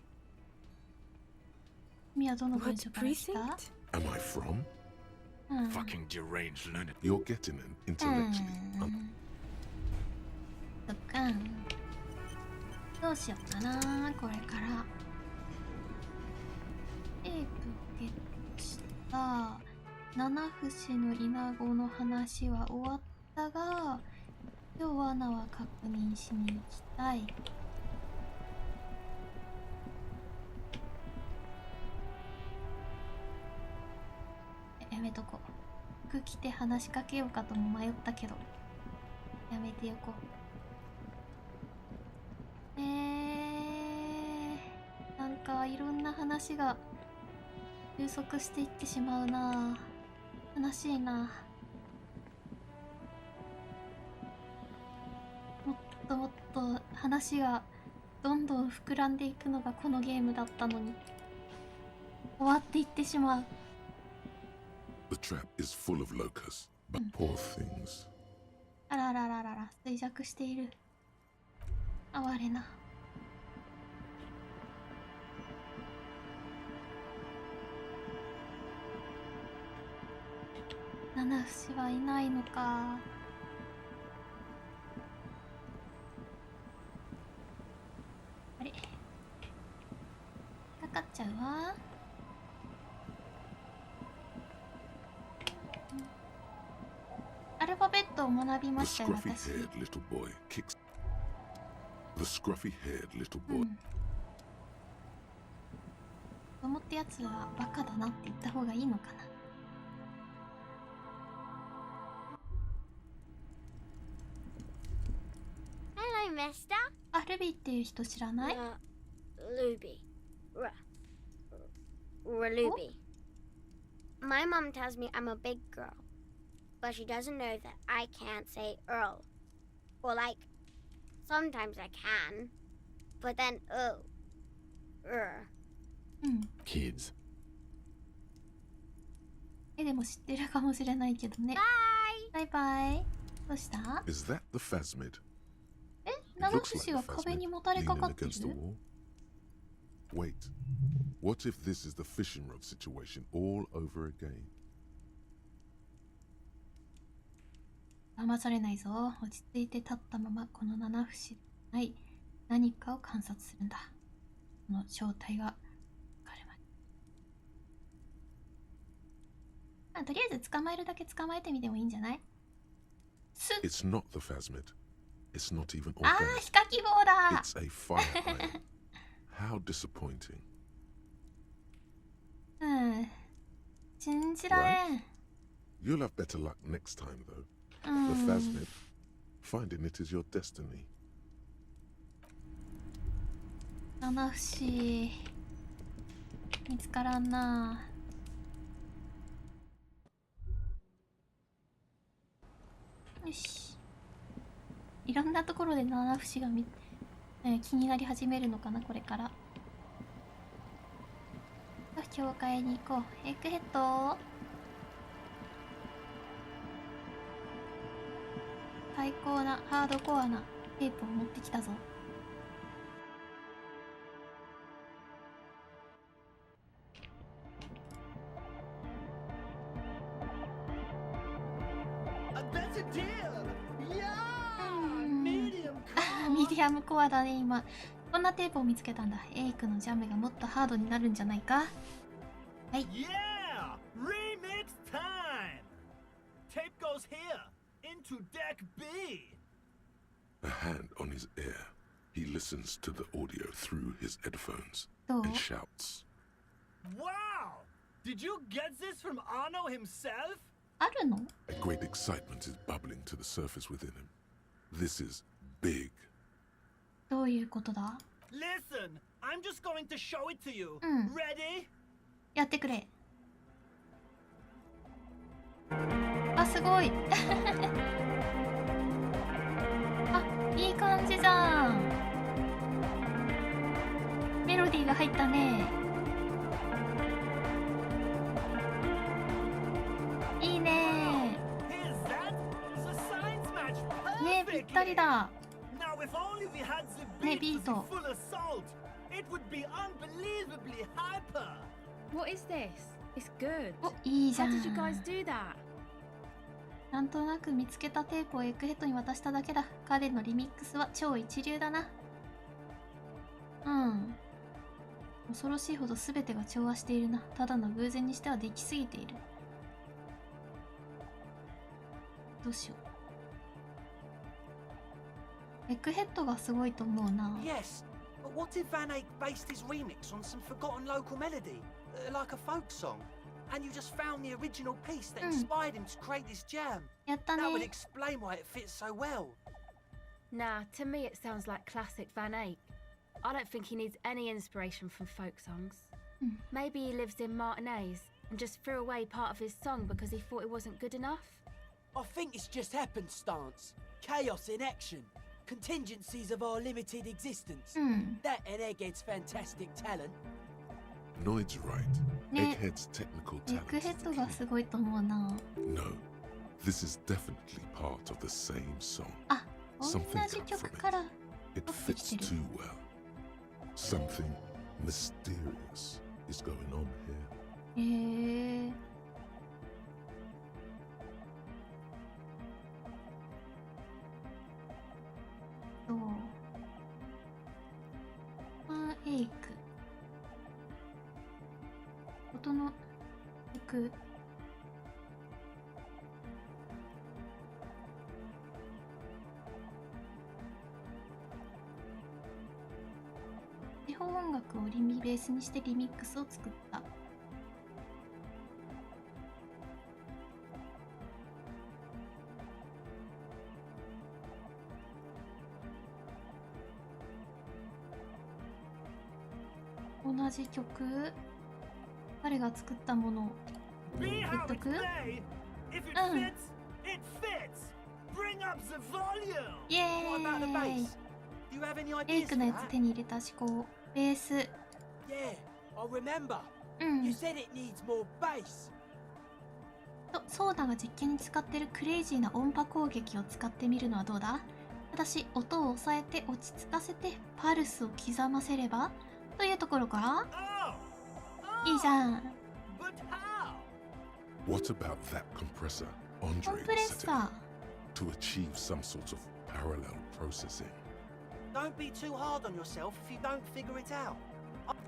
君はどの文書から来た？ Am I from? Fucking deranged lunatic. You're getting an intellectually. そっか。どうしようかな、これから。テープをゲットした。七節のイナゴの話は終わったが、今日は穴は確認しに行きたい。やめとこう。服着て話しかけようかとも迷ったけど、やめてよこう。なんかいろんな話が収束していってしまうな。悲しいな。もっともっと話がどんどん膨らんでいくのがこのゲームだったのに、終わっていってしまう。The trap is full of locusts, but poor things. あららららら、衰弱している。哀れな。七節はいないのか。あれ、かかっちゃうわ。アルファベットを学びましたよ、私。 The scruffy-haired little boy. 思ってやつはバカだなって言った方がいいのかな。Hello, mister. あ、ルビーっていう人知らない？ Ruby. Ruby. My mom tells me I'm a big girl, but she doesn't know that I can't say Earl. Or like, sometimes I can, but then Kids. でも知ってるかもしれないけどね。バイバイ。どうした？ Is that the phasmid? 七節が壁にもたれかかってる？ Wait, what if this is the fishing rod situation all over again? 騙されないぞ。落ち着いて立ったままこの七節ない何かを観察するんだ。この正体が分かるまで。とりあえず捕まえるだけ捕まえてみてもいいんじゃない？ It's not the phasmid. It's not even ああ、ヒカキ棒だ。 It's a fire island. How disappointing. 信じられん。 You'll have better luck next time, though. The phasmid. Finding it is your destiny. 七節見つからんな。よし。いろんなところで七節が気になり始めるのかな、これから。教会に行こう。エッグヘッド。最高なハードコアなテープを持ってきたぞ。ミディアムコアだね、今。こんなテープを見つけたんだ。エイクのジャムがもっとハードになるんじゃないか。はい。Yeah! Remix time! Tape goes here, into deck B! A hand on his ear. He listens to the audio through his headphones Oh. and shouts. Wow! Did you get this from Arno himself? あるの？ A great excitement is bubbling to the surface within him. This is big. どういうことだ？ Listen, I'm just going to show it to you. Ready? やってくれ。あ、すごい。あ、いい感じじゃん。メロディーが入ったね。いいね。ね、ぴったりだ。ね、ビート。What is this? It's good. お、いいじゃん。 How did you guys do that? なんとなく見つけたテープをエッグヘッドに渡しただけだ。彼のリミックスは超一流だな。うん。恐ろしいほど全てが調和しているな。ただの偶然にしてはできすぎている。どうしよう。エッグヘッドがすごいと思うな。Yes, but what if Van Eyck based his remix on some forgotten local melody, like a folk song, and you just found the original piece that inspired him to create this jam? やったね。 That would explain why it fits so well. Nah, to me it sounds like classic Van Eyck. I don't think he needs any inspiration from folk songs. Maybe he lives in Martinez and just threw away part of his song because he thought it wasn't good enough. I think it's just happenstance, chaos in action, contingencies of our limited existence. That and Egghead's fantastic talent. Noid's right. Egghead's technical エッ talent. グヘッドがすごいと思うな。 No, this is definitely part of the same song. あ、同 Something じ cut 曲 from から it. It fits too well. Something mysterious is going on here. へえ。そう。ファンエイク。音の曲。地方音楽をリミベースにしてリミックスを作った。同じ曲、彼が作ったものを言っとく？イエーイ。エイクのやつ手に入れた思考。ベース。Yeah, I remember. You said it needs more bass. と、ソーダが実験に使ってるクレイジーな音波攻撃を使ってみるのはどうだ？ただし、音を抑えて落ち着かせてパルスを刻ませればというところか？いいじゃん。What about that compressor? コン Andre プレッ set it サ up to achieve some sort of parallel processing. Don't be too hard on yourself if you don't figure it out.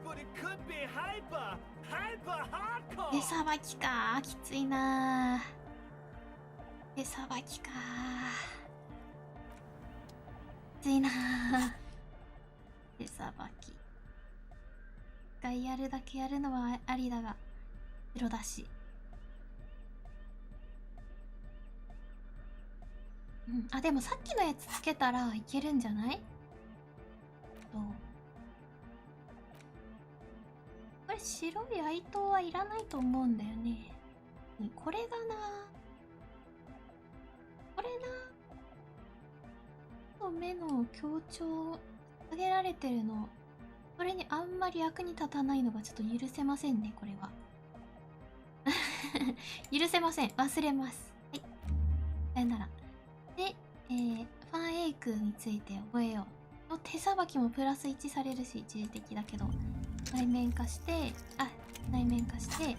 But it could be hyper hardcore. 手さばきか。きついな。手さばきか。きついな。手さばき。一回やるだけやるのはありだが、白だし。あ、でもさっきのやつつけたらいけるんじゃない？どう？これ白い愛刀はいらないと思うんだよね。これがな。これな。目の強調上げられてるの。これにあんまり役に立たないのがちょっと許せませんね、これは。許せません。忘れます。はい。さよなら。で、ファンエイクについて覚えよう。手さばきもプラス1されるし、一時的だけど。内面化して、内面化して、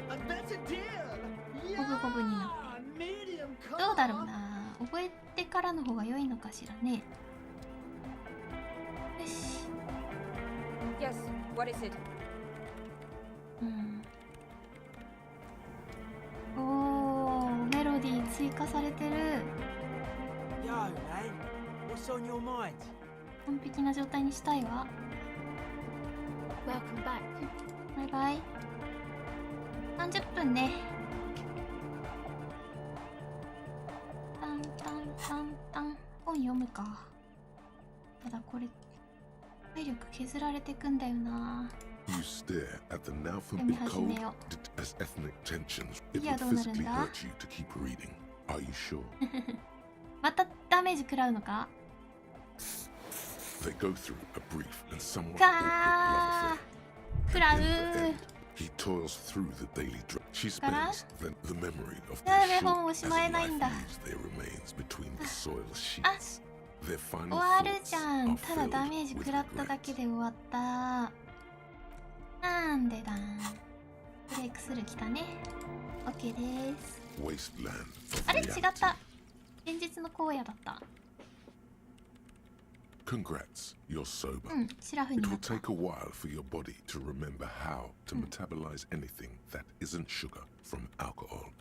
五分五分になって。どうだろうな。覚えてからの方が良いのかしらね。よし。Yes, what is it? おー、メロディー追加されてる。Yo, man, what's on your mind? 完璧な状態にしたいわ。 Welcome back. バイバイ。30分ね。タンタンタンタン。本読むか。ただこれ体力削られてくんだよな。You stare at the now familiar code as ethnic tensions. It would physically hurt you to keep reading. Are you sure? またダメージ食らうのか。 They go through a brief and somewhat awkward love affair. 食らう。 He toils through the daily drug. She spends then the memory of the short as life leaves their remains between the soil sheets. Their final 終わる thoughts じゃん。 are ただダメージ filled 食 with らっただけ regret. で終わった。なんでだ。ブレイクスルー来たね。OK です。 Wasteland あ of れ違っ reality. た。現実の荒野だった。 Congrats, you're sober. シラフに It な will った take a while for your body to remember how to metabolize anything that isn't sugar from alcohol.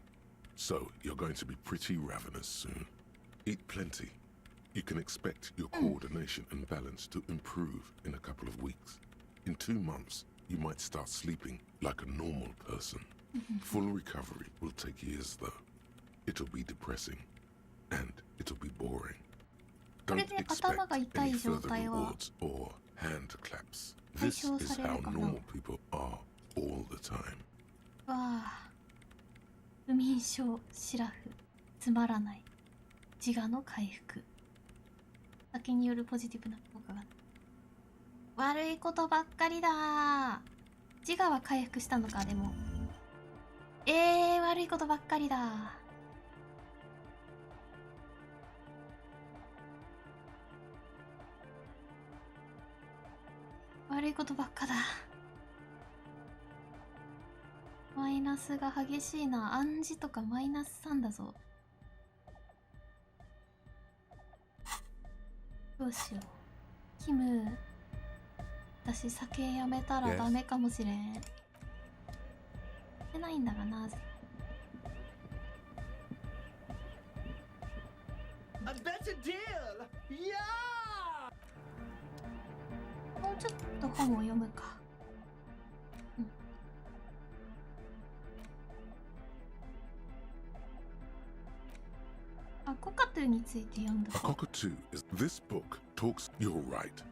So you're going to be pretty ravenous soon. Eat plenty. You can expect your coordination and balance to improve in a couple of weeks. In 2 months, you might start sleeping like a normal person. Full recovery will take years, though. It'll be depressing, and it'll be boring. これ Don't で expect 頭が痛 any い状 further 態は rewards or hand claps. 解 This 消 is される how かな。 normal people are all the time. わあ。不眠症、シラフ、つまらない。自我の回復。酒によるポジティブな効果が。悪いことばっかりだ。自我は回復したのか、でも。悪いことばっかりだ。悪いことばっかだ。マイナスが激しいな。暗示とかマイナス3だぞ。どうしよう。キム、私酒やめたらダメかもしれん。してないんだがな。A better deal! Yeah! もうちょっと本を読むか。あ、コカトゥについて読んだ。 A cockatoo is this book talks. You're right.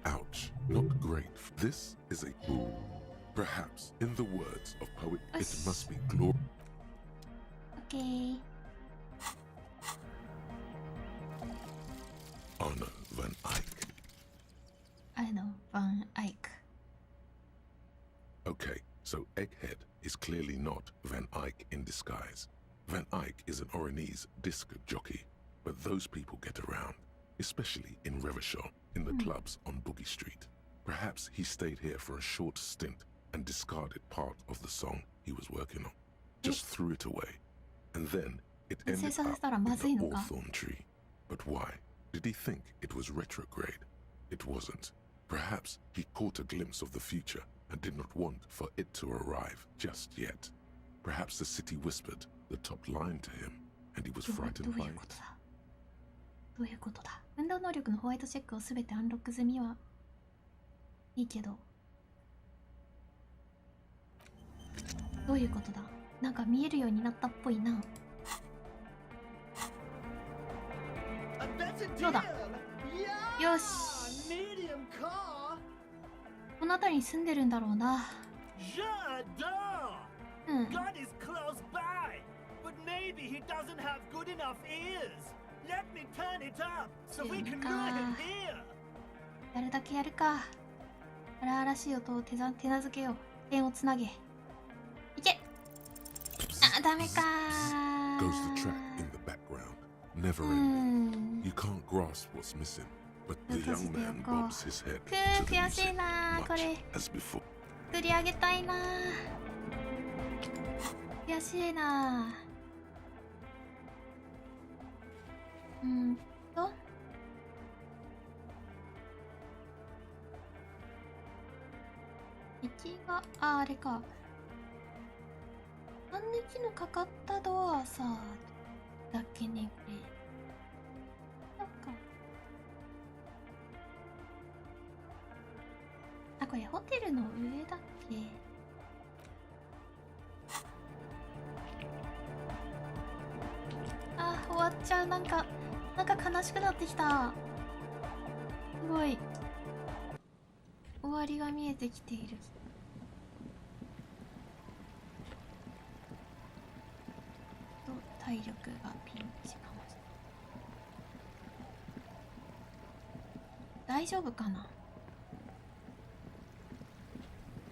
Ouch. Not great. This is a perhaps in the words of poet, it must be glory. Okay. Arno van Eyck. Arno van Eyck. Okay, so Egghead is clearly not Van Eyck in disguise. Van Eyck is an Oranese disc jockey, but those people get around, especially in Revachol, in the clubs on Boogie Street. Perhaps he stayed here for a short stint and discarded part of the song he was working on. Just threw it away. And then it ended up in the hawthorn tree. But why? Did he think it was retrograde? It wasn't. Perhaps he caught a glimpse of the future and did not want for it to arrive just yet. Perhaps the city whispered the top line to him, and he was frightened by it. どういうことだ。運動能力のホワイトチェックをすべてアンロック済みはいいけど、どういうことだ。なんか見えるようになったっぽいな。そうだ。よし。この辺りに住んでるんだろうな。God is close by, but maybe he doesn't have good enough ears. Let me turn it up so we can lure him here. やるだけやるか。荒々しい音を手なずけよう。点をつなげ。いけ。あ、ダメか。Goes the track in the background, never ending. You can't grasp what's missing, but the young man bobs his head to the music, much as before. 作り上げたいな。悔しいな。敵が、あれか。反撃のかかったドアさだっけね、これ。なんか。あ、これホテルの上だっけ。ちゃなんか悲しくなってきた。すごい終わりが見えてきている。体力がピンチかもしれない。大丈夫かな。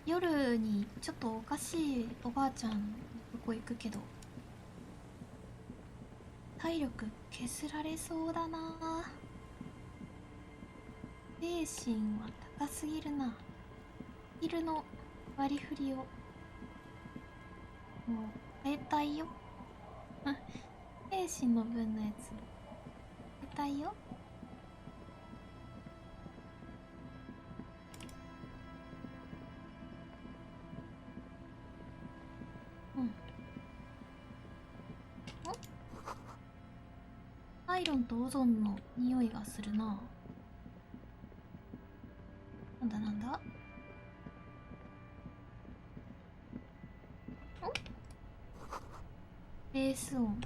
夜にちょっとおかしいおばあちゃんのとこ行くけど体力削られそうだな。精神は高すぎるな。昼の割り振りをもう変えたいよ。精神の分のやつ変えたいよ。アイロンとオゾンの匂いがするな。なんだなんだ。ベース音。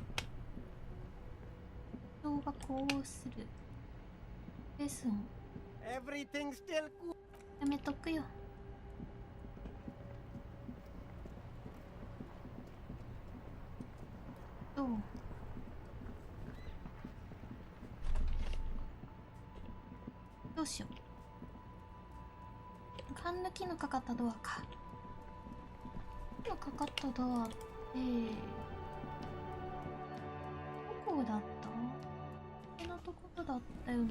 人がこうする。ベース音。やめとくよ。どう？どうしよう。缶抜きのかかったドアか。のかかったドアってどこだった？こんなところだったような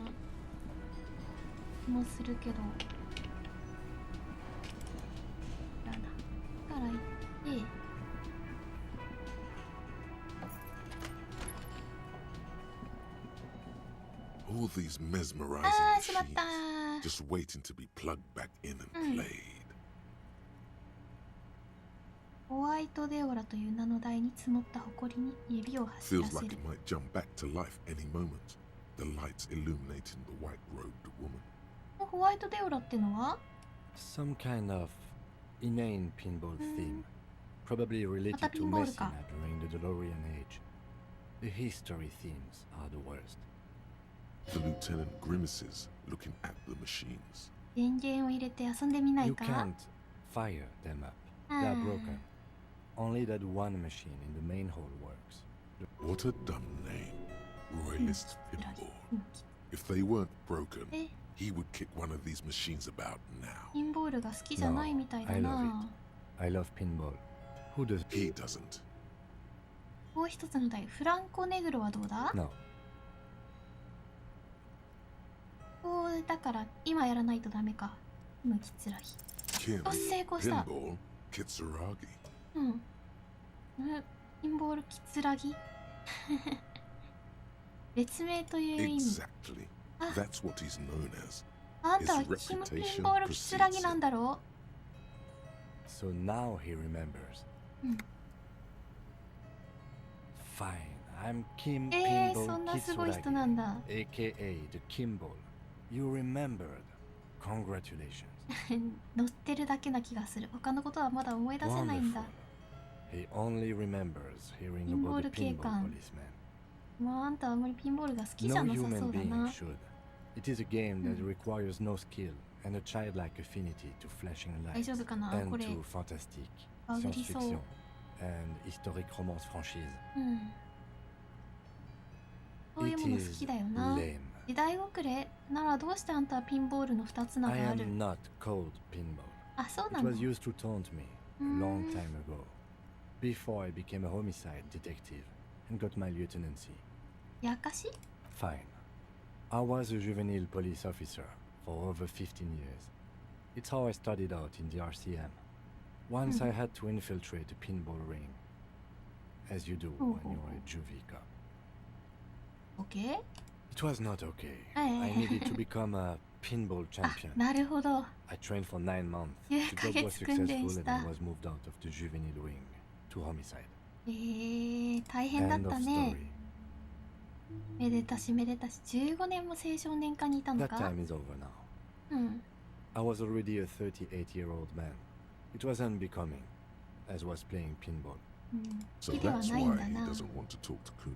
気もするけど。だな。から行って。All these mesmerizing machines, just waiting to be plugged back in and played. ホワイトデオラという名の台に積もった埃に指を走ら Feels せ like る。 it might jump back to life any moment. The lights illuminating the white-robed woman. ホワイトデオラってのは Some kind of inane pinball theme, probably related to pinball Messina か。 during the DeLorean age. The history themes are the worst. The lieutenant grimaces, looking at the machines. 電源を入れて遊んでみない You か？ can't fire them up. They are broken. Only that one machine in the main hall works. What a dumb name. Royalist Pinball. If they weren't broken, he would kick one of these machines about now. ピンボールが好きじゃないみたいだ I love な。 it. I love pinball. Who does? He doesn't. もう一つの台、フランコネグロはどうだ？ No. こうだから今やらないとダメか。無きつらぎ。 Kim, あ、成功した。 Pinball, Kitsuragi. うん。ピンボールきつらぎ別名という意味。 Exactly. That's what he's known as. あんたは His キムピン reputation ボールきつらぎ precedes なん him. だろ So now he remembers. う？うん。 Fine. I'm Kim そ Pinball んなすごい人 Kitsuragi, なんだ。 aka the Kimball. You remembered. Congratulations. 乗ってるだけな気がする。他のことはまだ思い出せないんだ。 He only remembers hearing ピンボー about ル the 警 pinball 官。 policeman. まああんたはあんまりピンボールが好きじゃ No なさそ human うだ being な。 should. It is a game that requires no skill and a childlike affinity to flashing 大 lights 丈夫かな and これ。 to fantastique, バグりそう。 science fiction, and historic romance franchise. うん。そういうもの好きだよな。 lame. 時代遅れならどうしてあんたはピンボールの2つ名が I ある？ am not called pinball. あ、そうな It の？ was used to taunt me a long time ago, before I became a homicide detective and got my lieutenancy. やかし？ Fine. I was a juvenile police officer for over 15 years. It's how I started out in the RCM. Once I had to infiltrate a pinball ring, as you do when you're a juvie cop. OK？ It was not okay. I needed to become a pinball champion. なるほど。 I trained for 9 months. 9 The ヶ job was 月訓練 successful し and た。 I was moved out of the juvenile wing to homicide. 大変だっ End た of ね。 story. めでたしめでたし、15年も青少年課にいたの That か？ time is over now. うん。 I was already a 38-year-old man. It was unbecoming, as was playing pinball. うん。 So 好きでは that's ないん why だ he な。 doesn't want to talk to Kuno.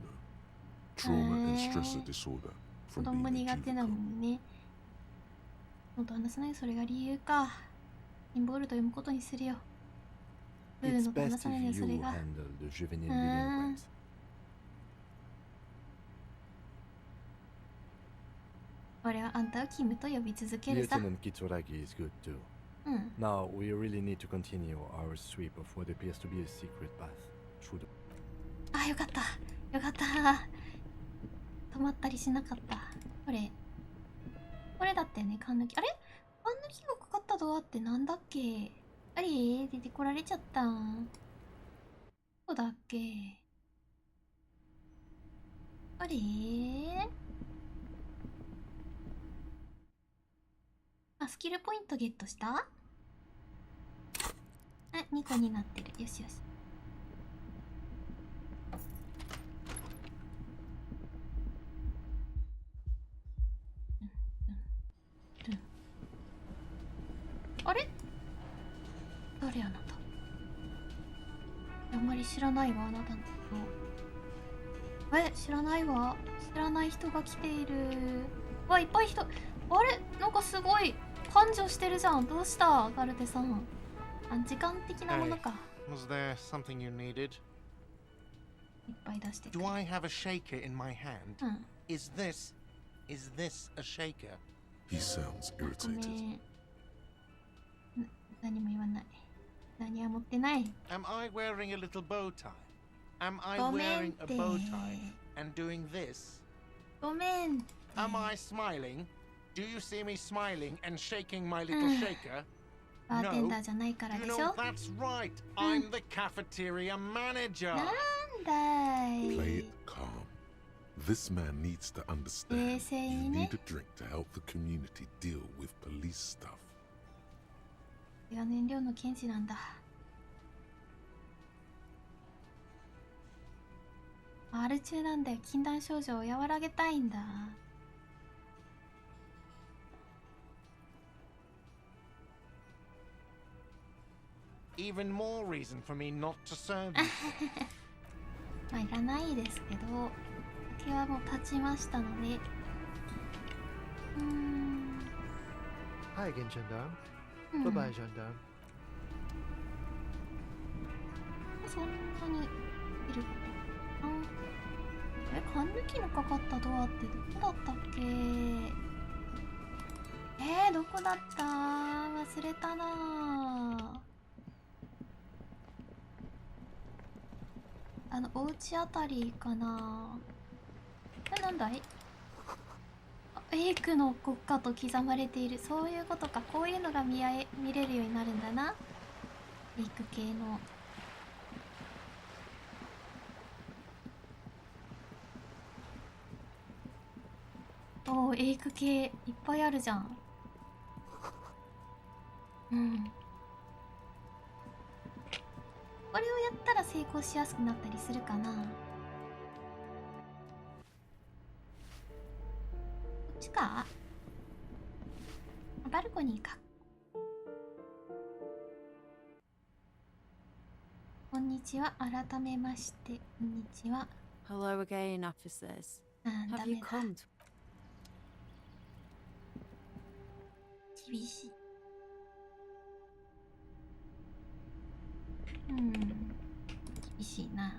trauma and stressor disorder 子 from 供 being a 苦手な juvenile. もんね。もっと話さない、それが理由か。インボールド読むことにするよ。ルール It's のと話 best さない if ね、それ you が。 handle the juvenile うん delinquents. 俺はあんたをキムと呼び続けるさ。 Lieutenant Kitsuragi is good too. うん。 Now, we really need to continue our sweep of what appears to be a secret path through the... あ、よかった。よかった。止まったりしなかった。これだったよね、缶抜き。あれ缶抜きがかかったドアってなんだっけ？あれ出てこられちゃったん。どこだっけ？あれあ、スキルポイントゲットした？あ、2個になってる。よしよし。あれ？誰あなた？あんまり知らないわ、あなたのこと。知らないわ。知らない人が来ている。わ、いっぱい人。あれ？なんかすごい繁盛してるじゃん。どうしたガルテさん。時間的なものか。 Was there something you needed? いっぱい出してくれ。 Do I have a shaker in my hand? うん。Is this a shaker? He sounds ご irritated. めん。何も言わない。何は持ってない。 Am I wearing a little bow tie? Am I ごめん wearing っ a て。 bow tie and doing this? ごめんって。 Am I smiling? Do you see me smiling and shaking my little shaker? バーテンダーじゃないからで You しょ know that's right. I'm the cafeteria manager. なんだい。 Play it calm. This man needs to understand 冷静 you にね。 need a drink to help the community deal with police stuff. これが燃料の検事なんだ。R 中なんだよ。禁断症状を和らげたいんだ。Even more reason for me not to serve you. まあいらないですけど、酒はもう立ちましたので。Hi again, gendarme. うん。 Bye bye, gendarme. そんなにいる。缶抜きのかかったドアってどこだったっけ？どこだった？忘れたなぁ。お家あたりかな。なんだい？エイクの国家と刻まれている。そういうことか。こういうのが見れるようになるんだな。エイク系の。おー、エイク系いっぱいあるじゃん。うん。これをやったら成功しやすくなったりするかな。こっちか？バルコニーか。こんにちは。改めまして、こんにちは。 Hello again, officers. ダ Have メ you だ。 come to 厳しい。厳しいな。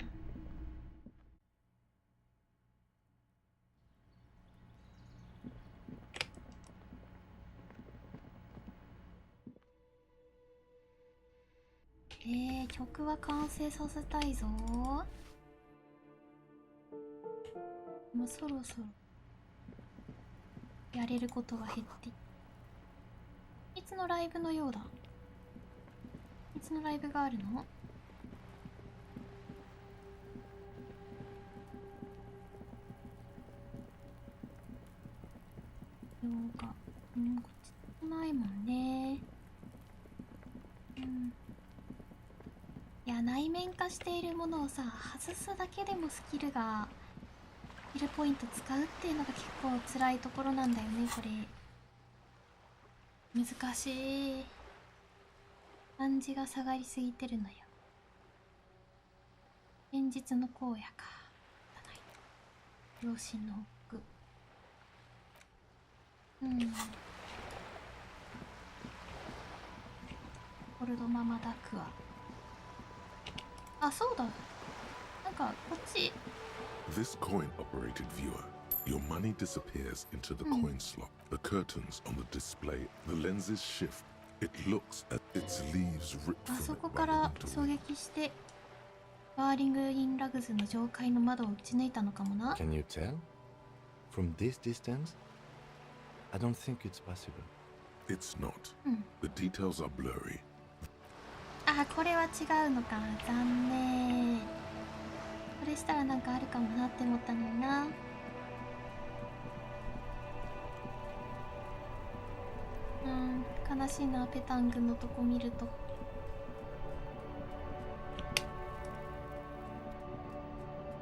曲は完成させたいぞ。もうそろそろやれることが減っていつのライブのようだ。いつのライブがあるの？こっちないもんね。いや、内面化しているものをさ、外すだけでもスキルポイント使うっていうのが結構辛いところなんだよね、これ。難しい。感じが下がりすぎてるのよ。現実の荒野か。用紙の奥。オルドママダクア。あ、そうだ。なんかこっち。This coin-operated viewer, your money disappears into the coin slot. The curtains on the display, the lenses shift. It looks at its leaves ripped あ from そ it こ by か the ら winter 狙撃してバーリング・イン・ラグズの上階の窓を撃ち抜いたのかもな。 Can you tell? From this distance? I don't think it's possible. It's not. The details are blurry. あ、これは違うのか。残念。これしたらなんかあるかもなって思ったのにな。悲しいな、ペタングのとこ見ると。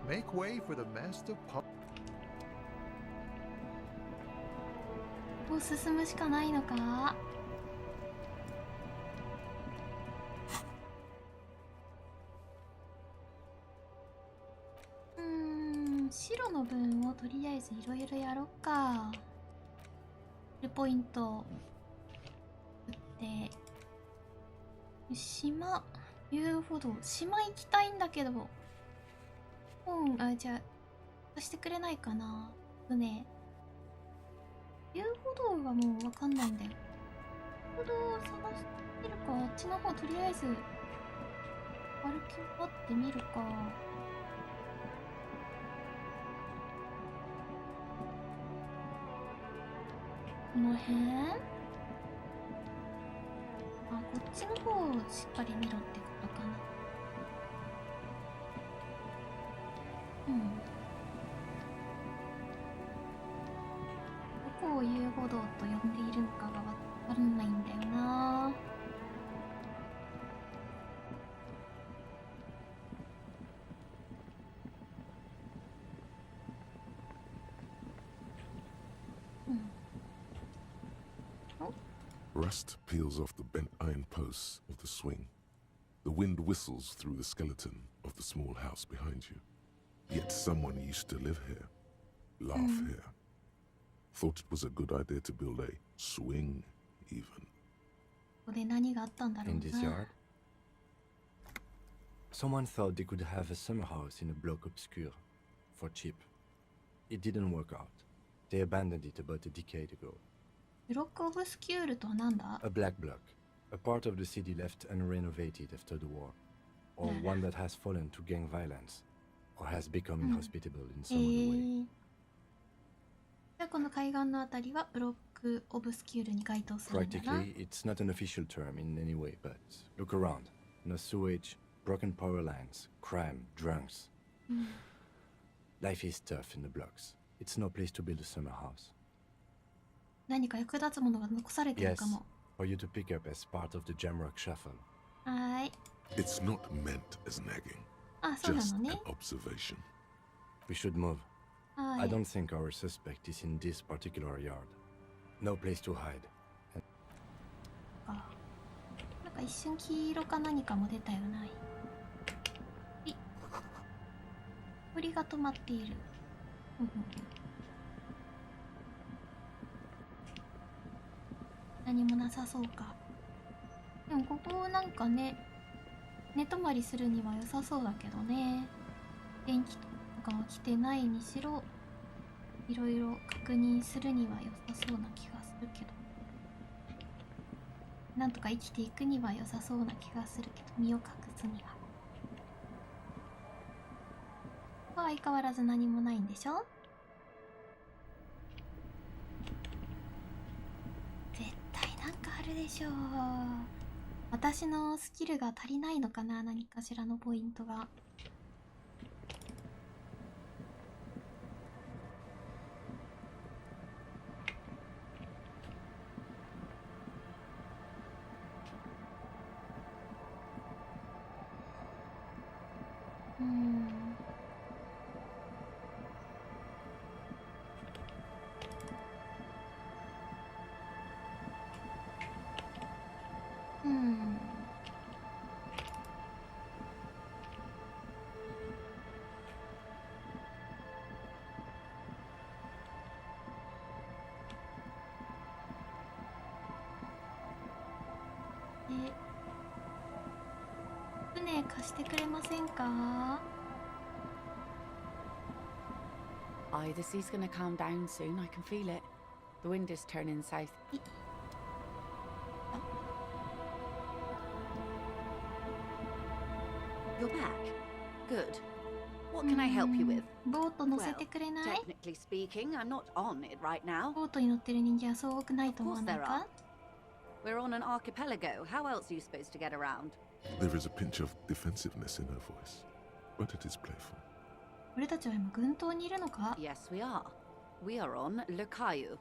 Make way for the master pub. もう進むしかないのか。白の分をとりあえずいろいろやろっか。ルポイント打って島、遊歩道、島行きたいんだけど、あ、じゃあ貸してくれないかな。船、遊歩道がもうわかんないんだよ。遊歩道を探してるか。あっちの方とりあえず歩き回ってみるか。この辺、あ、こっちの方をしっかり見ろってことかな。どこを遊歩道と呼んでいるのかがわからないんだよな。Rust peels off the bent iron posts of the swing. The wind whistles through the skeleton of the small house behind you. Yet someone used to live here, laugh here. Thought it was a good idea to build a swing, even. ここで何があったんだろう In this な。 yard? Someone thought they could have a summer house in a block obscure, for cheap. It didn't work out. They abandoned it about a decade ago. ブロックオブスキュールとはなんだ？ A black block, a part of the city left unrenovated after the war, or one that has fallen to gang violence, or has become inhospitable in some other way. じゃあこの海岸のあたりはブロックオブスキュールに該当するんだな。 Practically, it's not an official term in any way, but look around. No sewage, broken power lines, crime, drunks. Life is tough in the blocks. It's no place to build a summer house. 何か役立つものが残されてる Yes, かも。 for you to pick up as part of the Jamrock shuffle. はーい。 It's not meant as nagging, あ、そうな just の an ね。 observation. We should move. は I ーい。 don't think our suspect is in this particular yard. No place to hide. なんか一瞬黄色か何かも出たよな。鳥が止まっている。何もなさそうか。でもここなんかね、寝泊まりするには良さそうだけどね。電気とかは来てないにしろ、いろいろ確認するには良さそうな気がするけど、なんとか生きていくには良さそうな気がするけど、身を隠すには。相変わらず何もないんでしょ？絶対なんかあるでしょう。私のスキルが足りないのかな、何かしらのポイントが。船貸してくれませんか？ Aye, the sea's gonna calm down soon. I can feel it. The wind is turning south. You're back. Good. What can I help you with? ボート乗せてくれない？ Technically speaking, I'm not on it right now. ボートに乗ってる人間はそう多くないと思わないか？ We're on an archipelago. How else are you supposed to get around? There is a pinch of defensiveness in her voice, but it is playful. 俺たちは今群島にいるのか？ Yes, we are. We are on Lucayu.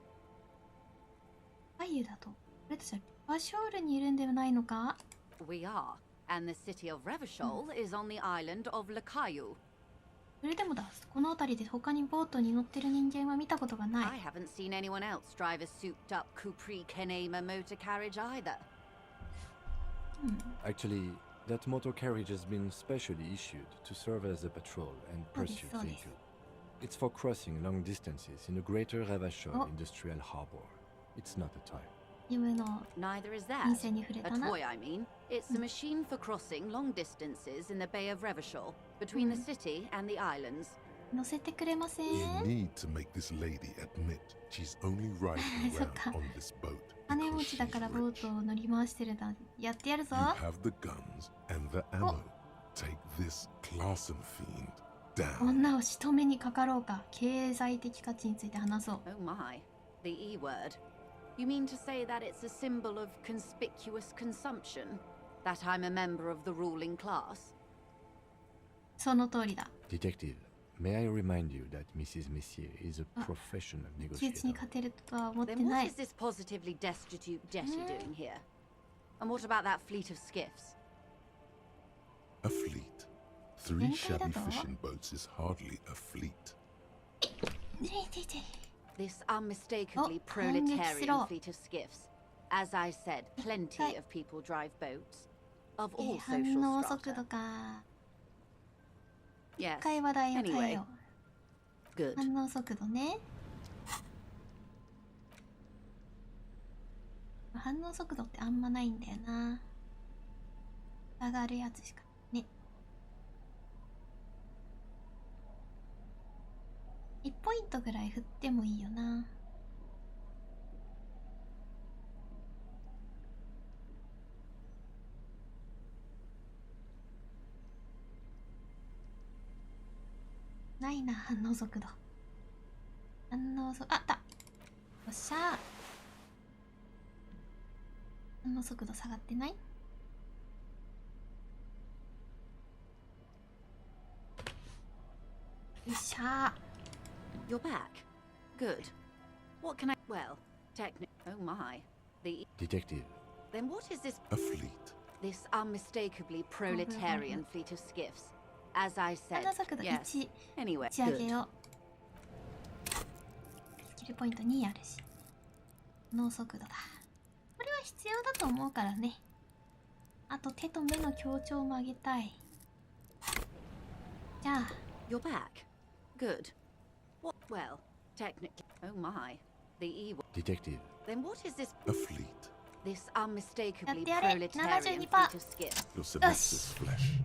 アユだと。俺たちはバショールにいるんではないのか？ We are. And the city of Revachol is on the island of Lucayu. それでもだ、この辺りで他にボートに乗ってる人間は見たことがない。 I haven't seen anyone else drive a souped-up Capri Kenema motor carriage either. Actually, that motor carriage has been specially issued to serve as a patrol and pursuit vehicle. It's for crossing long distances in the greater Revachol industrial harbor. It's not a toy. Neither is that. A toy, I mean. It's a machine for crossing long distances in the Bay of Revachol, between the city and the islands. 乗せてくれません？ You need to make this lady admit she's only riding around on this boat. 金持ちだからボートを乗り回してるだ。やってやるぞ。 You have the guns and the ammo. Take this Clausen fiend down. 女を仕留めにかかろうか。経済的価値について話そう。 Oh my, the E word. You mean to say that it's a symbol of conspicuous consumption? That I'm a member of the ruling class? その通りだ。 Detective, may I remind you that Mrs. Messier is a professional 窮地に negotiator? 勝てるとは思って Then な what い is。this positively destitute jetty doing here? And what about that fleet of skiffs? A fleet. 3 shabby fishing boats is hardly a fleet. This unmistakably proletarian fleet of skiffs. As I said, plenty of people drive boats. Of all 反 social 応速 strata. 度か。 Yes. 一回話題を変えよう。 Good. 反応速度ね。反応速度ってあんまないんだよな。上がるやつしかね。1ポイントぐらい振ってもいいよな。ないな、反応速度。反応速度、あった。よっしゃー。反応速度下がってない？よっしゃー。 You're back. Good. What can I... Well, Oh my. The... Detective. Then what is this... A fleet. This unmistakably proletarian fleet of skiffs. As I said, 反応速度 yes. 1、 Anyway, 打ち上げ good. よう。スキルポイント2あるし。反応速度だ。これは必要だと思うからね。あと手と目の強調も上げたい。じゃあ。 You're back. Good. What? Well, technically... Oh my. The E... Detective. Then what is this... A fleet. This unmistakably やってやれ。 proletarian 72%。 fleet of skiffs. Your synopsis flesh.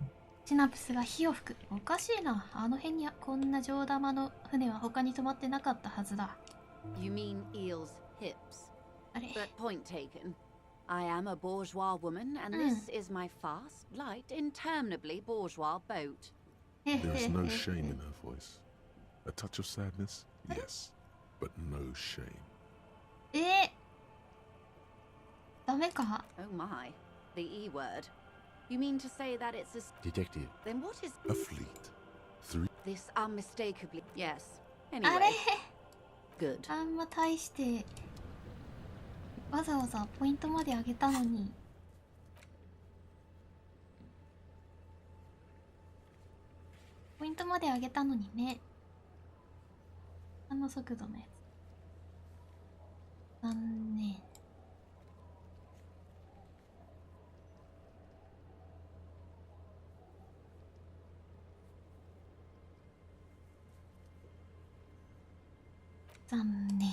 シナプスが火を吹く。おかしいな。あの辺にこんな上玉の船は他に止まってなかったはずだ。 You mean Eel's hips? あれ But point taken. I am a bourgeois woman, and this is my fast, light, interminably bourgeois boat. There is no shame in her voice. A touch of sadness, yes, but no shame. ダメか Oh my. The E word. You mean to say that it's a... Detective. Then what is... A fleet. 3... This unmistakably... Yes. あ Anyway. れ Good. あんま大してわざわざポイントまで上げたのに。ポイントまで上げたのにね。あの速度のやつ。残念。残念。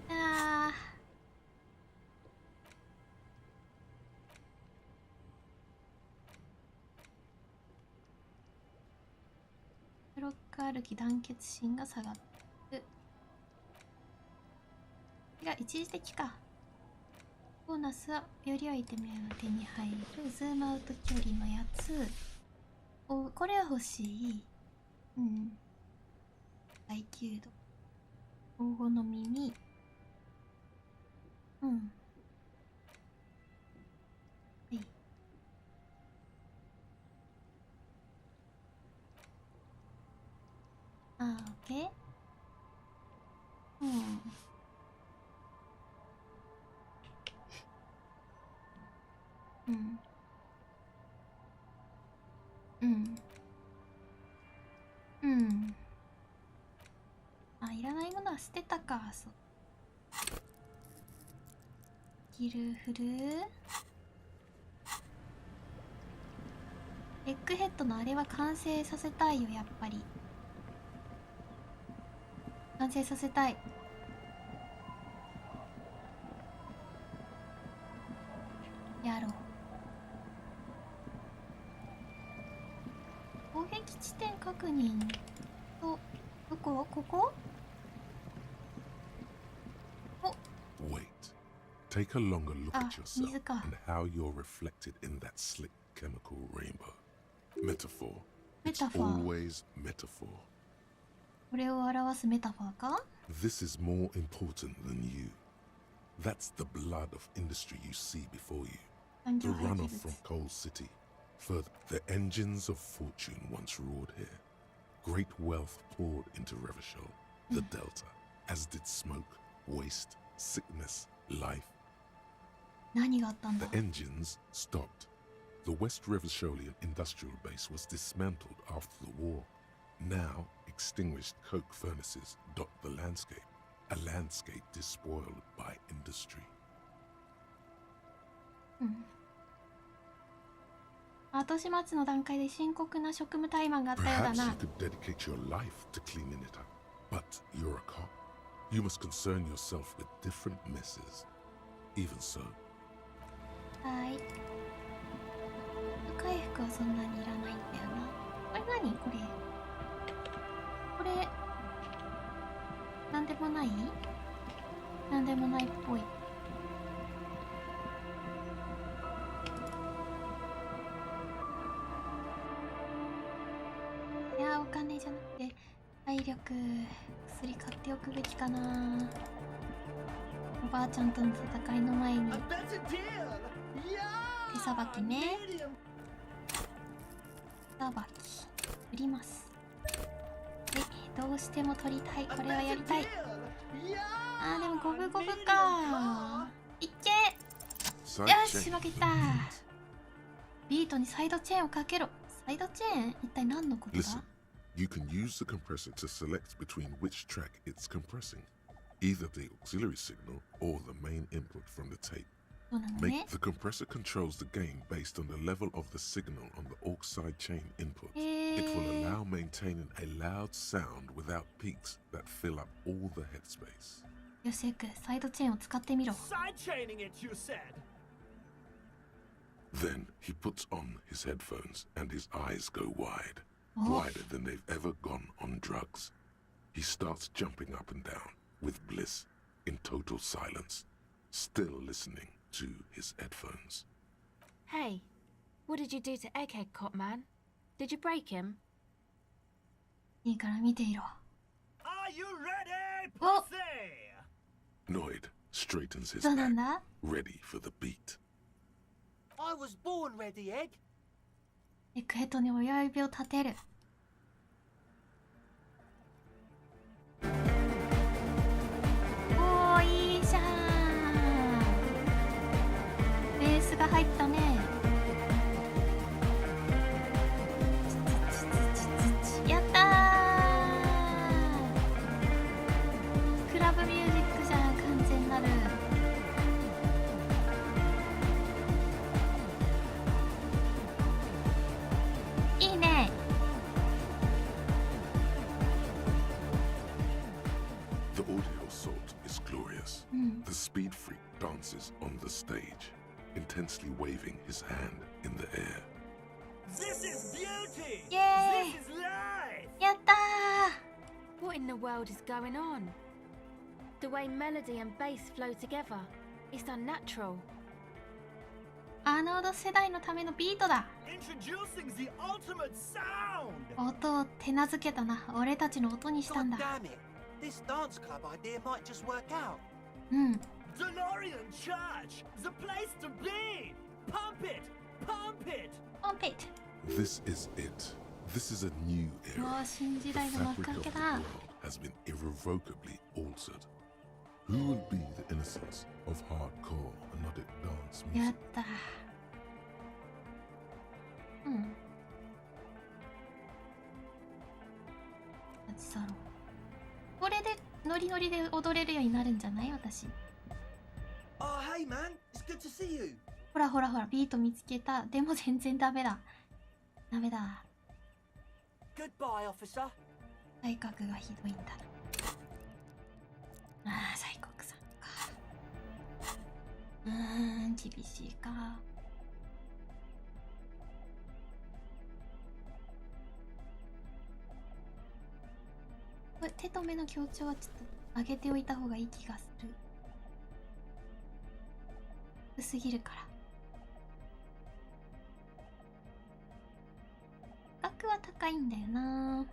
あー力ある気団結心が下がる。が一時的か。ボーナスはよりアイテムが手に入る。ズームアウト距離のやつ。お、これは欲しい。うん。耐久度。黄金の耳。うん。はい。あー、オッケー。うん。うん。うん。うん。あ、いらないものは捨てたか。そう。ギルフルエッグヘッドのあれは完成させたいよ、やっぱり。完成させたい。やろう。攻撃地点確認と、どこ？ここ？お。Wait. Take a longer look at yourself 水か。 and how you're reflected in that slick chemical rainbow. Metaphor. It's always metaphor. これを表すメタファーか？ This is more important than you. That's the blood of industry you see before you. The runoff from Coal City. Further, the engines of fortune once roared here. Great wealth poured into Revachol, the Delta, as did smoke, waste, sickness, life. 何があったんだ? The engines stopped. The West Revacholian industrial base was dismantled after the war. Now, extinguished coke furnaces dot the landscape, a landscape despoiled by industry. 後始末の段階で深刻な職務怠慢があったようだ Perhaps な。 you could dedicate your life to cleaning it up, but you're a cop. You must concern yourself with different messes. Even so. はい。回復はそんなにいらないんだよな。これ何？これ。これ、なんでもない？なんでもないっぽい。いや、お金じゃなくて、体力、薬買っておくべきかな。おばあちゃんとの戦いの前に。手さばきね。手さばき。売ります。どうしても取りたい。これはやりたい。あー、でも五分五分か。いっけ。よし、負けた。ビートにサイドチェーンをかけろ。サイドチェーン？一体何のことだ？ Listen, you can use the compressor to select between which track it's compressing, either the auxiliary signal or the main input from the tape. Make the compressor controls the gain based on the level of the signal on the aux side chain input. It will allow maintaining a loud sound without peaks that fill up all the headspace. よし、エッグ、サイドチェーンを使ってみろ。 Side chaining it, you said. Then he puts on his headphones and his eyes go wide, wider than they've ever gone on drugs. He starts jumping up and down with bliss in total silence, still listening to his headphones. Hey, what did you do to Egghead Cop Man? Did you break him? いいから見ていろ。 Are you ready, pussy? Noid straightens his そうな back, んだ。 ready for the beat. I was born ready, Egg. エッグヘッドに親指を立てる。おー、いいじゃん。ベースが入ったね。やったー。クラブミュージックじゃん、完全なる。いいね。The audio assault is glorious. The speed freak dances on the stage, intensely waving his hand in the air. This is beauty. Yay. This is life. やったー。What in the world is going on? The way melody and bass flow together, it's unnatural. アーノード世代のためのビートだ。Introducing the ultimate sound. 音を手なずけたな。俺たちの音にしたんだ。 God damn it. This dance club idea might just work out. うん。 DeLorean Church, the place to be. Pump it, pump it, pump it. This is it. This is a new era. The fabric of the world has been irrevocably altered. Who will be the innocence of hardcore melodic dance music? やった。うん。立ち去ろう。これでノリノリで踊れるようになるんじゃない私。Oh, hey man, it's good to see you. ほらほらほら、ビート見つけた。でも全然ダメだ。ダメだ。Goodbye, officer. 体格がひどいんだ。ああ、西国さんか。厳しいか。これ手と目の強調はちょっと上げておいた方がいい気がする。薄すぎるから。価格は高いんだよな。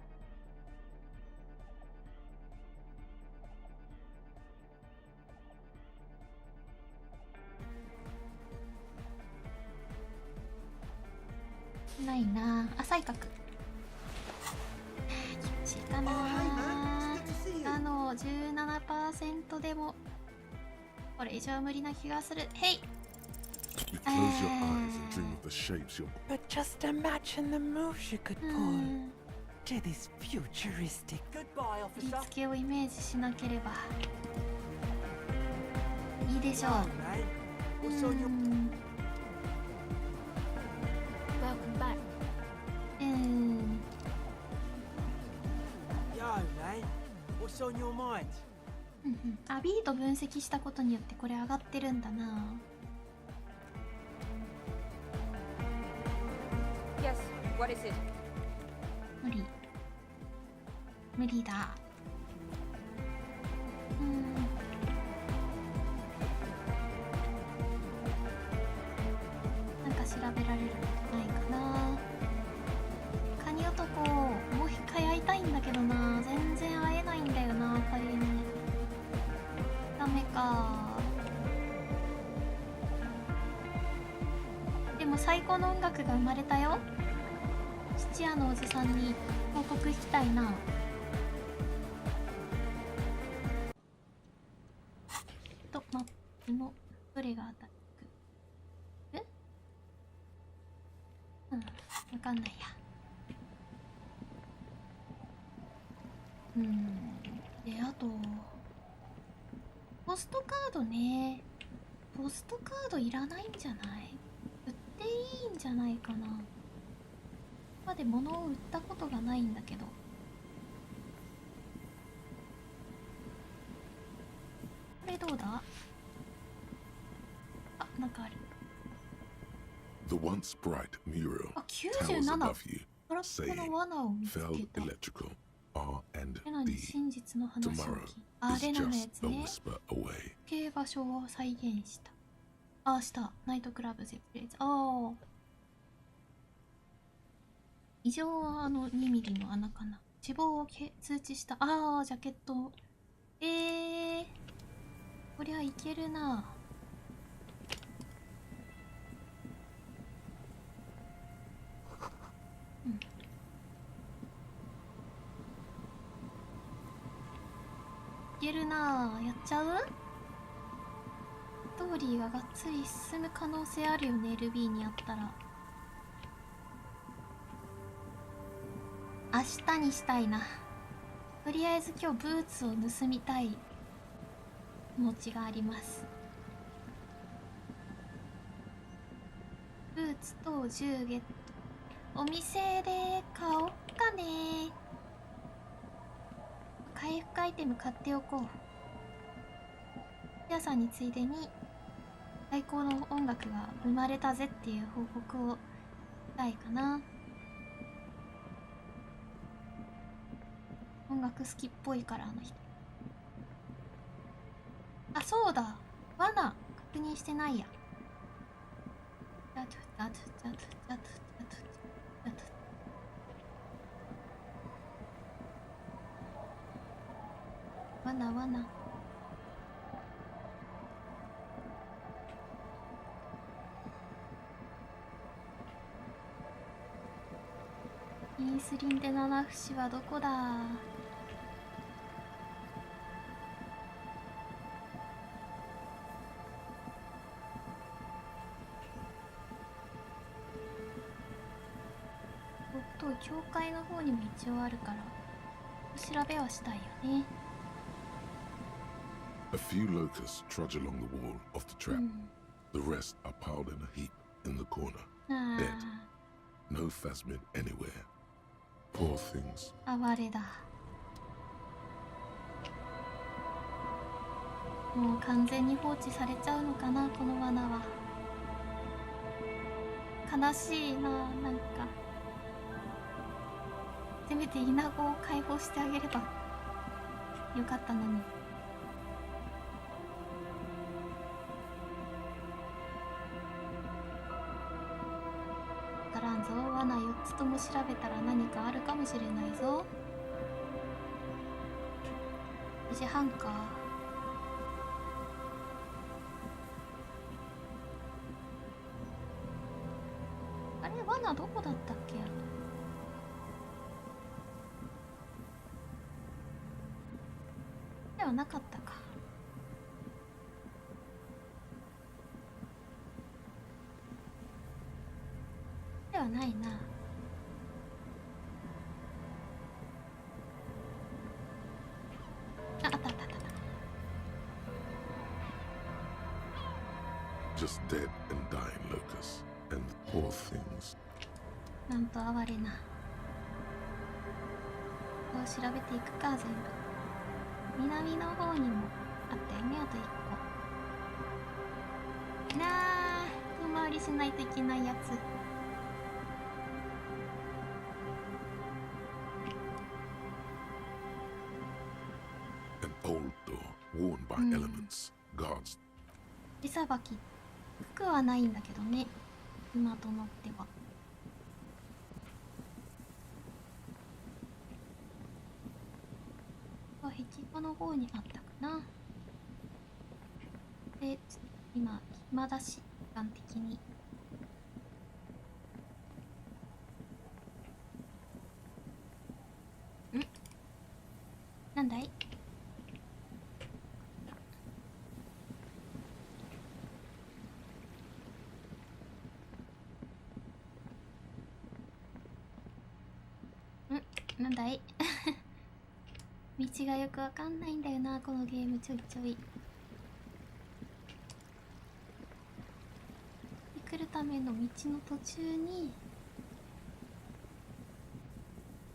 ないな。浅い角。厳しいかな。17% でもこれ以上無理な気がする。へい。 You close your eyes and dream of the shapes you're. But just imagine the moves you could pull to this futuristic. Goodbye, 振り officer. 付けをイメージしなければいいでしょう。What's on your... Welcome back. Yo, mate. What's on your mind? あ、ビート分析したことによってこれ上がってるんだな。Yes, what is it? 無理。無理だ。なんか調べられることないかな。カニ男、もう一回会いたいんだけどな。全然会えないんだよな、仮に。ダメか。でも最高の音楽が生まれたよ。質屋のおじさんに報告行きたいな。マップのどれが当たる？わかんないや。で、あとポストカードね。ポストカードいらないんじゃない？売っていいんじゃないかな。今まで物を売ったことがないんだけど。これどうだ？あ、なんかある。The once bright mural あ、towers 97。 above you, 空っぽの罠を見つけ fell た。 electrical R and レナに D. 真実の話を聞 Tomorrow き、あ、 is レナのや just つ a ね。 whisper away. 競馬場を再現した。あ、したナイトクラブゼプレイズ。ああ。異常は2ミリの穴かな。死亡を通知した。ああ、ジャケット。こりゃいけるな。いけるな。やっちゃう？ストーリーががっつり進む可能性あるよね。LB にあったら明日にしたいな。とりあえず今日ブーツを盗みたい気持ちがあります。ブーツと銃ゲット。お店で買おっかね。回復アイテム買っておこう。皆さんについでに最高の音楽が生まれたぜっていう報告をしたいかな。音楽好きっぽいから、あの人。あ、そうだ。罠確認してないや。罠。インスリンで七節はどこだ。教会の方にも一応あるから調べはしたいよね。A few locusts trudge along the wall of the trap. The rest are piled in a heap in the corner, dead. No phasmid anywhere. Poor things. 哀れだ。もう完全に放置されちゃうのかな、この罠は。悲しいな、なんか。せめてイナゴを解放してあげればよかったのに。わからんぞ。罠4つとも調べたら何かあるかもしれないぞ。9時半か。あれ、罠どこだったっけ。ではなかったか。ではないな。あった。Just dead and dying locusts and poor things. なんと哀れな。こう調べていくか、全部。南の方にもあったよね、あと1個。なあ、遠回りしないといけないやつ。An old door worn by elements. Guards. 手さばきくはないんだけどね、今となっては。壁画の方にあったかな。で、今暇だし、時間的に。なんだい。なんだい。道がよくわかんないんだよな、このゲーム。ちょいちょい来るための道の途中に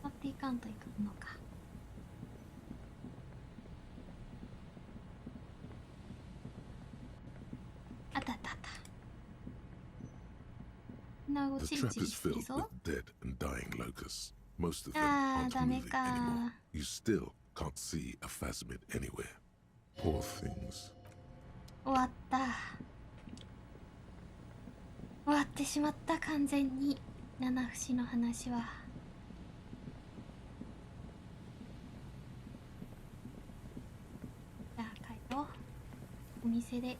待っていかんといくのか。あったあったあった。なごちりちりしてるぞ。あー、ダメか。 You still can't see a phasmid anywhere. Poor things. 終わった。終わってしまった、完全に。七節の話は。じゃあ帰ろう。お店で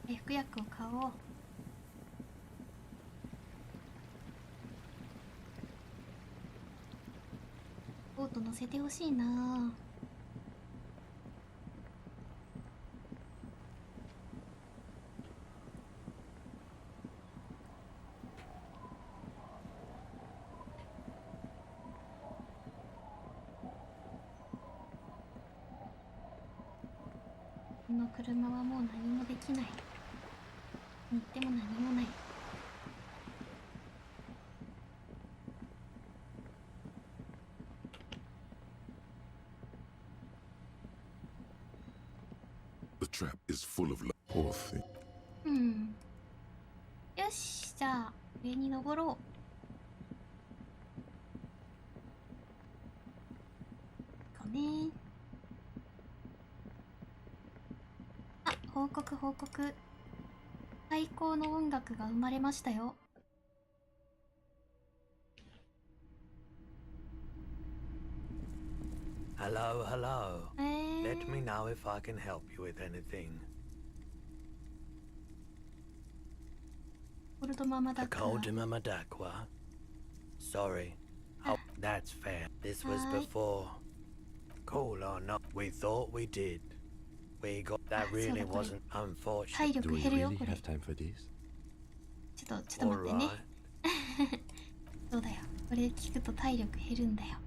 回復薬を買おう。ボート乗せてほしいな。この車はもう何もできない。行っても何もない。The trap is full of poor things. よし、じゃあ上に登ろう。報告。最高の音楽が生まれましたよ。Hello, hello. Let me know if I can help you with anything. コルドママダ The ク cold mama dakwa. Sorry. Oh, that's fair. This was before. Cool or not, we thought we did. We got that really wasn't unfortunate. Do we really have time for this? ちょっと待ってね。そうだよ。これ聞くと体力減るんだよ。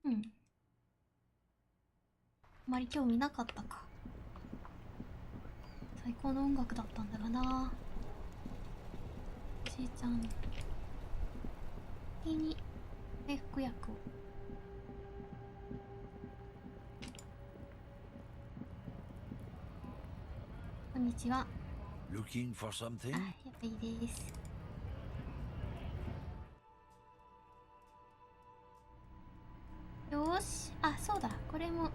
うん。あまり興味なかったか。最高の音楽だったんだがな。おじいちゃんに回復薬を。こんにちは。Looking for something? あ、やっぱいいです。よーし。あ、そうだ。これも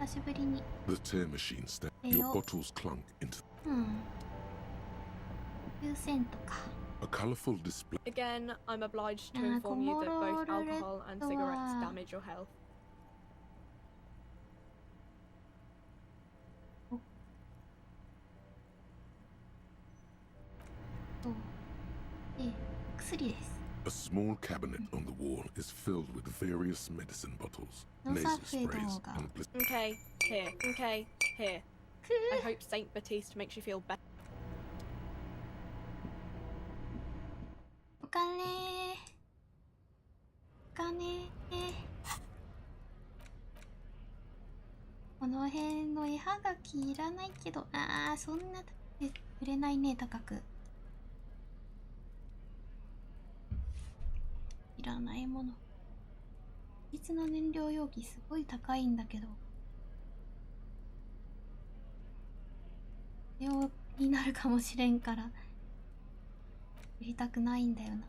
久しぶりに。 The tear machine step. Your bottles clunk into うん。9セントか。 a colorful display. Again, I'm obliged to inform you that both alcohol and cigarettes damage your health. 薬です。 A small cabinet on the wall is filled with various medicine bottles, nasal sprays, and Okay, here. Okay, here. I hope Saint Baptiste makes you feel better. お金。この辺の絵はがきいらないけど、そんな売れないね、高く。いらないもの。いつの燃料容器すごい高いんだけど。病になるかもしれんから売りたくないんだよな。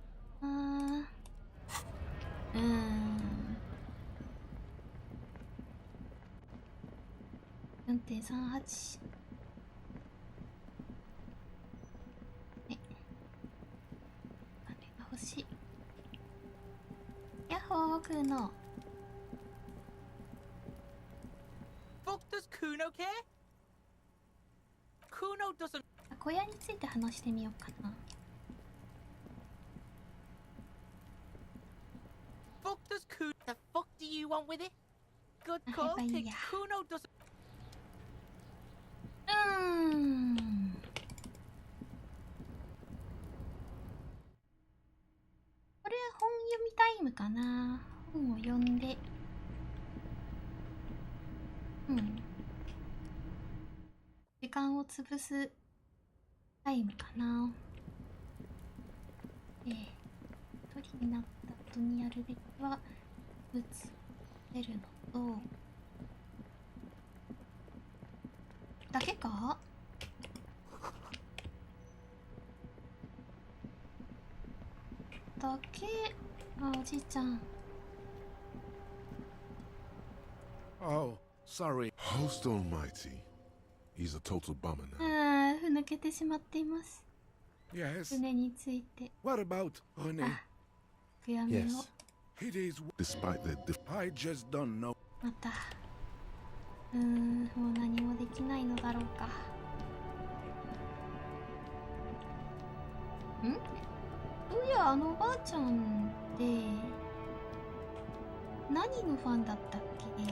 4.38。ね。あれが欲しい。ヤッホー、クーノ。Fuck does Kuno care? Kuno doesn't. 小屋について話してみようかな。Fuck does Kuno? The fuck do you want with it? Good call. Take Kuno doesn't. これ本読みタイムかな。本を読んで。時間を潰すタイムかな。鳥になった後にやるべきは打つ出るのとだけか。だけ。おじいちゃん。 Oh, sorry. Host Almighty. He's a total bummer now. ふぬけてしまっています。Yes. 船について。 What about honey? 悔やみを。 It is. Despite their I just don't know. また。もう何もできないのだろうか。そういや、あのおばあちゃんって何のファンだったっけ。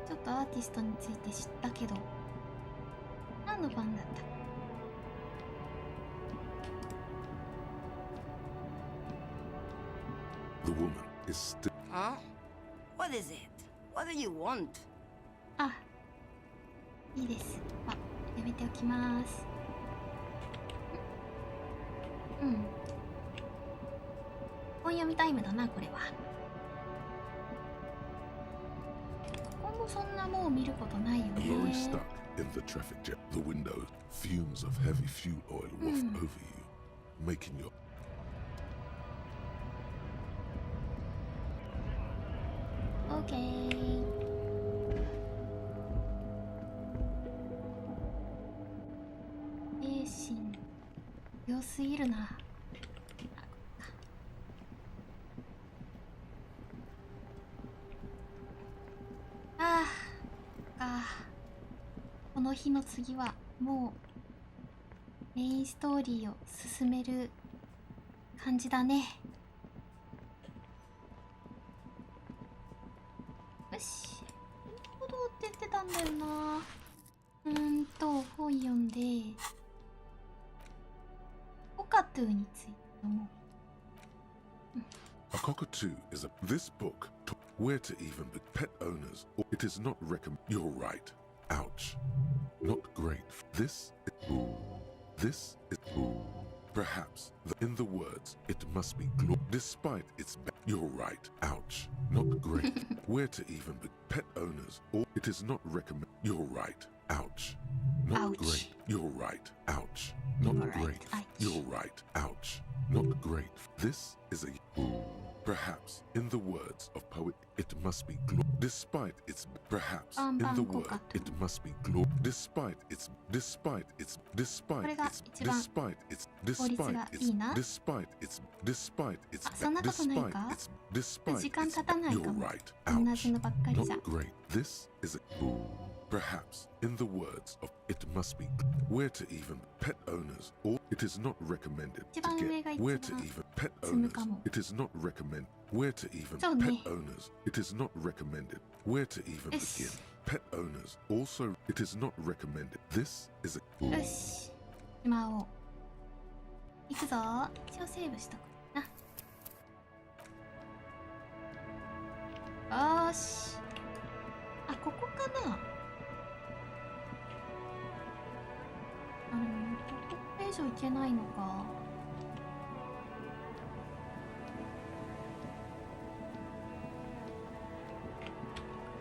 ちょっとアーティストについて知ったけど、何のファンだった。 The woman is still. Huh? What is it? What do you want? あ、いいです。あ、やめておきます。本読みタイムだな、これは。ここもそんなもう見ることないよね。 A lorry stuck in the traffic jam. The windows, fumes of heavy fuel oil waft over you, making your. Okay. 信強すぎるな。この日の次はもうメインストーリーを進める感じだね。よし。なるほどって言ってたんだよな。本読んでコカトゥーについて読もう。A cockatoo is this book where to even be pet owners. It is not recommend. You're right. Ouch. Not great. This is perhaps in the words it must be despite its you're right. Ouch. Not great. Where to even be pet owners or it is not recommend. You're right. Ouch. Not great. You're right. Ouch. Not great. You're right. Ouch. Not great. This is a perhaps in the words of poet it must be despite its perhaps in the word it must be despite its despite its despite its despite its despite its despite its despite its despite its despite its you're right. Ouch. Not great. This is a perhaps in the words of it must be where to even pet owners or it is not recommended to get where to even pet owners it is not recommended where to even pet owners it is not recommended where to even begin pet owners also it is not recommended this is a よし今を行くぞ。一応セーブしとこうな。よし。あ、ここかな。これ以上いけないのか。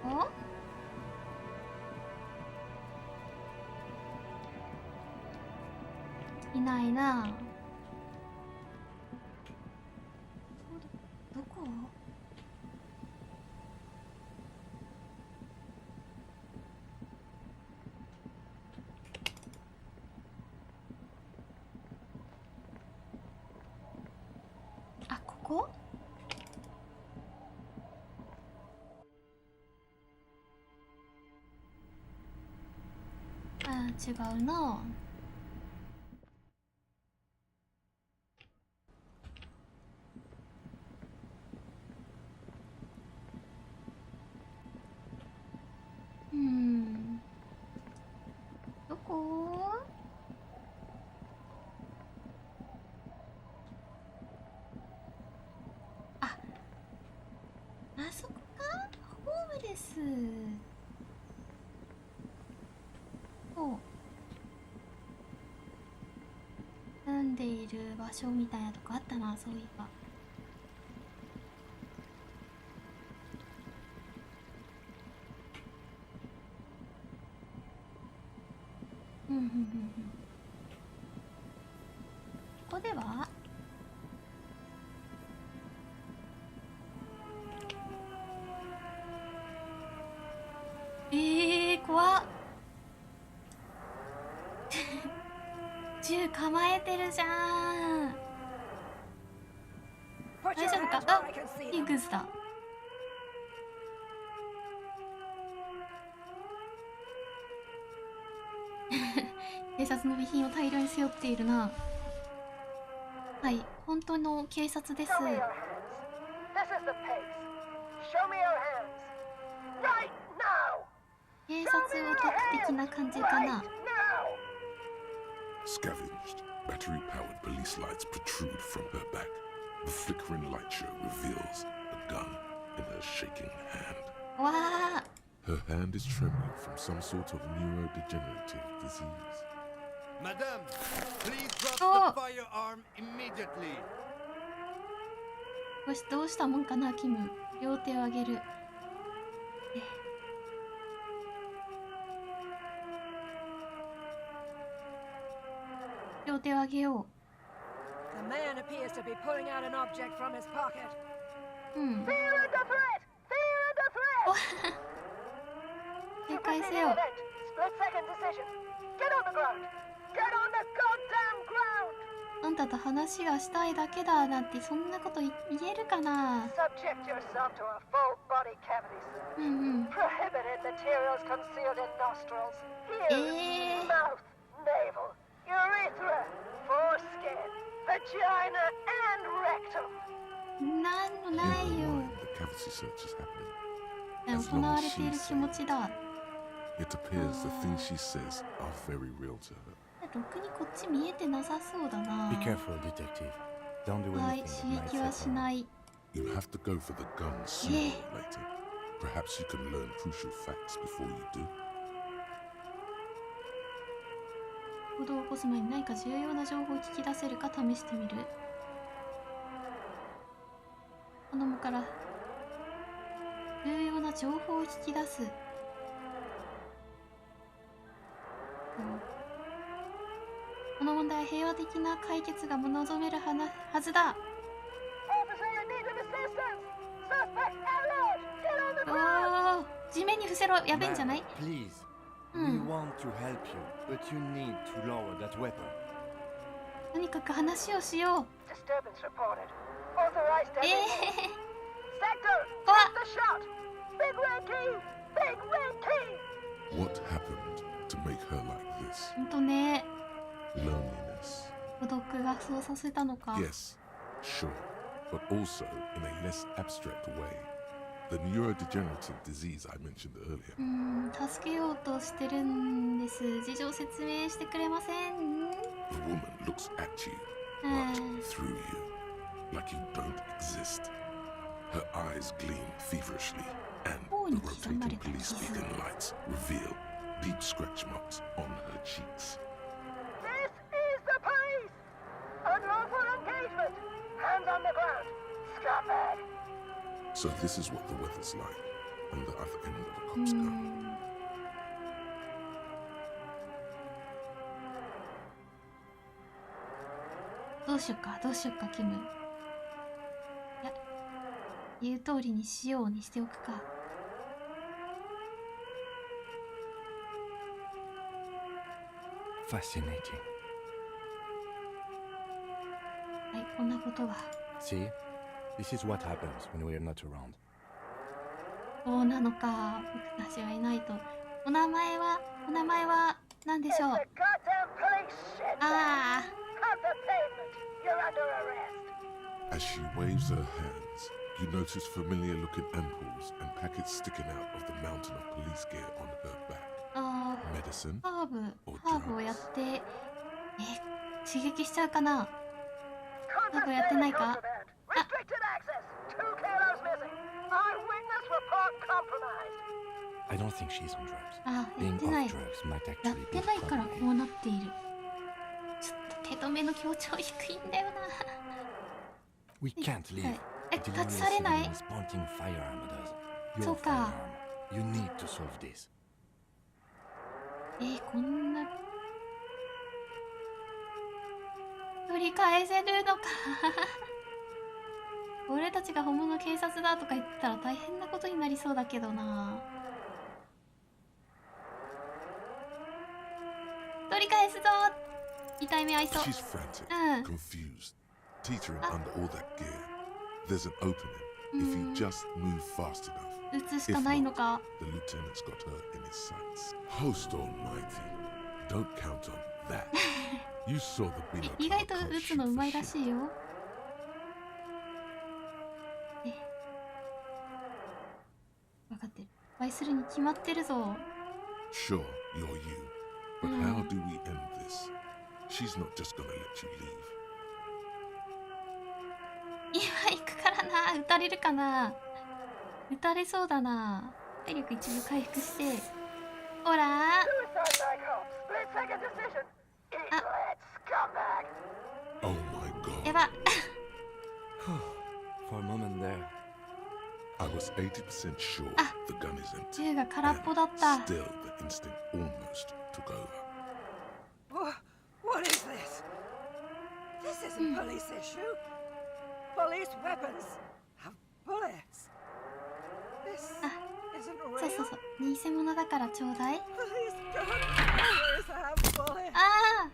あ？いないな。どこ？あ、ここ？あ、違うな。どこ？あそこか？ホームレス。住んでいる場所みたいなとこあったな、そういえば。ここでは怖っ銃構えてるじゃん。大丈夫か？あ、ピンクスだ。警察の備品を大量に背負っているな。はい、本当の警察です。警察オタク的な感じかな。Scavenged, battery-powered police lights protrude from her back. The flickering light show reveals a gun in her shaking hand. Wow. Her hand is trembling from some sort of neurodegenerative disease. Madame, please drop the firearm immediately. どうしたもんかな、キム。両手を上げる。両手を上げよう。The man appears to be pulling out an object from his pocket. Fear and the threat! Fear and the threat! 警戒せよ。Split second decision. Get on the ground. あんたと話がしたいだけだなんてそんなこと言えるかな。うんうん。なんもないよ。行われている気持ちだ。It appears the things she says are very real to her. ろくにこっち見えてなさそうだな。 Be careful, detective. Don't do はい、 anything 刺激はしない。 You have to go for the gun sooner or later. Perhaps you can learn crucial facts before you do. 行動を起こす前に何か重要な情報を聞き出せるか試してみる。頼むから重要な情報を聞き出す。この問題は平和的な解決が望めるはずだ。おー、地面に伏せろ。やべえんじゃない？ Please. We want to help you, but you need to lower that weapon. とにかく話をしよう。What happened to make her like this? ほんとね。Loneliness. 孤独がそうさせたのか。 Yes, sure, but also in a less abstract way. The neurodegenerative disease I mentioned earlier. 助けようとしてるんです。事情説明してくれません？ The woman looks at you, but through you, like you don't exist. Her eyes gleam feverishly, and the rotating police beacon lights reveal deep scratch marks on her cheeks. This is the police! Unlawful engagement! Hands on the ground! Scumbag! So this is what the weather's like on the other end of a cop's gun. どうしよっか、どうしよっか、キム。いや、言う通りにしようにしておくか。Fascinating. はい、こんなことが。 See? This is what happens when we are not around. そうなのか。僕たちがいないと。お名前は何でしょう。ああ。As she waves her hands, you notice familiar-looking ampoules and packets sticking out of the mountain of police gear on her back. Medicine? ハーブをやって、刺激しちゃうかな。ハーブやってないか。I don't think she's on drugs. あ、やってない。やってないからこうなっている。ちょっと手止めの強調低いんだよな。We can't leave. タッチされない？そうか。You need to solve this. こんな取り返せるのか。俺たちが本物警察だとか言ったら大変なことになりそうだけどな。取り返すぞ。痛い目合いそう。She's frantic, confused, teetering under all that gear. There's an opening if you just move fast enough. 撃つしかないのか。 The lieutenant's got her in his sights. Host almighty, don't count on that. You saw the binnacle. 意外と撃つのうまいらしいよ。分かってる。倍するに決まってるぞ。 Sure, you're you, but how do we end this? She's not just gonna let you leave. 今行くからな。撃たれるかな。撃たれそうだな。体力一部回復して。ほら。Oh my god. やば。 For a moment there, I was 80% sure the gun is empty. 銃が空っぽだった。 Still, the instinct almost took over. What is this? This isn't police issue. Police weapons have bullets. This isn't real. そうそうそう。偽物だからちょうだい。 Police gun always have bullets. ああ。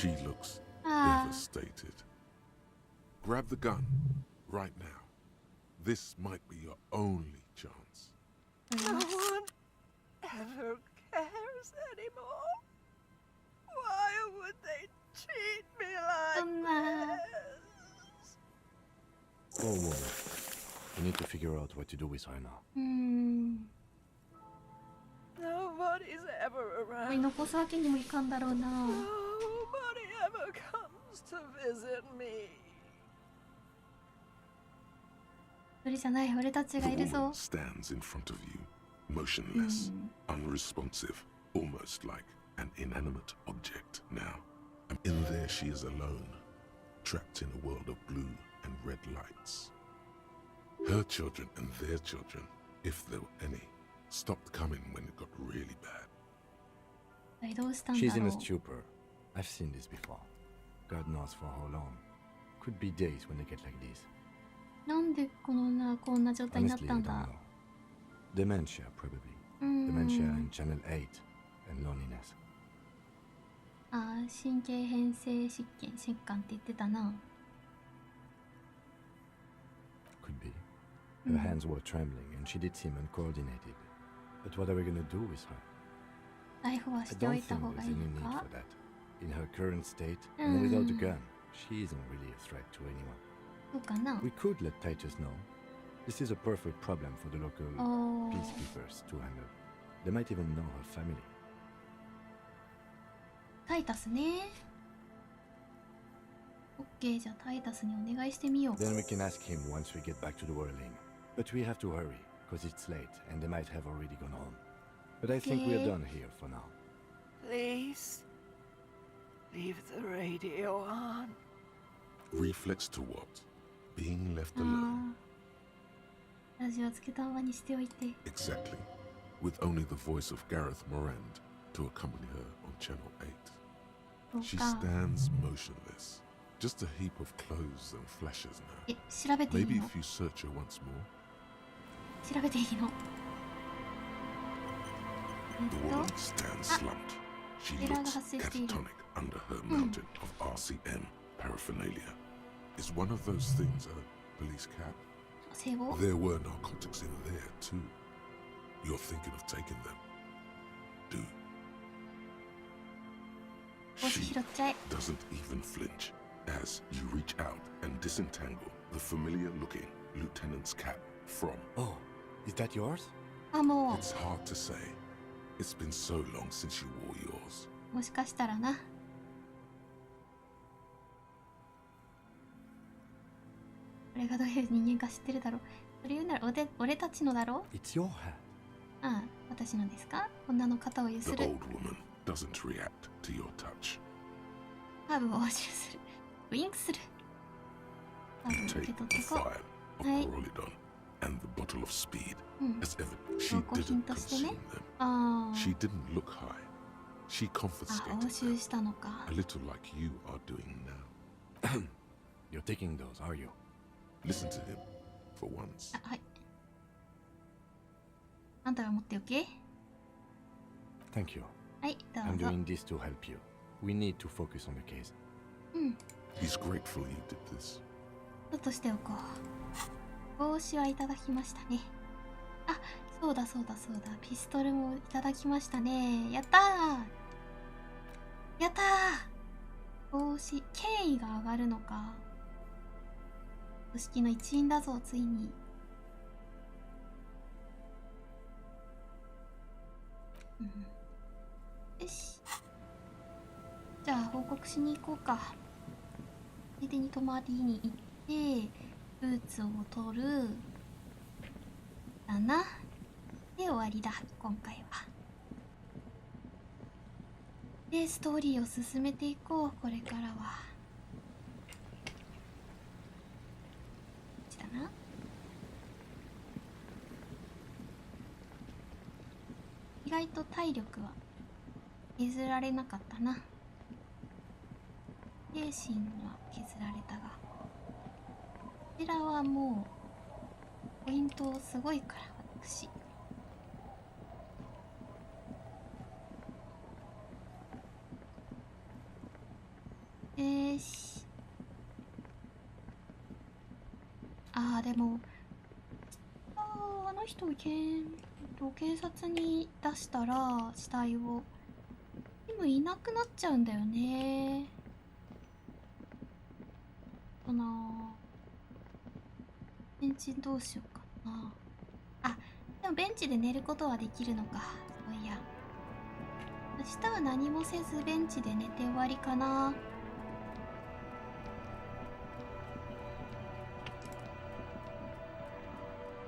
She looks devastated. Grab the gun right now. This might be your only chance. No one ever cares anymore. Why would they treat me like this? Oh, whoa. We need to figure out what to do with her now. Nobody's ever これ around. 残すわけにもいかんだろうな。 Nobody ever comes to visit me. それじゃない、俺たちが The いるぞ woman。stands in front of you, motionless, unresponsive, almost like an inanimate object now. And in there she is alone, trapped in a world of blue and red lights. Her children and their children, if there were any, stopped coming when it got really bad. どうしたんだ She's in ろ a う。 stupor. I've seen this before. God knows for how long. Could be days when they get like this. なんでこんな状態になっ Honestly, た I ん don't だ。 know. Dementia, probably. うーん Dementia in Channel 8 and loneliness. あー、神経変性疾患って言ってたな。 Could be. Her hands were trembling and she did seem uncoordinated. But what are we gonna do with her? 逮捕は I してお don't いた think 方が there's いい any の need か for that. In her current state, and without a gun, she isn't really a threat to anyone. そうかな We could let Titus know. This is a perfect problem for the local おー peacekeepers to handle. They might even know her family. タイタスね。オッケー、じゃあタイタスにお願いしてみよう。 Then we can ask him once we get back to the whirling. But we have to hurry, because it's late and they might have already gone home. But I think we're Okay. done here for now. Please, leave the radio on. Reflex to what? Being left あ alone. ーラジオつけたままにしておいて。 Exactly. With only the voice of Gareth Morand to accompany her on Channel 8. そう She か。 stands motionless. Just a heap of clothes and flashes now. え、調べていい Maybe の if you search her once more. 調べていいの The woman stands slumped. She looks catatonic under her mountain of RCM paraphernalia. Is one of those things a police cap? 聖母 There were narcotics in there too. You're thinking of taking them. Do. 帽子 She 拾っちゃえ。 doesn't even flinch as you reach out and disentangle the familiar-looking lieutenant's cap from. Oh, is that yours? あ、も It's hard to say. It's been so long since you wore yours. う、もしかしたらな。俺がどういう人間か知ってるだろう。それ言うなら俺たちのだろ It's your hat. ああ、私のですか女の肩をゆ The する。 old woman doesn't react to your touch. ハーブを押収する。ウィンクする。ハー You ブを受け take 取っ the てこ file of う。はい。 Corolidon and the bottle of speed. うん。 As ever, she 証拠品 didn't としてね consume them. ああ。 She didn't look high. She あ、 confiscated 押収したのか。 a little like you are doing now. You're taking those, are you? Listen to him, for once. あ、はい。あんたが持っておけ。 Thank you. はい、ど I'm うぞ。 doing this to help you. We need to focus on the case. うん。 He's grateful you did this. ちょっとしておこう。帽子はいただきましたね。あ、そうだそうだそうだ。ピストルもいただきましたね。やったーやったー帽子、権威が上がるのか。組織の一員だぞ、ついに。うん、よし。じゃあ、報告しに行こうか。ついでに泊まりに行って、ブーツを取る。だな。で、終わりだ、今回は。で、ストーリーを進めていこう、これからは。こっちだな。意外と体力は削られなかったな。精神は削られたが、こちらはもうポイントすごいから、私。よし。あーでもあの人を警察に出したら死体を今いなくなっちゃうんだよね。ベンチどうしようかな。あ、でもベンチで寝ることはできるのか。そういや、明日は何もせずベンチで寝て終わりかな。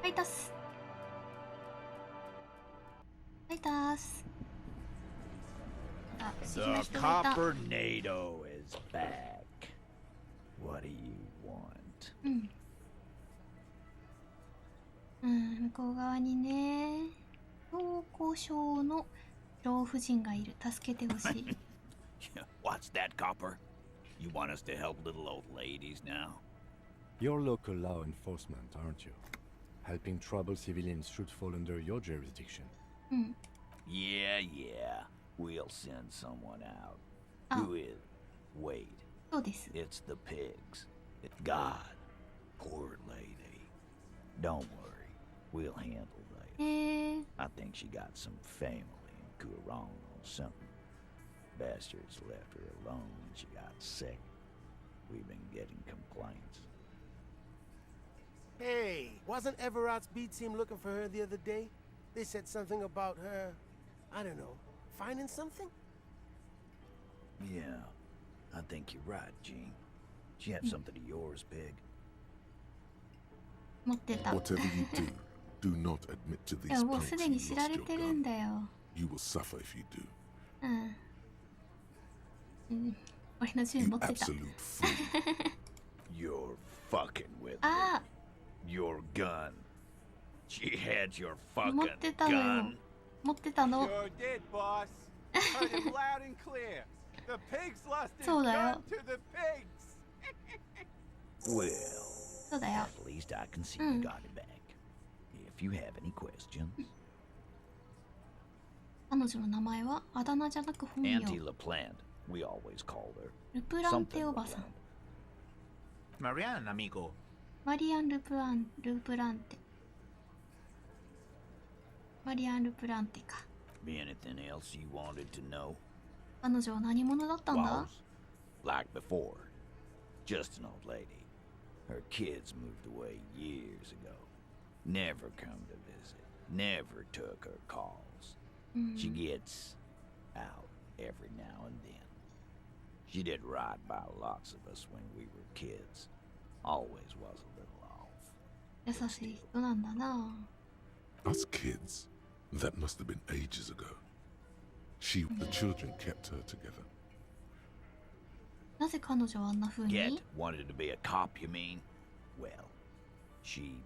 ファイタスファイタス。あ、不思議な The 人がいた。 Copperado is back. What do you want? 向こう側にね、強行症の老婦人がいる。助けてほしい。What's that, Copper? You want us to help little old ladies now? You're local law enforcement, aren't you? Helping troubled civilians should fall under your jurisdiction. Yeah. We'll send someone out. Who is? Wait. It's the pigs. God. Poor lady. Don't worry. We'll handle later. I think she got some family in Kurong or something. Bastards left her alone when she got sick. We've been getting complaints. Hey, wasn't Everard's B team looking for her the other day? They said something about her, I don't know, finding something? Yeah, I think you're right, Gene. She had something of yours, Pig. 持ってた。 Whatever you do, do not admit to で these ももうす punks で you に知ら lost れ your てるん gun. だよ。 You will suffer if you do. 俺の銃 You 持ってた。 absolute fool. You're fucking with me. あ Your gun. She had your あ、持 fucking ってたのよ gun.。持ってたの。 Sure did, boss. Heard him loud and clear. The pigs lost his そうだよ。 gun to the pigs. Well, そうだよ。 at least I can see you got it back. If you have any questions. 彼女の名前はあだ名じゃなく本名。 Auntie LaPlante, we always called her. ルプランテおばさん。 Marianne, amigo. マリアン・ルプランテ。マリアン・ルプランテか。 Anything else you wanted to know? 彼女は何者だったんだ？ Was like before. Just an old lady. Her kids moved away years ago. Never come to visit. Never took her calls. She gets out every now and then. She did right by lots of us when we were kids. Always was a little off. 優しい人なんだな。 Us kids? That must have been ages ago. The children kept her together. なぜ彼女はあんな風に？ Get wanted to be a cop, you mean? Well, shit.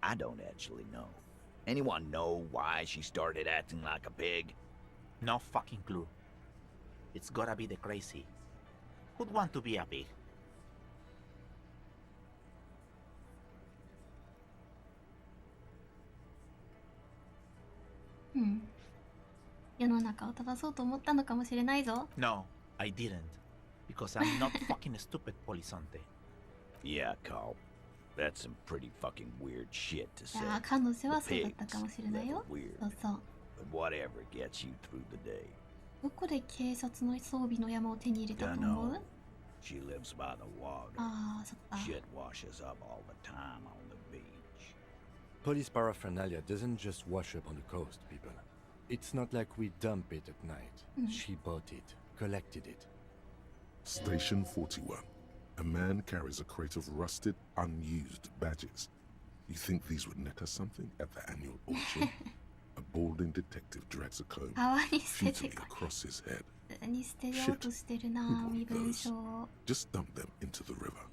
I don't actually know. Anyone know why she started acting like a pig? No fucking clue. It's gotta be the crazy. Who'd want to be a pig? 世の中を正そうと思ったのかもしれないぞ。 No, I didn't. Because I'm not fucking stupid, Polizonte. Yeah, Carl. That's some pretty fucking weird shit to い say. やー、彼女はそうだったかもしれないよ。 Weird. そうそう。 But whatever gets you through the day. どこで警察の装備の山を手に入れたと思う？ She lives by the water. ああ、そっか。 Shit washes up all the time on the beach. Police paraphernalia doesn't just wash up on the coast, people. It's not like we dump it at night. She bought it, collected it. Station 41. A man carries a crate of rusted, unused badges. You think these would net us something at the annual auction? A balding detective drags a comb 川に捨てて futilely across his head. 普通に捨てようとしてるな、身分証を。 Just dump them into the river.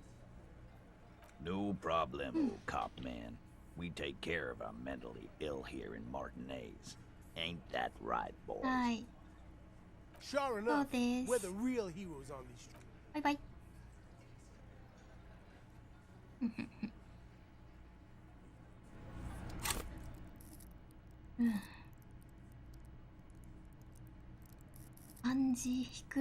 No problem, old cop man. We take care of our mentally ill here in Martinez. Ain't that right, boys? はい。 Sure そう enough, です。 we're the real heroes on these streets. バイバイ。暗示引く。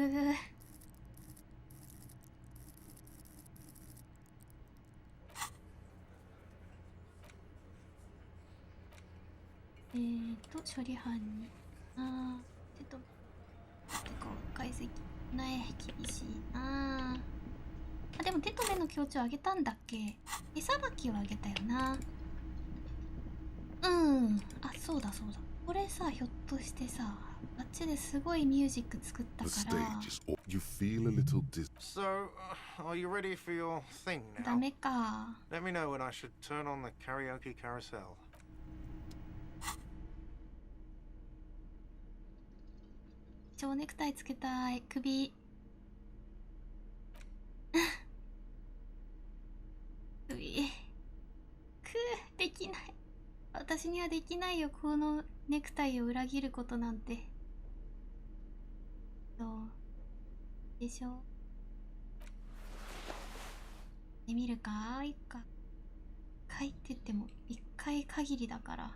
処理班に。解析ね、厳しいなあ。でも手と目の強調上げたんだっけ。手さばきは上げたよな。あ、そうだそうだ。これさ、ひょっとしてさ、あっちですごいミュージック作ったから。So, are you ready for your thing now? ダメか。Let me know when I should turn on the karaoke carousel. 蝶ネクタイつけたい。首。首。できない。私にはできないよ、このネクタイを裏切ることなんて。どうでしょう。で見るかいいか。一回って言っても一回限りだから。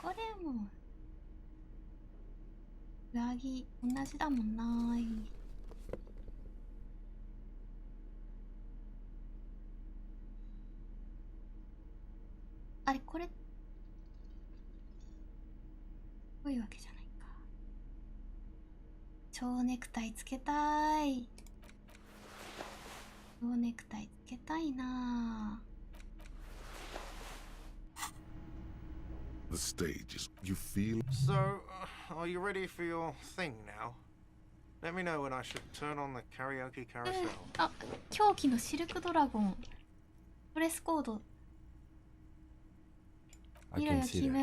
これも上着同じだもんな。あれこれこういうわけじゃないか。蝶ネクタイつけたい。蝶ネクタイつけたいな。The stage is. You feel. So, are you ready for your thing now? Let me know when I should turn on the karaoke carousel. あ、狂気のシルクドラゴン。ドレスコード。見ろよ、キム。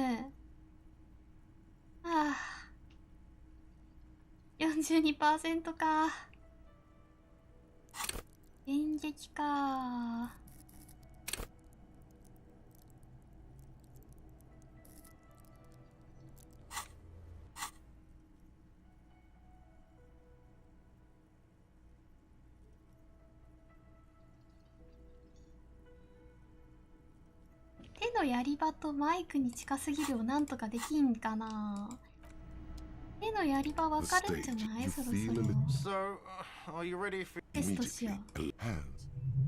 42% か。演劇か。手のやり場とマイクに近すぎるをなんとかできんかな。手のやり場わかるんじゃない？そろそろ。テストしよう。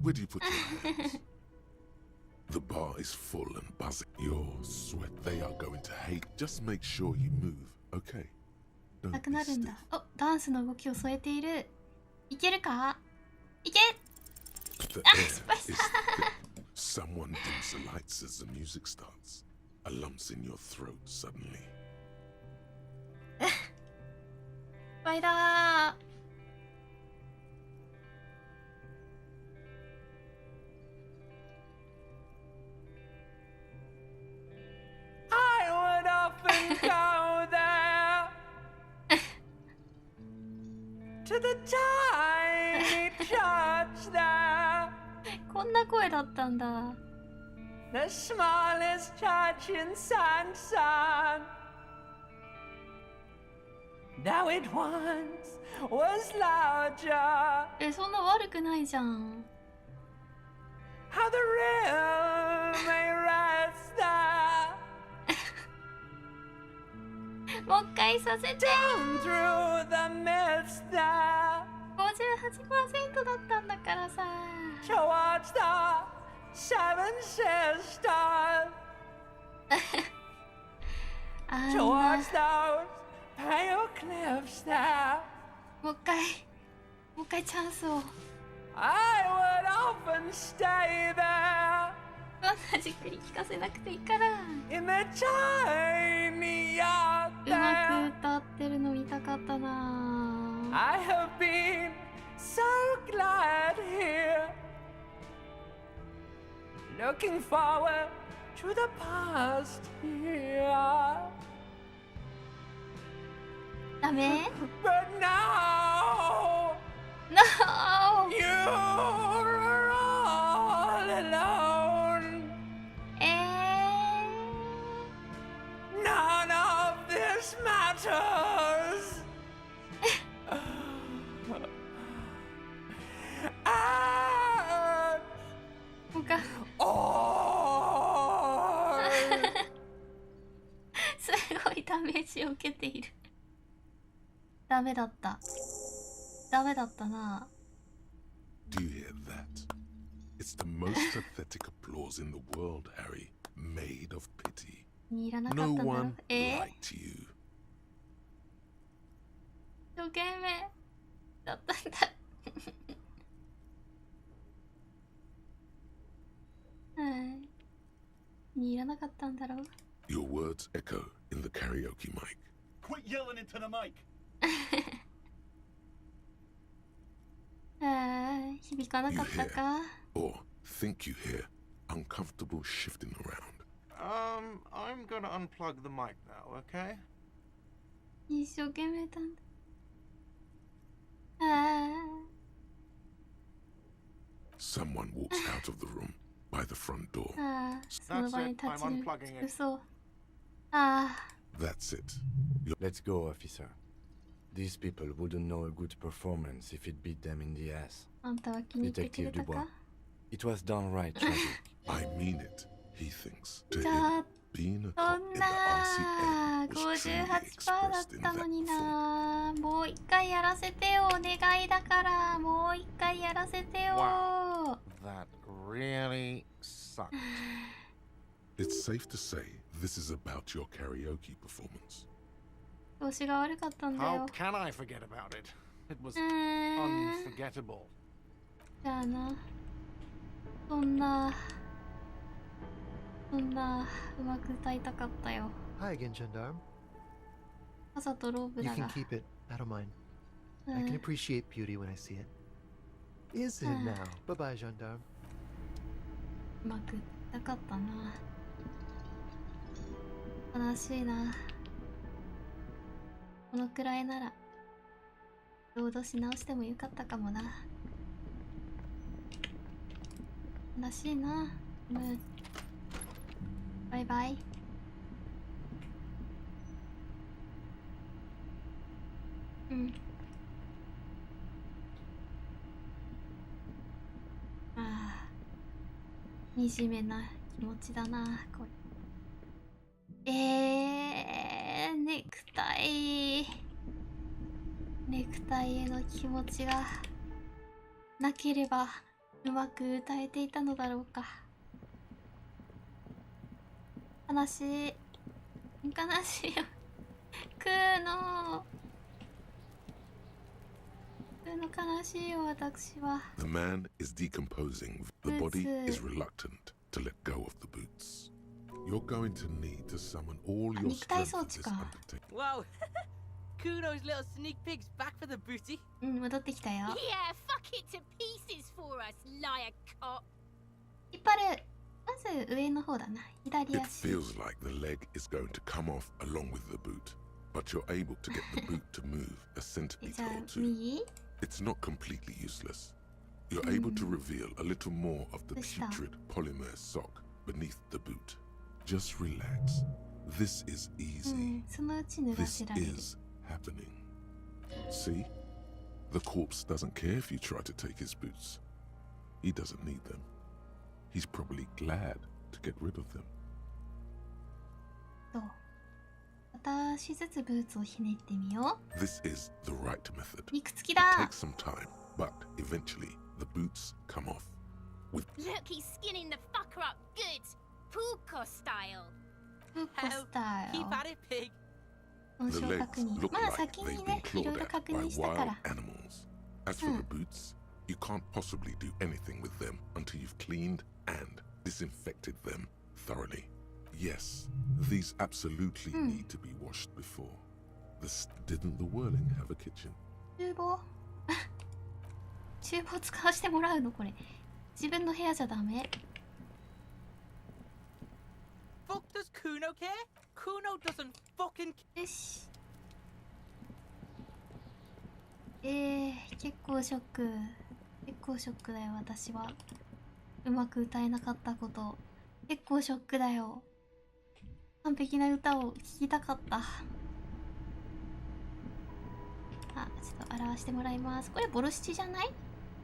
Where do you put your hands? The bar is full and buzzing. Your sweat, they are going to hate. Just make sure you move, okay? なくなるんだ。お、ダンスの動きを添えている。いけるか？いけ！あ、失敗した。Someone dims the lights as the music starts. A lump's in your throat suddenly. 失敗だー。I would often go there to the tiny church there. こんな声だったんだ。The smallest church in Sansan. Now it once was larger. そんな悪くないじゃん。How the real may rest there. もう一回させて。 Down through the mist there. 58% だったんだからさ。Towards the seven sisters. Towards those pale cliffs there. もう一回チャンスを。I would often stay there. そんなじっくり聞かせなくていいから。In the tiny yard there. うまく歌ってるの見たかったな。I have been so glad here. Looking forward to the past here. ダメ？ But now, No! you're all alone. None of this matters.すごいダメージを受けている。ダメだった。ダメだったな。Do you hear that? It's the most pathetic applause in the world, Harry. Made of pity. いらなかったんだ No ろ。one liked you. 一生懸命だったんだ。はい。いらなかったんだろう。Your words echo in the karaoke mic. Quit yelling into the mic. 響かなかったか。Or think you hear uncomfortable shifting around. I'm gonna unplug the mic now, okay? 一生懸命だんだ。Someone walks out of the room by the front door. その場に立ち I'm る unplugging it. 嘘。That's it. Let's go, officer. These people wouldn't know a good performance if it beat them in the ass. あんたは気に入ってくれ Detective た Dubois. か。 It was downright tragic. I mean it, he thinks. To ちょ him, っ being a と cop in the な RCA was truly 58% だっ expressed in たのに that な。もう一回やらせてよ、お願いだから。もう一回やらせてよ。 Wow. That really sucked. It's safe to say this is about your karaoke performance. 調子が悪かったんだ How よ。 can I forget about it? It was うーん。 unforgettable. じゃあな。そんなうまく歌いたかったよ。 Hi again, Gendarme. 傘とローブ You だ can が。 keep it. I don't mind. う I can ん。 appreciate beauty when I see it. Is it now? Bye bye, Gendarme. うまく歌いたかったな。悲しいな。このくらいならロードし直してもよかったかもな。悲しいな。バイバイ。うん。惨めな気持ちだなこれ。ネクタイへの気持ちがなければうまく歌えていたのだろうか。悲しいよ。クーの悲しいよ、私は。 The man is decomposing. The body is reluctant to let go of the boots. You're going to need to summon all your 肉体 strength 装 for 置 this か。 undertaking. Wow. Kuno's little sneak pig's back for the booty. うん、戻ってきたよ。 Yeah, fuck it to pieces for us, liar cop. 引っ張る。まず上の方だな。左 It 足。 feels like the leg is going to come off along with the boot, but you're able to get the boot to move a じ centimeter ゃあ or two. 右。 It's not completely useless. You're able to reveal a little more of the putrid polymer sock beneath the boot. Just relax. This is う easy. ん、そのうち脱が This せられる。 is happening. See? The corpse doesn't care if you try to take his boots. He doesn't need them. He's probably glad to get rid of them. そう。またしずつブーツをひねってみよう。 This is the right method. 肉付き It だ。 takes some time, but eventually the boots come off. With Look, he's skinning the fucker up good. Puko style. フッコスタイル。 Keep at it, pig. 本 the 性 legs 確認。 look まあ like 先 they've に been ね、いろ clawed いろ at 確 by 認したか wild ら。 animals. As for the boots, you can't possibly do anything with them until you've cleaned and disinfected them thoroughly. Yes, these absolutely need to be washed before. Didn't the whirling have a kitchen? 厨房厨房使わせてもらうのこれ。自分の部屋じゃダメ。 Fuck does Kuno care? Kuno doesn't fucking care. よし。結構ショック。結構ショックだよ、私は。うまく歌えなかったこと。結構ショックだよ。完璧な歌を聴きたかった。あ、ちょっと表してもらいます。これボルシチじゃない？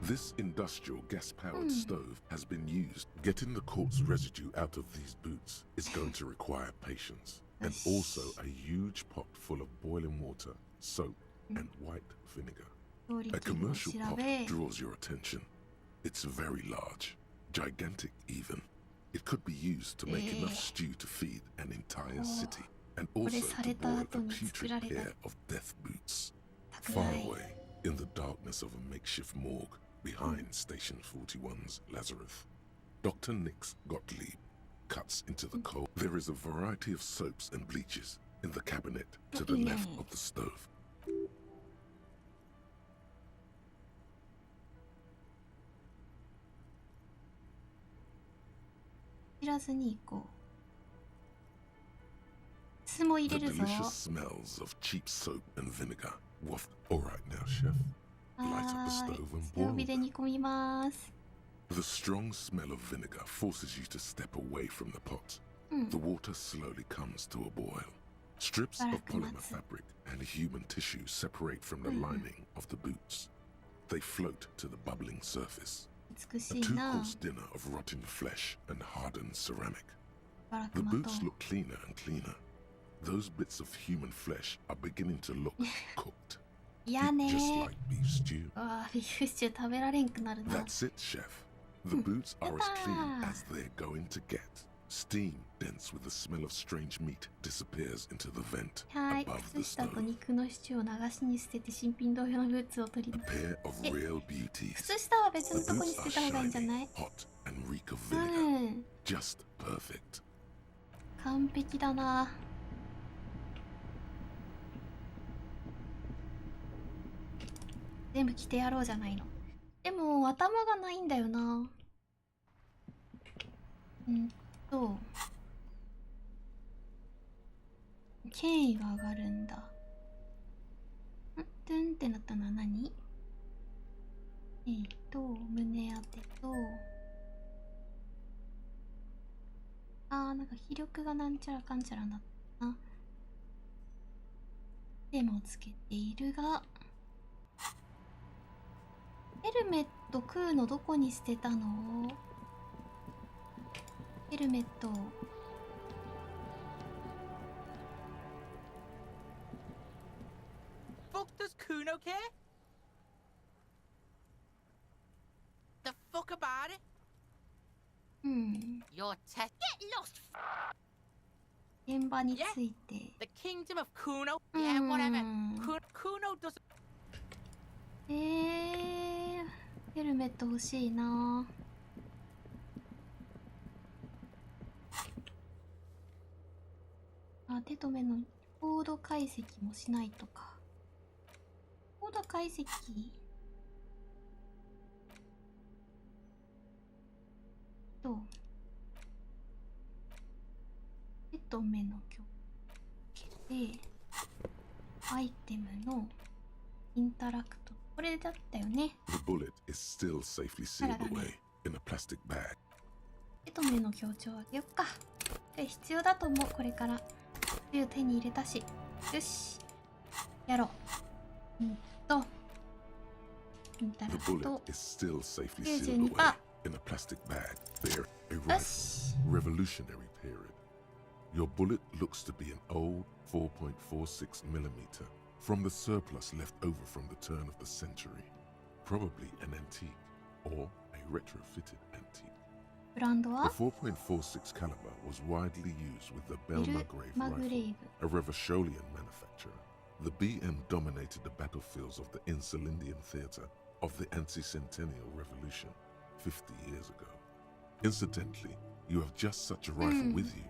This industrial gas-powered stove has been used. Getting the corpse residue out of these boots is going to require patience. and also a huge pot full of boiling water, soap, and white vinegar. A commercial pot draws your attention. It's very large, gigantic even. It could be used to make enough stew to feed an entire city, and also to boil a putrid pair of death boots. Far away, in the darkness of a makeshift morgue, behind Station 41's Lazarus, Dr. Nix Gottlieb cuts into the coal. There is a variety of soaps and bleaches in the cabinet to the left of the stove. The delicious smells of cheap soap and vinegar waft. All right now, chef. Light up the stove and boil. The strong smell of vinegar forces you to step away from the pot. The water slowly comes to a boil. Strips of polymer fabric and human tissue separate from the lining of the boots. They float to the bubbling surface. A 2-course dinner of rotten flesh and hardened ceramic. The boots look cleaner and cleaner. Those bits of human flesh are beginning to look cooked. Just like beef stew. That's it, chef. The boots are as clean as they're going to get. Steam, dense with the smell of strange meat, disappears into the vent above the stove. A pair of real beauties. The boots are shiny, hot, and reek of vinegar. Just perfect. 完璧だな。全部着てやろうじゃないの。でも頭がないんだよな。権威が上がるんだ。トゥンってなったのは何？胸当てと、なんか気力がなんちゃらかんちゃらなったな。でもつけているが、ヘルメット食うのどこに捨てたの？ヘルメット。Fuck does Kuno care? The fuck about it? Your test. Get lost. 現場について。The kingdom of Kuno. Yeah, whatever. Kuno doesn't. ヘルメット欲しいな。手止めのコード解析もしないとか。コード解析と手止めの強化でアイテムのインタラクト。これだったよね。The bullet is still safely sealed away in a plastic bag. 手止めの強調をあげよっか。必要だと思う、これから。銃手に入れたし。よし。やろう。インタラクト。92%。In a plastic bag, there a revolutionary period. Your bullet looks to be an old 4.46mm from the surplus left over from the turn of the century, probably an antique or a retrofitted antique. The 4.46 caliber was widely used with the Belmagrave rifle, a Revacholian manufacturer. The BM dominated the battlefields of the Insulindian theatre of the anti-centennial revolution 50 years ago. Incidentally, you have just such a rifle with you.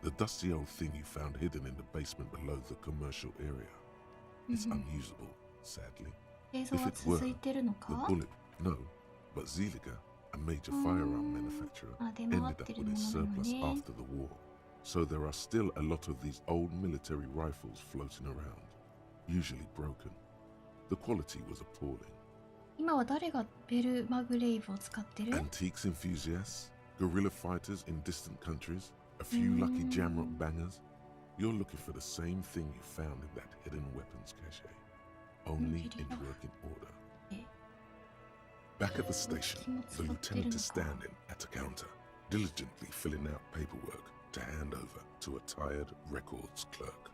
The dusty old thing you found hidden in the basement below the commercial area. It's unusable, sadly. If it were, the bullet, no, but Zeliger, a major firearm manufacturer, ended up with its surplus after the war. So there are still a lot of these old military rifles floating around, usually broken. The quality was appalling. 今は誰がベルマグレイブを使ってる？ Antiques enthusiasts, guerrilla fighters in distant countries, a few lucky jamrock bangers. You're looking for the same thing you found in that hidden weapons cache, only in working order. Back at the station, the lieutenant is standing at a counter, diligently filling out paperwork to hand over to a tired records clerk.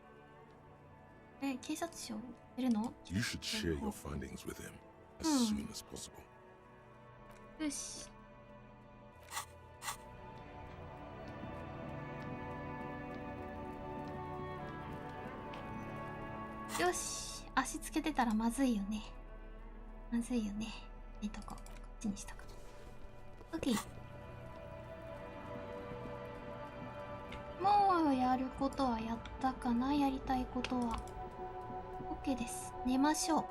警察署いるの？ You should share your findings with him as soon as possible. よし。よし、足つけてたらまずいよね。まずいよね。こっちにしたか。オッケー。もうやることはやったかな。やりたいことは。オッケーです。寝ましょう。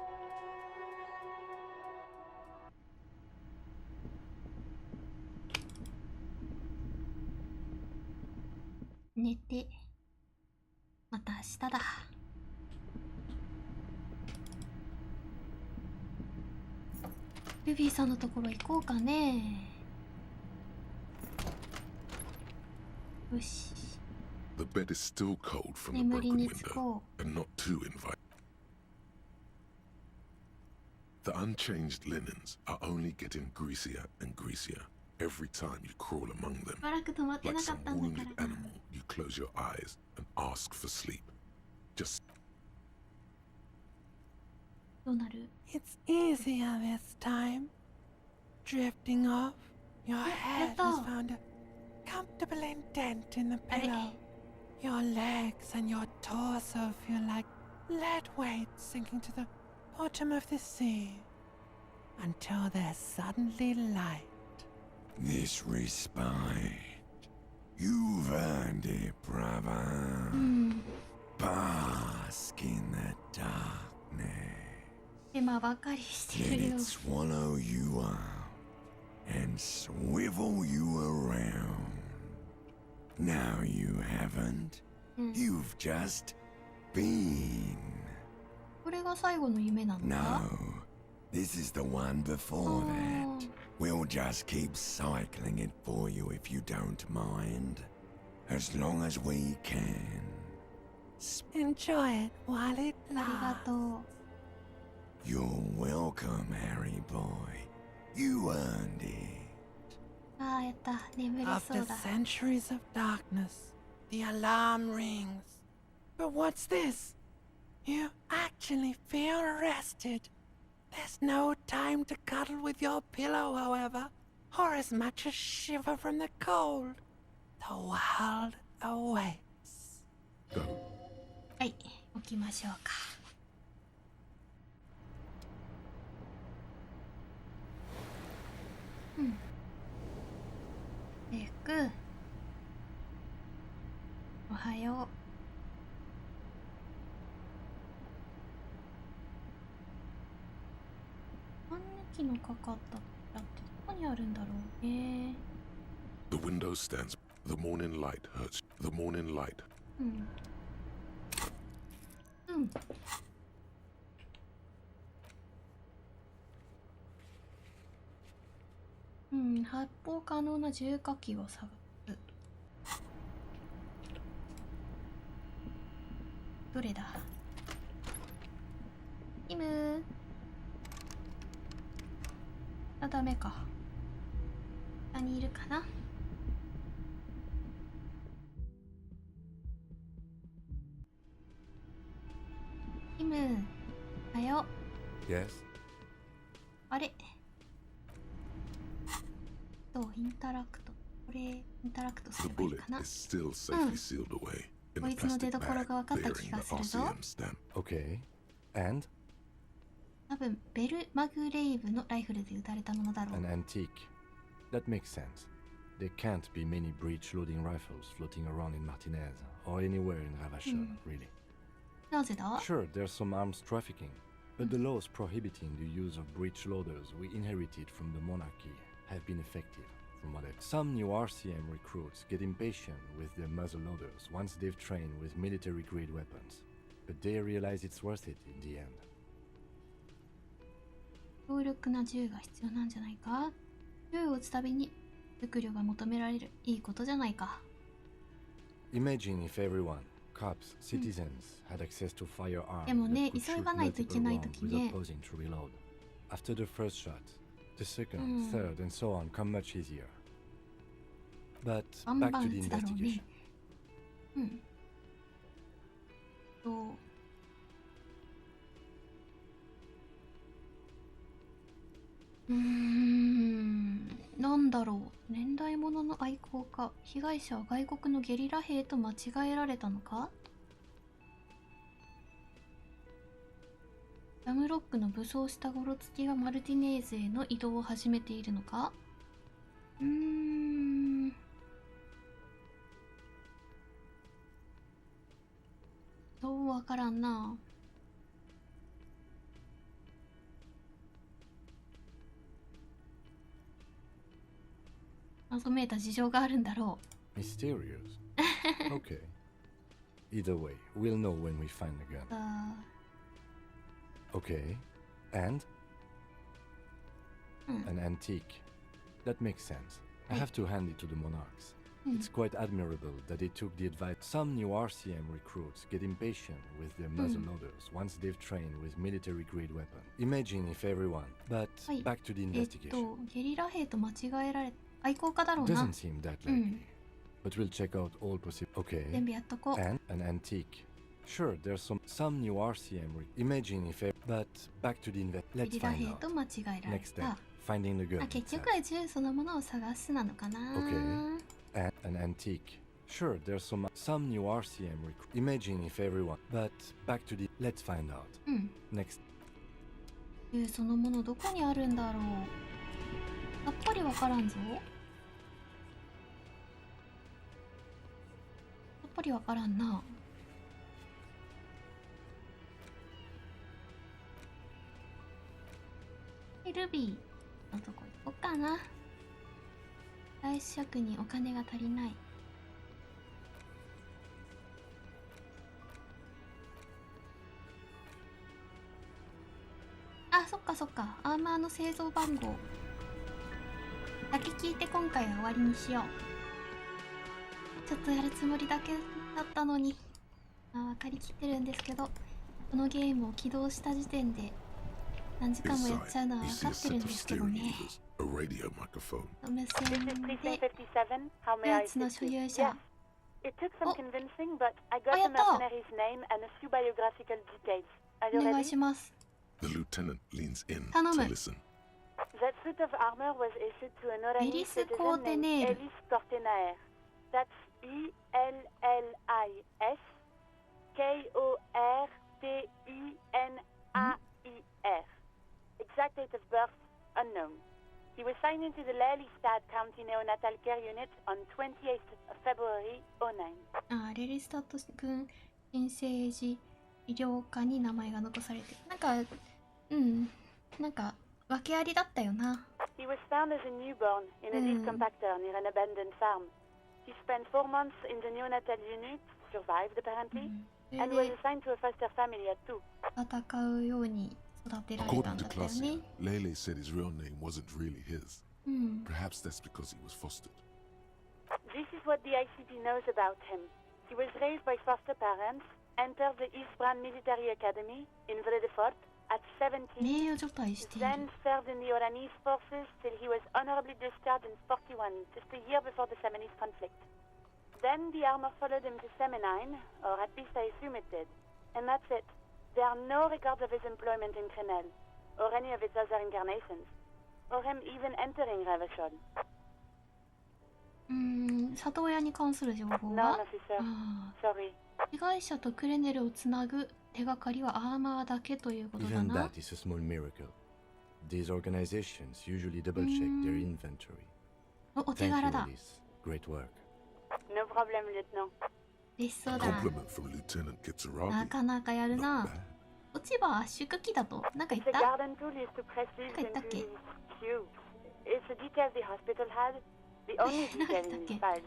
寝て、また明日だ。ルビーさんのところ行こうかね。よし。The bed is still cold from the broken window and not too inviting. The unchanged linens are only getting greasier and greasier every time you crawl among them. Like some wounded animal, you close your eyes and ask for sleep. Just... It's easier this time. Drifting off, your head has found a comfortable indent in the pillow. Your legs and your torso feel like lead weights sinking to the bottom of the sea until there's suddenly light. This respite, you've earned it, brother. Bask in the darkness. Let it swallow you up and swivel you around. Now you haven't. You've just been. No, this is the one before that. We'll just keep cycling it for you if you don't mind. As long as we can. Enjoy it while it lasts. You're welcome, Harry boy. You earned it. After centuries of darkness, the alarm rings. But what's this? You actually feel rested. There's no time to cuddle with your pillow, however, or as much as shiver from the cold. The world awaits. Go. はい、起きましょうか。おはよう。半日のかかったらってどこにあるんだろうね。The window stands. The morning light hurts. The morning light. 発砲可能な重火器を探す。どれだ？イムー。あ、ダメか。下にいるかな？イムー、おはよう。Yes? あれ？インタラクト。これ、インタラクトすればいいかな。こいつの出所が分かった気がするぞ。Okay. And? 多分、ベル・マグレイブのライフルで撃たれたものだろう。An antique. That makes sense. There can't be many breech-loading rifles floating around in Martinez or anywhere in Ravachon, really. なぜだ？ Sure, there's some arms trafficking, but the laws prohibiting the use of breech loaders we inherited from the monarchy have been effective, from what some new RCM recruits get impatient with their muzzle loaders once they've trained with military-grade weapons, but they realize it's worth it in the end. 強力な銃が必要なんじゃないか？銃を撃つたびに熟慮が求められる。いいことじゃないか。Imagine if everyone, cops, citizens, had access to firearms でもね、 that could 急がないといけないとき shoot ね。 without pausing to reload. After the first shot, the second, third, and so on come much easier. But back to the investigation. うん。なんだろう。年代物の愛好家。被害者は外国のゲリラ兵と間違えられたのか？ラムロックの武装したゴロツキがマルティネーズへの移動を始めているのか？そうわからんな。謎めいた事情があるんだろう。Mysterious. Okay. Either way, we'll know when we find the gun. Okay. And? An antique. That makes sense. I have to hand it to the monarchs. It's quite admirable that they took the advice. Some new RCM recruits get impatient with their muzzleloaders once they've trained with military-grade weapons. Imagine if everyone... But back to the investigation. ゲリラ兵と間違えられ、愛好家だろうな。 Doesn't seem that likely. But we'll check out all possible... Okay. 全部やっとこう。 And an antique. Sure, there's some new RCM... Imagine if... But back to the Let's ゲリラ find 兵 out. と間違えられ Next step. た。 Finding the gun. 結局は銃そのものを探すなのかな。 Okay. And an antique. Sure, there's some new RCM Imagine if everyone... But back to the... Let's find out. Next. 銃そのものどこにあるんだろう。さっぱりわからんぞ。さっぱりわからんな。ルビーのとこ行こうかな。大使職にお金が足りない。あ、そっかそっか。アーマーの製造番号だけ聞いて今回は終わりにしよう。ちょっとやるつもりだけだったのに、分かりきってるんですけど、このゲームを起動した時点で何時間もやっちゃうのは分かってるんですけどね。無線でルーツの所有者。お、あ、やった。お願いします。頼む。エリス・コーテネール。That's E-L-L-I-S K-O-R-T-E-N-A-I-R. Exact date of birth unknown. He was signed into the Lelystad County Neonatal Care Unit on 28th of February 09. レリスタッド郡新生児医療科に名前が残されてる。なんか訳ありだったよな。He was found as a newborn in a leaf compactor near an abandoned farm. He spent 4 months in the neonatal unit, survived apparently, and was assigned to a foster family at 2. 戦うように育てられたんだったよね。Lele said his real name wasn't really his. Perhaps that's because he was fostered. This is what the ICP knows about him. He was raised by foster parents, entered the Eastbrand Military Academy in Vredefort at 17, then served in the Oranese forces till he was honorably discharged in 41, just a year before the Seminese conflict. Then the armor followed him to Seminine, or at least I assume it did. And that's it. There are no records of his employment in Crenel, or any of its other incarnations, or him even entering Revachol. 里親に関する情報は None, officer. Sorry. 被害者とクレネルをつなぐ手がかりはアーマーだけということだ Even な。 that is a small miracle. These organizations usually double check their inventory. お手柄だ。 Thank you, Elise. Great work. No problem, Lieutenant. 嬉しそうだ。 Compliment from Lieutenant Kitsuragi. なかなかやるな。落ち葉は圧縮機だとなんか言っ The た garden tool used to press leaves into these cubes. It's a detail the hospital had, the only detail in these files.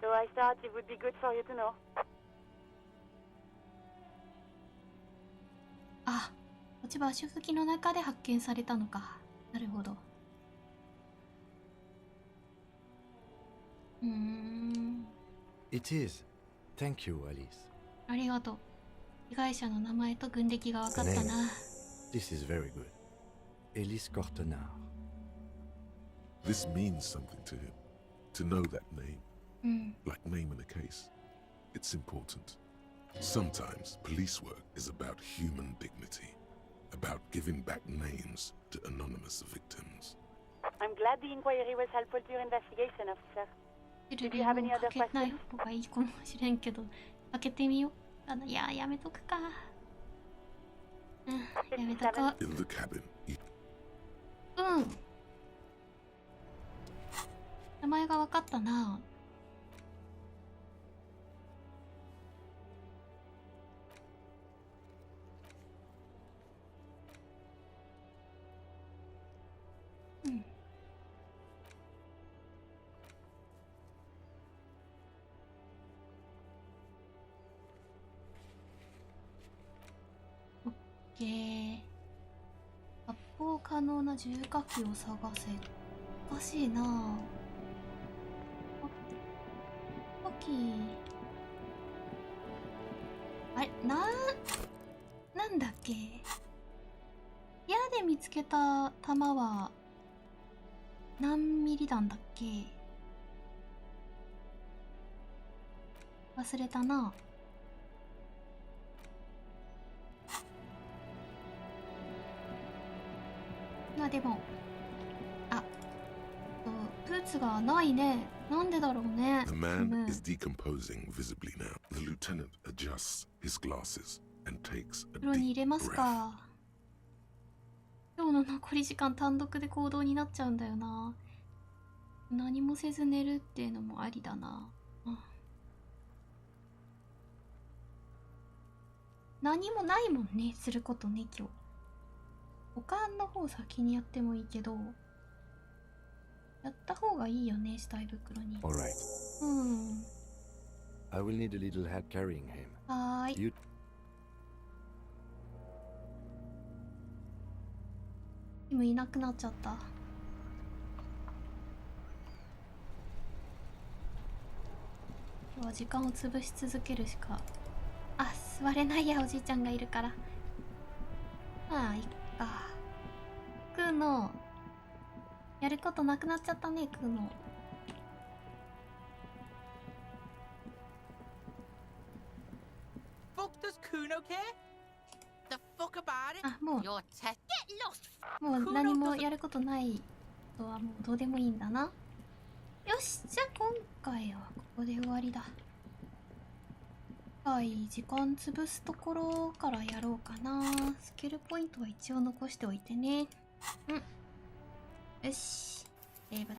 So I thought it would be good for you to know. あ、落ち葉圧縮機の中で発見されたのか。なるほど。It is. Thank you, Alice. ありがとう。被害者の名前と軍歴が分かったな。This is very good. Elise Cortenard. This means something to him. To know that name. Like name in a case. it's important. Sometimes police work is about human dignity, about giving back names to anonymous victims. I'm glad the inquiry was helpful to your investigation, officer. Did you have any other questions? ない方がいいかもしれんけど、開けてみよう。いや、やめとくか。やめとこう。 In the cabin. うん。名前が分かったな。うん。オッケー。発砲可能な重火器を探せ。おかしいなぁ。火器。あれ、なんだっけ。部屋で見つけた弾は何ミリ弾だっけ。忘れたな。まあでも、ブーツがないね。なんでだろうね。 The man is decomposing visibly now. The lieutenant adjusts his glasses and takes a 袋に入れ deep ますか。 breath. 今日の残り時間単独で行動になっちゃうんだよな。何もせず寝るっていうのもありだな。何もないもんね、することね、今日。保管の方先にやってもいいけど、やった方がいいよね、死体袋に。 All right. うん。 I will need a little hat carrying him. はーい。 You... でもいなくなっちゃった。今日は時間を潰し続けるしか。座れないや、おじいちゃんがいるから。まあいっか。クーノやることなくなっちゃったね、クーノ。もう何もやることないとはもうどうでもいいんだな。よし、じゃあ今回はここで終わりだ。はい、時間潰すところからやろうかな。スキルポイントは一応残しておいてね。うん。よし。